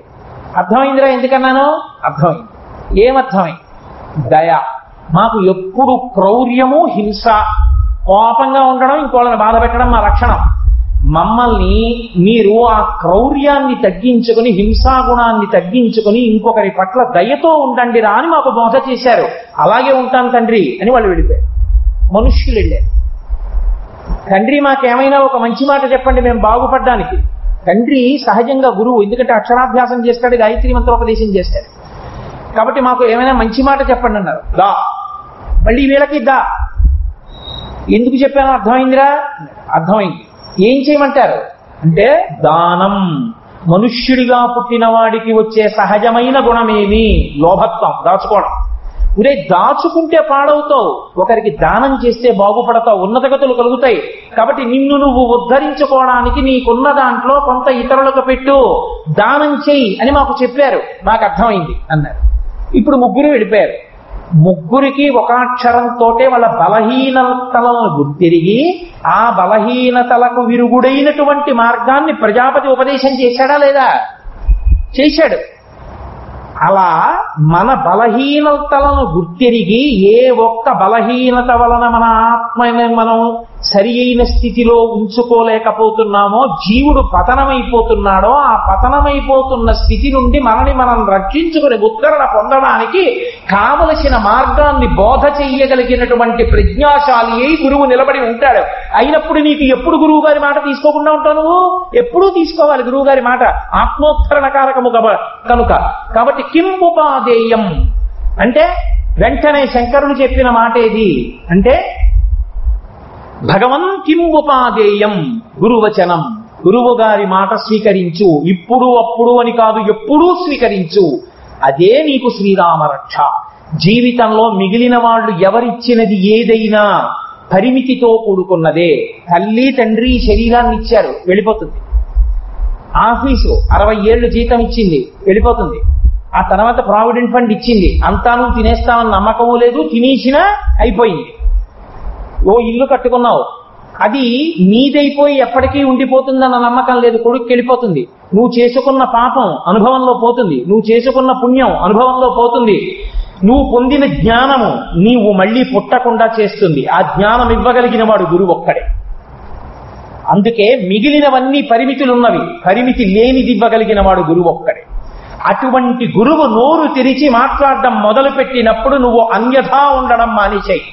S2: అర్థమైందిరా ఎందుకన్నాను? అర్థమైంది. ఏమర్థమైంది? దయ. మాకు ఎప్పుడు క్రౌర్యము, హింస, కోపంగా ఉండడం, ఇంకోళ్ళని బాధ పెట్టడం మా లక్షణం. మమ్మల్ని మీరు ఆ క్రౌర్యాన్ని తగ్గించుకుని, హింసాగుణాన్ని తగ్గించుకుని ఇంకొకరి పట్ల దయతో ఉండండి రా అని మాకు బోధ చేశారు. అలాగే ఉంటాను తండ్రి అని వాళ్ళు వెళ్ళిపోయారు. మనుష్యులు వెళ్ళారు. తండ్రి మాకేమైనా ఒక మంచి మాట చెప్పండి మేము బాగుపడ్డానికి. తండ్రి సహజంగా గురువు, ఎందుకంటే అక్షరాభ్యాసం చేస్తాడు, గాయత్రి మంత్రోపదేశం చేస్తాడు, కాబట్టి మాకు ఏమైనా మంచి మాట చెప్పండి అన్నారు. దా. మళ్ళీ వీళ్ళకి దా. ఎందుకు చెప్పానో అర్థమైందిరా? అర్థమైంది. ఏం చేయమంటారు అంటే, దానం. మనుష్యుడిగా పుట్టిన వాడికి వచ్చే సహజమైన గుణమేమి? లోభత్వం, దాచుకోవడం. ఒరే దాచుకుంటే పాడవుతావు, ఒకరికి దానం చేస్తే బాగుపడతావు, ఉన్నతగతులు కలుగుతాయి. కాబట్టి నిన్ను నువ్వు ఉద్ధరించుకోవడానికి నీకున్న దాంట్లో కొంత ఇతరులకు పెట్టు, దానం చెయ్యి అని మాకు చెప్పారు, మాకు అర్థమైంది అన్నారు. ఇప్పుడు ముగ్గురు వెళ్ళిపోయారు. ముగ్గురికి ఒక అక్షరంతోటే వాళ్ళ బలహీనతలను గుర్తిరిగి ఆ బలహీనతలకు విరుగుడైనటువంటి మార్గాన్ని ప్రజాపతి ఉపదేశం చేశాడా లేదా? చేశాడు. అలా మన బలహీనతలను గుర్తిరిగి ఏ ఒక్క బలహీనత వలన మన ఆత్మని మనం సరి అయిన స్థితిలో ఉంచుకోలేకపోతున్నామో, జీవుడు పతనమైపోతున్నాడో, ఆ పతనమైపోతున్న స్థితి నుండి మనని మనం రక్షించుకుని ఉద్ధరణ పొందడానికి కావలసిన మార్గాన్ని బోధ చెయ్యగలిగినటువంటి ప్రజ్ఞాశాలి అయి గురువు నిలబడి ఉంటాడు. అయినప్పుడు నీకు ఎప్పుడు గురువు గారి మాట తీసుకోకుండా ఉంటావు? నువ్వు ఎప్పుడూ తీసుకోవాలి గురువు గారి మాట, ఆత్మోద్ధరణ కారకము కనుక. కాబట్టి కిం ఉపాదేయం అంటే వెంటనే శంకరుడు చెప్పిన మాట ఏది అంటే, భగవన్ కిం ఉపాదేయం, గురువచనం. గురువు గారి మాట స్వీకరించు, ఇప్పుడు అప్పుడు అని కాదు, ఎప్పుడూ స్వీకరించు. అదే నీకు శ్రీరామరక్ష. జీవితంలో మిగిలిన వాళ్ళు ఎవరిచ్చినది ఏదైనా పరిమితితో కూడుకున్నదే. తల్లి తండ్రి శరీరాన్ని ఇచ్చారు, వెళ్ళిపోతుంది. ఆఫీసు 60 ఏళ్ళు జీతం ఇచ్చింది, వెళ్ళిపోతుంది. ఆ తర్వాత ప్రావిడెంట్ ఫండ్ ఇచ్చింది, అంతా నువ్వు తినేస్తావని నమ్మకము లేదు, తినేసినా అయిపోయింది. ఓ ఇల్లు కట్టుకున్నావు, అది నీదైపోయి ఎప్పటికీ ఉండిపోతుందన్న నమ్మకం లేదు, కొడుకు వెళ్ళిపోతుంది. నువ్వు చేసుకున్న పాపం అనుభవంలో పోతుంది, నువ్వు చేసుకున్న పుణ్యం అనుభవంలో పోతుంది, నువ్వు పొందిన జ్ఞానము నీవు మళ్ళీ పుట్టకుండా చేస్తుంది. ఆ జ్ఞానం ఇవ్వగలిగిన వాడు గురువు ఒక్కడే. అందుకే మిగిలినవన్నీ పరిమితులున్నవి, పరిమితి లేనిది ఇవ్వగలిగిన వాడు గురువు ఒక్కడే. అటువంటి గురువు నోరు తెరిచి మాట్లాడడం మొదలుపెట్టినప్పుడు నువ్వు అన్యథా ఉండడం మానేసేయి.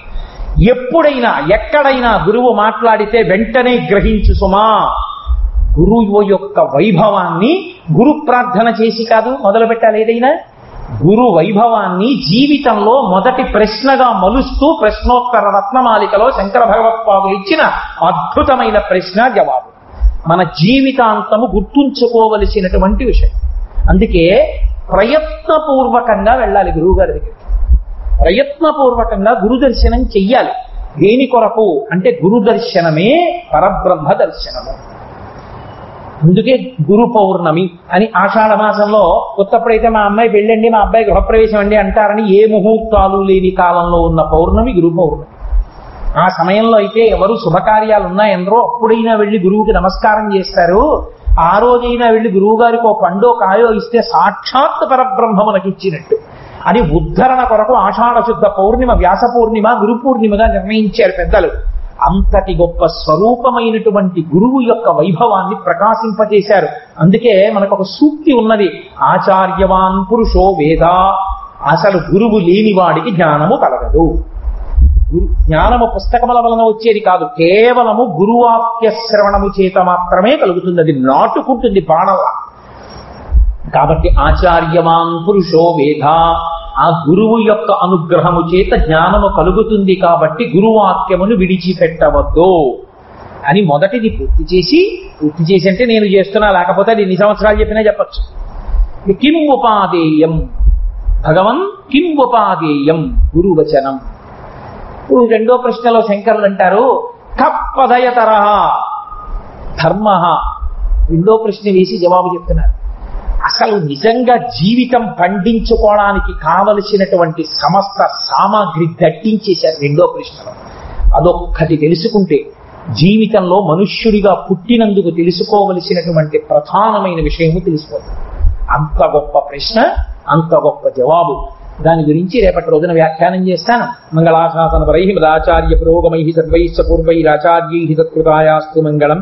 S2: ఎప్పుడైనా ఎక్కడైనా గురువు మాట్లాడితే వెంటనే గ్రహించు సుమా. గురువు యొక్క వైభవాన్ని గురు ప్రార్థన చేసి కాదు మొదలు పెట్టాలి. ఏదైనా గురు వైభవాన్ని జీవితంలో మొదటి ప్రశ్నగా మలుస్తూ ప్రశ్నోత్తర రత్నమాలికలో శంకర భగవత్పాదులు ఇచ్చిన అద్భుతమైన ప్రశ్న జవాబు మన జీవితాంతము గుర్తుంచుకోవలసినటువంటి విషయం. అందుకే ప్రయత్నపూర్వకంగా వెళ్ళాలి గురువు గారి దగ్గరికి. ప్రయత్నపూర్వకంగా గురు దర్శనం చెయ్యాలి. దేని కొరకు అంటే గురు దర్శనమే పరబ్రహ్మ దర్శనము. అందుకే గురు పౌర్ణమి అని ఆషాఢ మాసంలో కొత్తప్పుడైతే మా అమ్మాయి పెళ్ళండి, మా అబ్బాయి గృహప్రవేశం అండి అంటారని ఏ ముహూర్తాలు లేని కాలంలో ఉన్న పౌర్ణమి గురు పౌర్ణమి. ఆ సమయంలో అయితే ఎవరు శుభకార్యాలు ఉన్నాయందరో అప్పుడైనా వెళ్ళి గురువుకి నమస్కారం చేస్తారు. ఆ రోజైనా వెళ్ళి గురువు గారికి ఓ పండో కాయో ఇస్తే సాక్షాత్ పరబ్రహ్మ మనకిచ్చినట్టు అని ఉద్ధరణ కొరకు ఆషాఢ శుద్ధ పౌర్ణిమ, వ్యాస పూర్ణిమ, గురు పూర్ణిమగా నిర్ణయించారు పెద్దలు. అంతటి గొప్ప స్వరూపమైనటువంటి గురువు యొక్క వైభవాన్ని ప్రకాశింపజేశారు. అందుకే మనకు ఒక సూక్తి ఉన్నది, ఆచార్యవాన్ పురుషో వేద. అసలు గురువు లేని వాడికి జ్ఞానము కలగదు. జ్ఞానము పుస్తకముల వలన వచ్చేది కాదు, కేవలము గురువాక్య శ్రవణము చేత మాత్రమే కలుగుతుంది. అది నాటుకుంటుంది బాణల్లా. కాబట్టి ఆచార్యమాన్ పురుషో వేద, ఆ గురువు యొక్క అనుగ్రహము చేత జ్ఞానము కలుగుతుంది కాబట్టి గురువాక్యమును విడిచిపెట్టవద్దు అని మొదటిది పూర్తి చేసి అంటే నేను చేస్తున్నా, లేకపోతే అది ఎన్ని సంవత్సరాలు చెప్పినా చెప్పచ్చు. కిం ఉపాదేయం భగవన్, కిం ఉపాదేయం గురువచనం. ఇప్పుడు రెండో ప్రశ్నలో శంకరులు అంటారు కప్పదయతర ధర్మ. రెండో ప్రశ్న వేసి జవాబు చెప్తున్నారు. అసలు నిజంగా జీవితం పండించుకోవడానికి కావలసినటువంటి సమస్త సామాగ్రి దట్టించేశారు రెండో ప్రశ్నలో. అదొక్కటి తెలుసుకుంటే జీవితంలో మనుష్యుడిగా పుట్టినందుకు తెలుసుకోవలసినటువంటి ప్రధానమైన విషయము తెలిసిపోతుంది. అంత గొప్ప ప్రశ్న, అంత గొప్ప జవాబు. దాని గురించి రేపటి రోజున వ్యాఖ్యానం చేస్తాను. మంగళాశాసన పరై మదాచార్య పురోగమై సర్వైశ్చ పూర్వైరాచార్యై సత్కృతాయాస్తు మంగళం.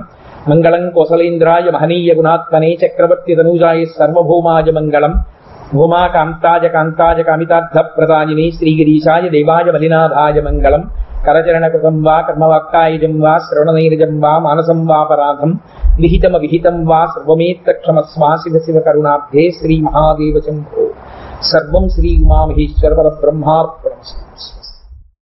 S2: మంగళం కోసలేంద్రాయ మహనీయ గుణాత్మనే చక్రవర్తి తనూజాయ సర్వభౌమాయ మంగళం. భూమా కాంతాయ కాంతాయ కామితార్థ ప్రదాయినే శ్రీగిరీశాయ దేవాయ మలినాథాయ మంగళం. కరచరణకృతం వా కర్మవాక్కాయజం వా శ్రవణనైరజం వా మానసం వాపరాధం విహితం వా సర్వమేత్తక్షమస్వా శివ శివ కరుణాబ్ధే శ్రీ మహాదేవ శంభో. సర్వం శ్రీ ఉమామహేశ్వర పరబ్రహ్మార్పణమస్తు.